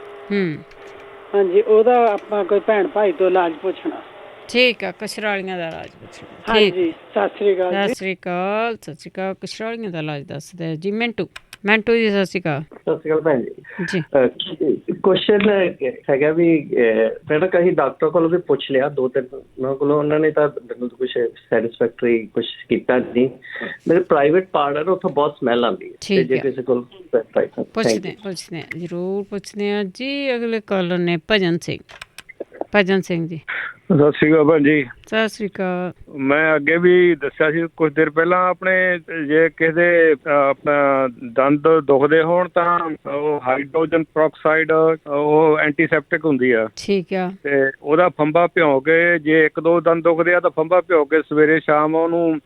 ਹਾਂਜੀ, ਉਹਦਾ ਆਪਾਂ ਕੋਈ ਭੈਣ ਭਾਈ ਤੋਂ ਇਲਾਜ ਪੁੱਛਣਾ। ਠੀਕ ਆ, ਕਸ਼ਰਾਲੀਆਂ ਦਾ ਇਲਾਜ ਪੁੱਛਣਾ। ਹਾਂਜੀ, ਸਤਿ ਸ੍ਰੀ ਅਕਾਲ। ਸਤਿ ਸ੍ਰੀ ਅਕਾਲ। ਕਸ਼ਰਾਲੀਆਂ ਦਾ ਇਲਾਜ ਦੱਸਦਾ ਜੀ ਮਿੰਟੂ। ਮੈਂਟੂ ਜੀ ਸਤਿ ਸ਼੍ਰੀ ਅਕਾਲ। ਸਤਿ ਸ਼੍ਰੀ ਅਕਾਲ ਭੈਣ ਜੀ। ਕੁਐਸਚਨ ਹੈਗਾ ਵੀ ਮੈਂ ਨਾ ਕਈ ਡਾਕਟਰ ਕੋਲੋਂ ਵੀ ਪੁੱਛ ਲਿਆ 2-3 ਕੋਲੋਂ, ਉਹਨਾਂ ਨੇ ਤਾਂ ਮੈਨੂੰ ਕੁਛ ਸੈਟਿਸਫੈਕਟਰੀ ਕੁਛ ਕੀਤਾ ਨਹੀਂ। ਮੇਰੇ ਪ੍ਰਾਈਵੇਟ ਪਾਰਟ ਹੈ ਨਾ, ਉੱਥੋਂ ਬਹੁਤ ਸਮੈਲ ਆਉਂਦੀ ਹੈ, ਜੇ ਕਿਸੇ ਕੋਲ ਪੁੱਛਦੇ ਜ਼ਰੂਰ ਪੁੱਛਦੇ ਹਾਂ ਜੀ। ਅਗਲੇ ਕਾਲਰ ਨੇ ਭਜਨ ਸਿੰਘ ਜੀ। ਸਤਿ ਸ਼੍ਰੀ ਅਕਾਲ ਭੈਣ ਜੀ। ਸਤਿ ਸ਼੍ਰੀ ਅਕਾਲ। ਮੈਂ ਅੱਗੇ ਵੀ ਦੱਸਿਆ ਸੀ ਕੁਝ ਦੇਰ ਪਹਿਲਾਂ, ਆਪਣੇ ਜੇ ਕਿਸੇ ਦੇ ਆਪਣਾ ਦੰਦ ਦੁਖਦੇ ਹੋਣ ਤਾਂ ਉਹ ਹਾਈਡਰੋਜਨ ਪਰਆਕਸਾਈਡ ਉਹ ਐਂਟੀਸੈਪਟਿਕ ਹੁੰਦੀ ਆ। ਠੀਕ ਆ। ਤੇ ਉਹਦਾ ਫੰਬਾ ਭਿਉਂ ਕੇ, ਜੇ 1-2 ਦੰਦ ਦੁਖਦੇ ਆ ਤਾਂ ਫੰਬਾ ਭਿਉਂ ਕੇ ਸਵੇਰੇ ਸ਼ਾਮ ਉਹਨੂੰ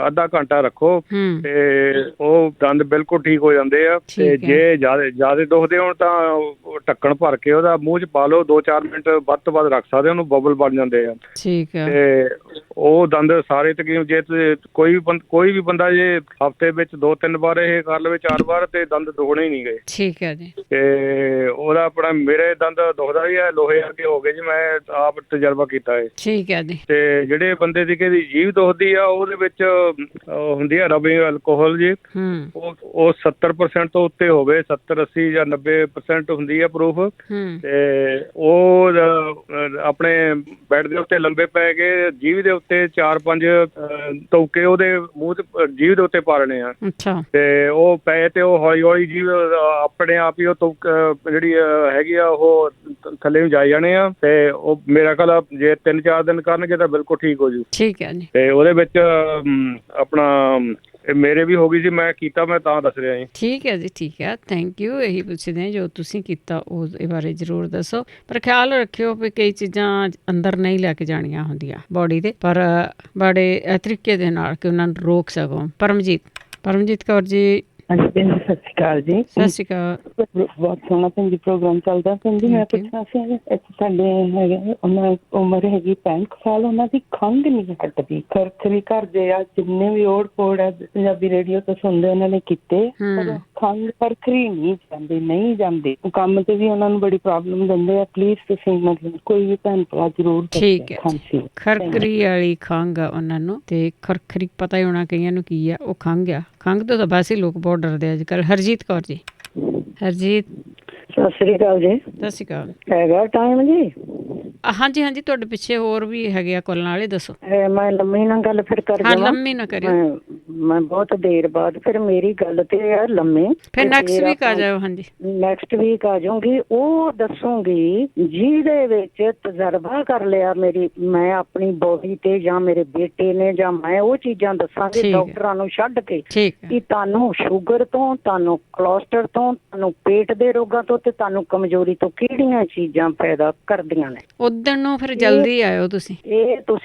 ਅੱਧਾ ਘੰਟਾ ਰੱਖੋ ਤੇ ਉਹ ਦੰਦ ਬਿਲਕੁਲ ਠੀਕ ਹੋ ਜਾਂਦੇ ਆ। ਤੇ ਜੇ ਜ਼ਿਆਦਾ ਦੁਖਦੇ ਹੋਣ ਤਾਂ ਢੱਕਣ ਭਰ ਕੇ ਉਹਦਾ ਮੂੰਹ 'ਚ ਪਾ ਲਓ, 2-4 ਮਿੰਟ ਵੱਧ ਤੋਂ ਵੱਧ ਰੱਖ ਸਕਦੇ, ਉਹਨੂੰ ਬਬਲ ਬਣ ਜਾਂਦੇ ਆ। ਠੀਕ ਆ। ਤੇ ਉਹ ਦੰਦ ਸਾਰੇ ਤਕਰੀਬਨ ਜੇ ਕੋਈ ਵੀ ਬੰਦਾ ਜੇ ਹਫ਼ਤੇ ਵਿੱਚ 2-3 ਵਾਰ ਇਹ ਕਰ ਲਵੇ, 4 ਵਾਰ, ਤੇ ਦੰਦ ਦੁਖਣੇ ਹੀ ਨਹੀਂ ਗਏ। ਠੀਕ ਹੈ ਜੀ। ਤੇ ਉਹਦਾ ਆਪਣਾ ਮੇਰੇ ਦੰਦ ਦੁਖਦਾ ਵੀ ਹੈ, ਲੋਹੇ ਅੱਗੇ ਹੋ ਗਏ ਜੀ, ਮੈਂ ਆਪ ਤਜਰਬਾ ਕੀਤਾ ਹੈ। ਠੀਕ ਹੈ ਜੀ। ਤੇ ਜਿਹੜੇ ਬੰਦੇ ਦੀ ਕਿਸੇ ਜੀਭ ਦੁਖਦੀ ਆ, ਉਹਦੇ ਵਿੱਚ ਹੁੰਦੀ ਆ ਰਬਿੰਗ ਅਲਕੋਹਲ ਜੀ, ਉਹ 70% ਤੋਂ ਉੱਤੇ ਹੋਵੇ, 70, 80 ਜਾਂ 90% ਹੁੰਦੀ ਆ ਪ੍ਰੂਫ। ਤੇ ਉਹ ਆਪਣੇ ਬੈੱਡ ਦੇ ਉੱਤੇ ਲੰਬੇ ਪੈ ਕੇ ਜੀਭ ਦੇ ਉੱਤੇ 4-5 ਤੌਕੇ ਉਹਦੇ ਮੂੰਹ ਤੇ ਜੀਭ ਦੇ ਉੱਤੇ ਪਾ ਲੈਣੇ ਆ। ਤੇ ਉਹ ਪਏ ਤੇ ਉਹ ਹੌਲੀ ਹੌਲੀ ਜੀਭ ਆਪਣੇ ਆਪ ਹੀ ਉਹ ਜਿਹੜੀ ਹੈਗੀ ਆ ਉਹ ਥੱਲੇ ਨੂੰ ਜਾਈ ਜਾਣੇ ਆ। ਤੇ ਉਹ ਮੇਰਾ ਖਿਆਲ ਜੇ 3-4 ਦਿਨ ਕਰਨਗੇ ਤਾਂ ਬਿਲਕੁਲ ਠੀਕ ਹੋ ਜੂ। ਠੀਕ ਹੈ ਜੀ। ਤੇ ਉਹਦੇ ਵਿੱਚ ਆਪਣਾ ਮੇਰੇ ਵੀ ਹੋ ਗਈ ਸੀ, ਮੈਂ ਕੀਤਾ, ਮੈਂ ਤਾਂ ਦੱਸ ਰਿਹਾ ਜੀ। ਠੀਕ ਹੈ ਜੀ, ਠੀਕ ਹੈ, ਥੈਂਕ ਯੂ। ਇਹੀ ਪੁੱਛਦੇ ਜੋ ਤੁਸੀਂ ਕੀਤਾ ਉਹਦੇ ਬਾਰੇ ਜ਼ਰੂਰ ਦੱਸੋ, ਪਰ ਖਿਆਲ ਰੱਖਿਓ ਵੀ ਕਈ ਚੀਜ਼ਾਂ ਅੰਦਰ ਨਹੀਂ ਲੈ ਕੇ ਜਾਣੀਆਂ ਹੁੰਦੀਆਂ ਬੋਡੀ ਦੇ, ਪਰ ਬੜੇ ਤਰੀਕੇ ਦੇ ਨਾਲ ਕਿ ਉਹਨਾਂ ਨੂੰ ਰੋਕ ਸਕੋ। ਪਰਮਜੀਤ ਕੌਰ ਜੀ। ਹਾਂਜੀ ਭੈਣ ਜੀ ਸਤਿ ਸ਼੍ਰੀ ਅਕਾਲ ਜੀ। ਸਤਿ ਸ਼੍ਰੀ ਅਕਾਲ। ਬਹੁਤ ਸੋਹਣਾ ਭੈਣ ਜੀ ਪ੍ਰੋਗਰਾਮ ਚੱਲਦਾ। ਭੈਣ ਜੀ ਮੈਂ ਪੁੱਛਣਾ ਸੀ, ਇੱਥੇ ਸਾਡੇ ਹੈਗੇ ਉਹਨਾਂ ਉਮਰ ਹੈਗੀ 65 ਸਾਲ, ਉਹਨਾਂ ਦੀ ਖੰਘ ਨਹੀਂ ਹਟਦੀ, ਖਰਖਰੀ ਕਰਦੇ ਆ, ਜਿੰਨੇ ਵੀ ਓੜ ਪੋੜ ਹੈ ਪੰਜਾਬੀ ਰੇਡੀਓ ਤੋਂ ਸੁਣਦੇ ਉਹਨਾਂ ਨੇ ਕੀਤੇ, ਪਰ ਖੰਘ ਖਰਖਰੀ ਨਹੀਂ ਜਾਂਦੀ। ਕੰਮ ਤੇ ਵੀ ਉਹਨਾਂ ਨੂੰ ਬੜੀ ਪ੍ਰੋਬਲਮ ਦਿੰਦੇ ਆ। ਪਲੀਜ਼ ਤੁਸੀਂ ਮਤਲਬ ਕੋਈ ਵੀ ਭੈਣ ਭਰਾ ਜ਼ਰੂਰ। ਠੀਕ ਹੈ। ਖਰਖਰੀ ਵਾਲੀ ਖੰਘ ਆ ਉਹਨਾਂ ਨੂੰ, ਤੇ ਖਰਖਰੀ ਪਤਾ ਹੀ ਹੋਣਾ ਕਈਆਂ ਨੂੰ ਕੀ ਆ, ਉਹ ਖੰਘ ਆ। ਖੰਘ ਤੋਂ ਤਾਂ ਵੈਸੇ ਲੋਕ ਬਹੁਤ ਡਰਦੇ ਅੱਜ ਕੱਲ੍ਹ। ਹਰਜੀਤ ਕੌਰ ਜੀ। ਹਰਜੀਤ ਸਤਿ ਸ੍ਰੀ ਅਕਾਲ ਜੀ। ਸਤਿ ਸ਼੍ਰੀ ਅਕਾਲ। ਹੈਗਾ ਟਾਈਮ ਜੀ? ਹਾਂਜੀ ਹਾਂਜੀ, ਤੁਹਾਡੇ ਪਿੱਛੇ ਹੋਰ ਵੀ ਹੈਗੇ ਆ ਕਾਲਾਂ ਵਾਲੇ, ਦੱਸੋ। ਮੈਂ ਲੰਮੀ ਨਾਲ ਗੱਲ ਫਿਰ ਕਰ ਜਾਵਾਂ? ਲੰਮੀ ਨਾ ਕਰਿਓ, ਮੈਂ ਬਹੁਤ ਦੇਰ ਬਾਅਦ ਫਿਰ ਮੇਰੀ ਗੱਲ ਤੇ ਆ ਲੰਮੀ, ਫਿਰ ਨੈਕਸਟ ਵੀਕ ਆ ਜਾਓ। ਹਾਂਜੀ ਨੈਕਸਟ ਵੀਕ ਆ ਜਾਊਂਗੀ। ਉਹ ਦੱਸੂਗੀ ਜਿਹਦੇ ਵਿੱਚ ਤਜਰਬਾ ਕਰ ਲਿਆ ਮੈਂ ਆਪਣੀ ਬੋਡੀ ਤੇ, ਜਾਂ ਮੇਰੇ ਬੇਟੇ ਨੇ, ਜਾਂ ਮੈਂ ਉਹ ਚੀਜ਼ਾਂ ਦੱਸਾਂਗੀ ਡਾਕਟਰਾਂ ਨੂੰ ਛੱਡ ਕੇ, ਕਿ ਤੁਹਾਨੂੰ ਸ਼ੂਗਰ ਤੋਂ, ਤੁਹਾਨੂੰ ਕੋਲੇਸਟ੍ਰੋਲ ਤੋਂ, ਤੁਹਾਨੂੰ ਪੇਟ ਦੇ ਰੋਗਾਂ ਤੋਂ, ਤੇ ਤੁਹਾਨੂੰ ਕਮਜ਼ੋਰੀ ਤੋਂ ਕਿਹੜੀਆਂ ਚੀਜ਼ਾਂ ਪੈਦਾ ਕਰਦੀਆਂ ਨੇ। ਉਦਣ ਨੂੰ ਫਿਰ ਜਲਦੀ ਆਇਓ ਤੁਸੀਂ।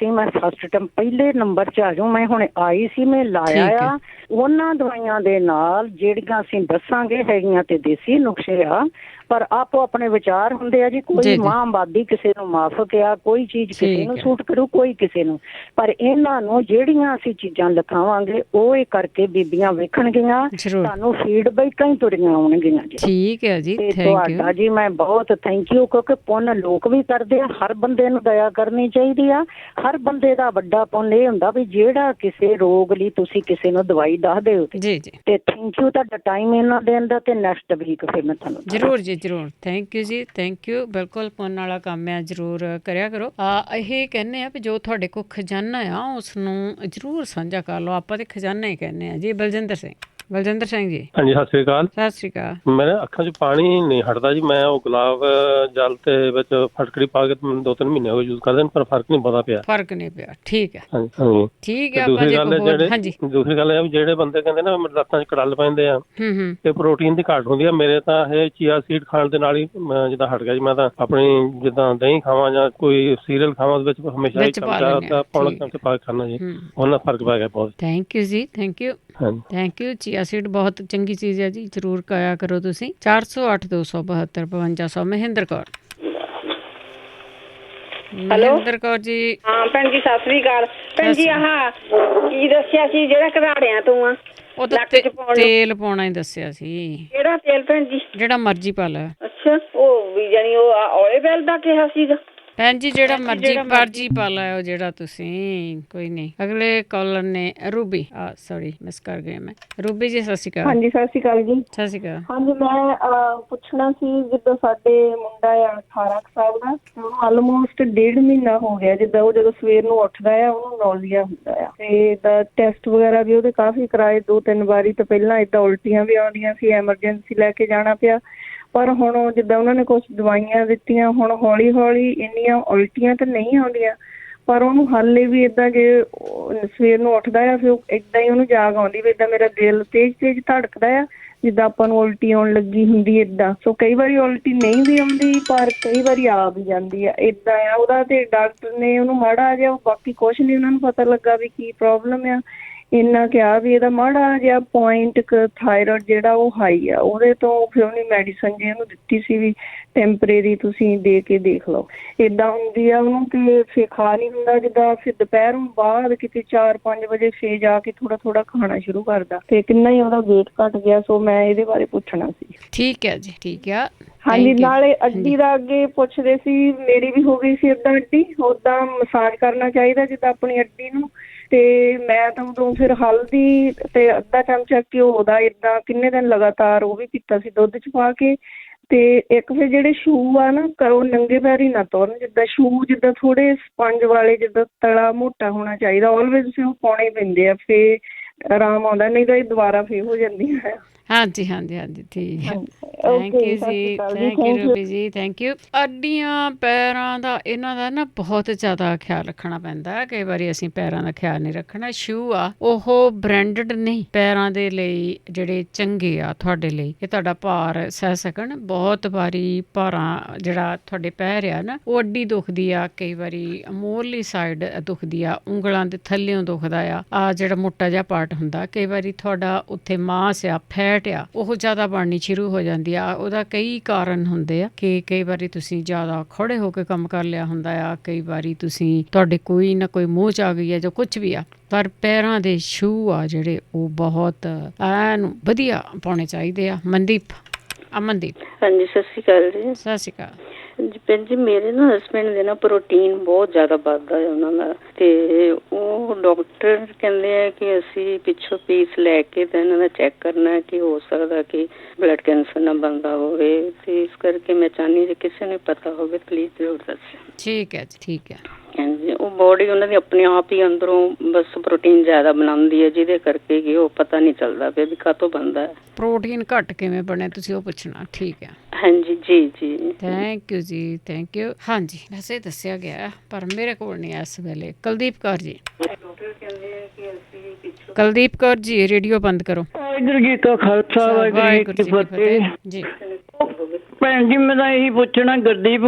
ਮੈਂ ਫਸਟ ਟਾਈਮ ਪਹਿਲੇ ਨੰਬਰ 'ਚ ਆ ਜਾਊਂ। ਮੈਂ ਹੁਣ ਆਈ ਸੀ, ਮੈਂ ਲਾਇਆ ਆ ਉਹਨਾਂ ਦਵਾਈਆਂ ਦੇ ਨਾਲ ਜਿਹੜੀਆਂ ਅਸੀਂ ਦੱਸਾਂਗੇ ਹੈਗੀਆਂ ਤੇ ਦੇਸੀ ਨੁਕਸੇ ਆ, ਪਰ ਆਪੋ ਆਪਣੇ ਵਿਚਾਰ ਹੁੰਦੇ ਆ ਜੀ। ਕੋਈ ਮਾਂ ਆਬਾਦੀ ਕਿਸੇ ਨੂੰ ਮਾਫਕ ਆ, ਕੋਈ ਚੀਜ਼ ਕਿਸੇ ਨੂੰ ਸੂਟ ਕਰੂ, ਕੋਈ ਕਿਸੇ ਨੂੰ, ਪਰ ਇਹਨਾਂ ਨੂੰ ਜਿਹੜੀਆਂ ਅਸੀਂ ਚੀਜ਼ਾਂ ਲਿਖਾਵਾਂਗੇ ਉਹ ਇਹ ਕਰਕੇ ਬੀਬੀਆਂ ਵੇਖਣਗੀਆਂ, ਤੁਹਾਨੂੰ ਫੀਡਬੈਕਾਂ ਹੀ ਤੁਰੀਆਂ ਆਉਣਗੀਆਂ ਜੀ। ਠੀਕ ਹੈ ਜੀ, ਤੁਹਾਡਾ ਜੀ ਮੈਂ ਬਹੁਤ ਥੈਂਕ ਯੂ, ਕਿਉਂਕਿ ਪੁੰਨ ਲੋਕ ਵੀ ਕਰਦੇ ਆ, ਹਰ ਬੰਦੇ ਨੂੰ ਦਇਆ ਕਰਨੀ ਚਾਹੀਦੀ ਆ। ਹਰ ਬੰਦੇ ਦਾ ਵੱਡਾ ਪੁੰਨ ਇਹ ਹੁੰਦਾ ਵੀ ਜਿਹੜਾ ਕਿਸੇ ਰੋਗ ਲਈ ਤੁਸੀਂ ਕਿਸੇ ਨੂੰ ਦਵਾਈ ਦੱਸ ਦਿਓ। ਜੀ ਤੇ ਥੈਂਕ ਯੂ ਤੁਹਾਡਾ ਟਾਈਮ ਇਹਨਾਂ ਦੇਣ ਦਾ, ਤੇ ਨੈਕਸਟ ਵੀਕ ਫਿਰ ਮੈਂ ਤੁਹਾਨੂੰ ਜ਼ਰੂਰ ਜੀ ਜ਼ਰੂਰ। ਥੈਂਕ ਯੂ ਜੀ, ਥੈਂਕ ਯੂ। ਬਿਲਕੁਲ ਪੁੰਨ ਵਾਲਾ ਕੰਮ ਹੈ, ਜ਼ਰੂਰ ਕਰਿਆ ਕਰੋ। ਇਹ ਕਹਿੰਦੇ ਆ ਵੀ ਜੋ ਤੁਹਾਡੇ ਕੋਲ ਖਜ਼ਾਨਾ ਆ ਉਸ ਨੂੰ ਜ਼ਰੂਰ ਸਾਂਝਾ ਕਰ ਲਓ। ਆਪਾਂ ਤੇ ਖਜ਼ਾਨਾ ਹੀ ਕਹਿੰਦੇ ਆ ਜੀ। ਬਲਜਿੰਦਰ ਸਿੰਘ ਜੀ। ਹਾਂਜੀ ਸਤਿ ਸ੍ਰੀ ਅਕਾਲ। ਸਤਿ ਸ੍ਰੀ ਅਕਾਲ। ਮੇਰੇ ਅੱਖਾਂ 'ਚ ਪਾਣੀ ਨਹੀਂ ਹਟਦਾ ਜੀ। ਮੈਂ ਉਹ ਗੁਲਾਬ ਜਲ ਤੇ ਵਿੱਚ ਫਟਕੜੀ ਪਾ ਕੇ 2-3 ਮਹੀਨੇ ਹੋ ਯੂਜ਼ ਕਰਦੇ, ਪਰ ਫਰਕ ਨਹੀਂ ਪਤਾ ਪਿਆ। ਫਰਕ ਨਹੀਂ ਪਿਆ, ਠੀਕ ਹੈ। ਹਾਂਜੀ ਠੀਕ ਹੈ। ਦੂਸਰੀ ਗੱਲ ਇਹ ਵੀ ਜਿਹੜੇ ਬੰਦੇ ਕਹਿੰਦੇ ਨਾ ਮੇਰੇ ਲੱਤਾਂ 'ਚ ਕੜਲ ਪੈਂਦੇ ਆ ਤੇ ਪ੍ਰੋਟੀਨ ਦੀ ਘਾਟ ਹੁੰਦੀ ਆ, ਮੇਰੇ ਤਾਂ ਇਹ ਚੀਆ ਸੀਡ ਖਾਣ ਦੇ ਨਾਲ ਹੀ ਜਿੱਦਾਂ ਹਟ ਗਿਆ ਜੀ। ਮੈਂ ਤਾਂ ਆਪਣੀ ਜਿੱਦਾਂ ਦਹੀਂ ਖਾਵਾਂ ਜਾਂ ਕੋਈ ਸੀਰੀਅਲ ਖਾਵਾਂ, ਉਹਦੇ ਵਿੱਚ ਹਮੇਸ਼ਾ ਹੀ ਚਮਚਾ ਪੌਣਾ ਚਮਚਾ ਪਾ ਕੇ ਖਾਣਾ ਜੀ, ਉਹਨਾਂ ਫਰਕ ਪੈ ਗਿਆ ਬਹੁਤ। ਥੈਂਕ ਯੂ ਜੀ, thank you, thank you. Chia seed ਬਹੁਤ ਚੰਗੀ ਚੀਜ਼ ਹੈ ਜੀ, ਜ਼ਰੂਰ ਖਾਇਆ ਕਰੋ ਤੁਸੀਂ। 408-272-5500। ਮਹਿੰਦਰ ਕੌਰ। ਮਹਿੰਦਰ ਕੌਰ ਜੀ। ਹਾਂ ਭੈਣ ਜੀ ਸਤਿ ਸ੍ਰੀ ਅਕਾਲ। ਭੈਣ ਜੀ ਆਹ ਕੀ ਦੱਸਿਆ ਸੀ ਜਿਹੜਾ ਘਰਾੜਿਆਂ ਤੋਂ ਆ? ਉਹ ਤਾਂ ਤੇਲ ਪਾਉਣਾ ਹੀ ਦੱਸਿਆ ਸੀ। ਕਿਹੜਾ ਤੇਲ ਭੈਣ ਜੀ? ਜਿਹੜਾ ਮਰਜ਼ੀ ਪਾ ਲੈ। ਅੱਛਾ, ਉਹ ਵੀ ਜਾਨੀ ਉਹ ਓਲੇ ਬੈਲ ਦਾ ਕਿਹਾ ਸੀਗਾ। ਭੈਣ ਜੀ ਜਿਹੜਾ ਮਰਜੀ ਪਾ ਲਾਓ ਜਿਹੜਾ ਤੁਸੀਂ, ਕੋਈ ਨਹੀਂ। ਅਗਲੇ ਕਾਲਰ ਨੇ ਰੂਬੀ, ਸੌਰੀ ਮਿਸ ਕਰ ਗਏ ਮੈਂ। ਰੂਬੀ ਜੀ ਸਤਿ ਸ਼੍ਰੀ ਅਕਾਲ। ਹਾਂਜੀ ਸਤਿ ਸ਼੍ਰੀ ਅਕਾਲ ਜੀ। ਸਤਿ ਸ਼੍ਰੀ ਅਕਾਲ। ਹਾਂਜੀ ਮੈਂ ਪੁੱਛਣਾ ਸੀ, ਜਿੱਦਾਂ ਸਾਡੇ ਮੁੰਡਾ ਆ 18 ਸਾਲ ਦਾ, ਉਹਨੂੰ ਆਲਮੋਸਟ 1.5 ਮਹੀਨਾ ਹੋ ਗਿਆ, ਜਿੱਦਾਂ ਉਹ ਜਦੋਂ ਸਵੇਰ ਨੂੰ ਉੱਠਦਾ ਆ ਉਹਨੂੰ ਨੌਲੀਆ ਹੁੰਦਾ ਆ, ਤੇ ਟੈਸਟ ਵਗੈਰਾ ਵੀ ਉਹਦੇ ਕਾਫੀ ਕਰਾਏ 2-3 ਵਾਰੀ, ਤਾਂ ਪਹਿਲਾਂ ਏਦਾਂ ਉਲਟੀਆਂ ਵੀ ਆਉਂਦੀਆਂ ਸੀ, ਐਮਰਜੈਂਸੀ ਲੈ ਕੇ ਜਾਣਾ ਪਿਆ। ਪਰ ਹੁਣ ਜਿੱਦਾਂ ਉਹਨਾਂ ਨੇ ਕੁਛ ਦਵਾਈਆਂ ਦਿੱਤੀਆਂ, ਹੁਣ ਹੌਲੀ ਹੌਲੀ ਇੰਨੀਆਂ ਉਲਟੀਆਂ ਤਾਂ ਨਹੀਂ ਆਉਂਦੀਆਂ, ਪਰ ਉਹਨੂੰ ਹਾਲੇ ਵੀ ਏਦਾਂ ਜੇ ਸਵੇਰ ਨੂੰ ਉੱਠਦਾ ਆ ਫਿਰ ਏਦਾਂ ਹੀ ਉਹਨੂੰ ਜਾਗ ਆਉਂਦੀ ਵੀ ਏਦਾਂ ਮੇਰਾ ਦਿਲ ਤੇਜ਼ ਤੇਜ਼ ਧੜਕਦਾ ਆ, ਜਿੱਦਾਂ ਆਪਾਂ ਨੂੰ ਉਲਟੀ ਆਉਣ ਲੱਗੀ ਹੁੰਦੀ ਏਦਾਂ। ਸੋ ਕਈ ਵਾਰੀ ਉਲਟੀ ਨਹੀਂ ਵੀ ਆਉਂਦੀ, ਪਰ ਕਈ ਵਾਰੀ ਆ ਵੀ ਜਾਂਦੀ ਆ ਏਦਾਂ ਆ ਉਹਦਾ। ਤੇ ਡਾਕਟਰ ਨੇ ਉਹਨੂੰ ਮਾੜਾ ਜਿਹਾ, ਬਾਕੀ ਕੁਛ ਨਹੀਂ ਉਹਨਾਂ ਨੂੰ ਪਤਾ ਲੱਗਾ ਵੀ ਕੀ ਪ੍ਰੋਬਲਮ ਆ, ਇੰਨਾ ਕਿਹਾ ਵੀ ਇਹਦਾ ਮਾੜਾ ਜਿਹਾ ਪੁਆਇੰਟ ਥਾਇਰੋਇਡ ਜਿਹੜਾ ਉਹ ਹਾਈ ਆ, ਉਹਦੇ ਤੋਂ ਫਿਰ ਉਹਨੇ ਮੈਡੀਸਨ ਜੀ ਉਹਨੂੰ ਦਿੱਤੀ ਸੀ ਵੀ ਟੈਂਪਰੇਰੀ ਤੁਸੀਂ ਦੇ ਕੇ ਦੇਖ ਲਓ। ਏਦਾਂ ਹੁੰਦੀ ਆ ਉਹਨੂੰ ਕਿ ਫਿਰ ਖਾ ਨਹੀਂ ਹੁੰਦਾ, ਜਿੱਦਾਂ ਫਿਰ ਦੁਪਹਿਰੋਂ ਬਾਅਦ ਕਿਤੇ 4-5 ਵਜੇ ਫੇਰ ਜਾ ਕੇ ਥੋੜਾ ਥੋੜਾ ਖਾਣਾ ਸ਼ੁਰੂ ਕਰਦਾ, ਤੇ ਕਿੰਨਾ ਹੀ ਉਹਦਾ ਵੇਟ ਘਟ ਗਿਆ। ਸੋ ਮੈਂ ਇਹਦੇ ਬਾਰੇ ਪੁੱਛਣਾ ਸੀ। ਠੀਕ ਹੈ ਜੀ, ਠੀਕ ਆ। ਹਾਂਜੀ, ਨਾਲੇ ਅੱਡੀ ਦਾ ਅੱਗੇ ਪੁੱਛਦੇ ਸੀ, ਮੇਰੀ ਵੀ ਹੋ ਗਈ ਸੀ ਏਦਾਂ ਅੱਡੀ, ਓਦਾਂ ਮਸਾਜ ਕਰਨਾ ਚਾਹੀਦਾ ਜਿੱਦਾਂ ਆਪਣੀ ਅੱਡੀ ਨੂੰ। ਤੇ ਮੈਂ ਤਾਂ ਉਦੋਂ ਫਿਰ ਹਲਦੀ ਤੇ ਅੱਧਾ ਚਮਚਾ ਘਿਓ ਦਾ ਏਦਾਂ ਕਿੰਨੇ ਦਿਨ ਲਗਾਤਾਰ ਉਹ ਵੀ ਪੀਤਾ ਸੀ ਦੁੱਧ 'ਚ ਪਾ ਕੇ। ਤੇ ਇੱਕ ਫਿਰ ਜਿਹੜੇ ਸ਼ੂ ਆ ਨਾ, ਉਹ ਨੰਗੇ ਪੈਰ ਹੀ ਨਾ ਤੁਰਨ, ਜਿੱਦਾਂ ਸ਼ੂ ਜਿੱਦਾਂ ਥੋੜੇ ਸਪੰਜ ਵਾਲੇ, ਜਿੱਦਾਂ ਤਲਾ ਮੋਟਾ ਹੋਣਾ ਚਾਹੀਦਾ, ਆਲਵੇਜ਼ ਫਿਰ ਉਹ ਪਾਉਣੇ ਪੈਂਦੇ ਆ, ਫਿਰ ਆਰਾਮ ਆਉਂਦਾ, ਨਹੀਂ ਤਾਂ ਇਹ ਦੁਬਾਰਾ ਫੇਰ ਹੋ ਜਾਂਦੀਆਂ ਹੈ। ਹਾਂਜੀ ਹਾਂਜੀ ਹਾਂਜੀ, ਠੀਕ ਹੈ। ਥੈਂਕ ਯੂ ਜੀ, ਥੈਂਕ ਯੂ ਰੂਬੀ ਜੀ, ਥੈਂਕ ਯੂ। ਅੱਡੀਆਂ ਪੈਰਾਂ ਦਾ ਇਹਨਾਂ ਦਾ ਨਾ ਬਹੁਤ ਜ਼ਿਆਦਾ ਖਿਆਲ ਰੱਖਣਾ ਪੈਂਦਾ। ਕਈ ਵਾਰੀ ਅਸੀਂ ਪੈਰਾਂ ਦਾ ਖਿਆਲ ਨਹੀਂ ਰੱਖਣਾ। ਸ਼ੂ ਆ ਉਹ ਬ੍ਰਾਂਡਡ ਨਹੀਂ, ਪੈਰਾਂ ਦੇ ਲਈ ਜਿਹੜੇ ਚੰਗੇ ਆ ਤੁਹਾਡੇ ਲਈ, ਕਿ ਤੁਹਾਡਾ ਭਾਰ ਸਹਿ ਸਕਣ। ਬਹੁਤ ਵਾਰੀ ਭਾਰਾਂ ਜਿਹੜਾ ਤੁਹਾਡੇ ਪੈਰ ਆ ਨਾ, ਉਹ ਅੱਡੀ ਦੁਖਦੀ ਆ, ਕਈ ਵਾਰੀ ਮੋਰਲੀ ਸਾਈਡ ਦੁਖਦੀ ਆ, ਉਂਗਲਾਂ ਦੇ ਥੱਲਿਓਂ ਦੁਖਦਾ ਆ ਜਿਹੜਾ ਮੋਟਾ ਜਿਹਾ ਪਾਰਟ ਹੁੰਦਾ। ਕਈ ਵਾਰੀ ਤੁਹਾਡਾ ਉੱਥੇ ਮਾਸ ਆ, ਫੈਟ ਆ, ਉਹ ਜ਼ਿਆਦਾ ਬਣਨੀ ਸ਼ੁਰੂ ਹੋ ਜਾਂਦੀ ਆ। ਉਹਦਾ ਕਈ ਕਾਰਨ ਹੁੰਦੇ ਆ ਕਿ ਕਈ ਵਾਰੀ ਤੁਸੀਂ ਜ਼ਿਆਦਾ ਖੜੇ ਹੋ ਕੇ ਕੰਮ ਕਰ ਲਿਆ ਹੁੰਦਾ ਆ, ਕਈ ਵਾਰੀ ਤੁਸੀਂ ਤੁਹਾਡੇ ਕੋਈ ਨਾ ਕੋਈ ਮੂੰਹ 'ਚ ਆ ਗਈ ਹੈ ਜਾਂ ਕੁਛ ਵੀ ਆ। ਪਰ ਪੈਰਾਂ ਦੇ ਸ਼ੂ ਆ ਜਿਹੜੇ ਉਹ ਬਹੁਤ ਐਨ ਵਧੀਆ ਪਾਉਣੇ ਚਾਹੀਦੇ ਆ। ਮਨਦੀਪ, ਅਮਨਦੀਪ। ਹਾਂਜੀ ਸਤਿ ਸ਼੍ਰੀ ਅਕਾਲ ਜੀ। ਸਤਿ ਸ਼੍ਰੀ ਅਕਾਲ ਜੀ। ਭੈਣ ਜੀ ਮੇਰੇ ਨਾ ਹਸਬੈਂਡ ਦੇ ਨਾ ਪ੍ਰੋਟੀਨ ਬਹੁਤ ਜ਼ਿਆਦਾ ਵੱਧਦਾ ਹੈ ਉਹਨਾਂ ਦਾ, ਤੇ ਉਹ ਡਾਕਟਰ ਕਹਿੰਦੇ ਆ ਕਿ ਅਸੀਂ ਪਿੱਛੋਂ ਪੀਸ ਲੈ ਕੇ ਤੇ ਇਹਨਾਂ ਦਾ ਚੈੱਕ ਕਰਨਾ ਕਿ ਹੋ ਸਕਦਾ ਕਿ ਬਲੱਡ ਕੈਂਸਰ ਨਾ ਬਣਦਾ ਹੋਵੇ, ਤੇ ਇਸ ਕਰਕੇ ਮੈਂ ਚਾਹੁੰਦੀ ਜੇ ਕਿਸੇ ਨੂੰ ਪਤਾ ਹੋਵੇ ਪਲੀਜ਼ ਜ਼ਰੂਰ ਦੱਸਿਓ। ਠੀਕ ਹੈ ਜੀ, ਠੀਕ ਹੈ। ਹਾਂਜੀ, ਉਹ ਬੋਡੀ ਉਹਨਾਂ ਦੀ ਆਪਣੇ ਆਪ ਹੀ ਅੰਦਰੋਂ ਬਸ ਪ੍ਰੋਟੀਨ ਜ਼ਿਆਦਾ ਬਣਾਉਂਦੀ ਹੈ, ਜਿਹਦੇ ਕਰਕੇ ਕਿ ਉਹ ਪਤਾ ਨਹੀਂ ਚੱਲਦਾ ਪਿਆ ਵੀ ਕਾਹਤੋਂ ਬਣਦਾ ਹੈ। ਪ੍ਰੋਟੀਨ ਘੱਟ ਕਿਵੇਂ ਬਣੇ ਤੁਸੀਂ ਉਹ ਪੁੱਛਣਾ, ਠੀਕ ਹੈ। ਹਾਂਜੀ ਜੀ ਜੀ, ਥੈਂਕ ਯੂ ਜੀ, ਥੈਂਕ ਯੂ। ਹਾਂਜੀ, ਵੈਸੇ ਦੱਸਿਆ ਗਿਆ ਪਰ ਮੇਰੇ ਕੋਲ ਨਹੀਂ ਇਸ ਵੇਲੇ। ਕੁਲਦੀਪ ਕੌਰ ਜੀ। ਕੁਲਦੀਪ ਕੌਰ ਜੀ, ਰੇਡੀਓ ਬੰਦ ਕਰੋ। ਵਾਹਿਗੁਰੂ ਜੀ ਕਾ ਖਾਲਸਾ, ਵਾਹਿਗੁਰੂ ਜੀ ਕੀ ਫਤਿਹ ਜੀ। ਭੈਣ ਜੀ ਮੈਂ ਤਾਂ ਇਹੀ ਪੁੱਛਣਾ, ਗੁਰਦੀਪ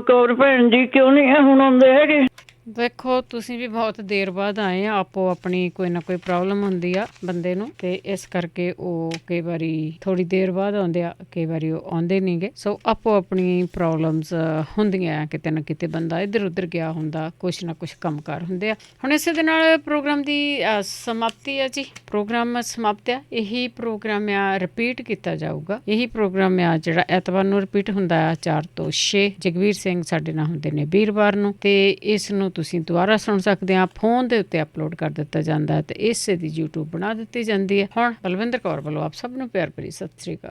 ਕੌਰ ਭੈਣ ਜੀ ਕਿਉਂ ਨਹੀਂ ਹੁਣ ਆਉਂਦੇ ਹੈਗੇ? ਦੇਖੋ ਤੁਸੀਂ ਵੀ ਬਹੁਤ ਦੇਰ ਬਾਅਦ ਆਏ ਆ, ਆਪੋ ਆਪਣੀ ਕੋਈ ਨਾ ਕੋਈ ਪ੍ਰੋਬਲਮ ਹੁੰਦੀ ਆ ਬੰਦੇ ਨੂੰ, ਤੇ ਇਸ ਕਰਕੇ ਉਹ ਕਈ ਵਾਰੀ ਥੋੜੀ ਦੇਰ ਬਾਅਦ ਆਉਂਦੇ ਆ, ਕਈ ਵਾਰੀ ਉਹ ਆਉਂਦੇ ਨਹੀਂਗੇ। ਸੋ ਆਪੋ ਆਪਣੀ ਪ੍ਰੋਬਲਮਸ ਹੁੰਦੀਆਂ, ਕਿਤੇ ਨਾ ਕਿਤੇ ਬੰਦਾ ਇੱਧਰ ਉੱਧਰ ਗਿਆ ਹੁੰਦਾ, ਕੁਛ ਨਾ ਕੁਛ ਕੰਮਕਾਰ ਹੁੰਦੇ ਆ। ਹੁਣ ਇਸੇ ਦੇ ਨਾਲ ਪ੍ਰੋਗਰਾਮ ਦੀ ਸਮਾਪਤੀ ਆ ਜੀ। ਪ੍ਰੋਗਰਾਮ ਸਮਾਪਤ ਆ। ਇਹੀ ਪ੍ਰੋਗਰਾਮ ਆ ਰਿਪੀਟ ਕੀਤਾ ਜਾਊਗਾ। ਇਹੀ ਪ੍ਰੋਗਰਾਮ ਆ ਜਿਹੜਾ ਐਤਵਾਰ ਨੂੰ ਰਿਪੀਟ ਹੁੰਦਾ ਆ 4 ਤੋਂ 6। ਜਗਵੀਰ ਸਿੰਘ ਸਾਡੇ ਨਾਲ ਹੁੰਦੇ ਨੇ ਵੀਰਵਾਰ ਨੂੰ, ਤੇ ਇਸ ਨੂੰ ਤੁਸੀਂ ਦੁਬਾਰਾ ਸੁਣ ਸਕਦੇ ਆ। ਫੋਨ ਦੇ ਉੱਤੇ ਅਪਲੋਡ ਕਰ ਦਿੱਤਾ ਜਾਂਦਾ ਹੈ ਤੇ ਇਸੇ ਦੀ YouTube ਬਣਾ ਦਿੱਤੀ ਜਾਂਦੀ ਹੈ। ਹੁਣ ਬਲਵਿੰਦਰ ਕੌਰ ਵੱਲੋਂ ਆਪ ਸਭ ਨੂੰ ਪਿਆਰ ਭਰੀ ਸਤਿ ਸ੍ਰੀ ਅਕਾਲ।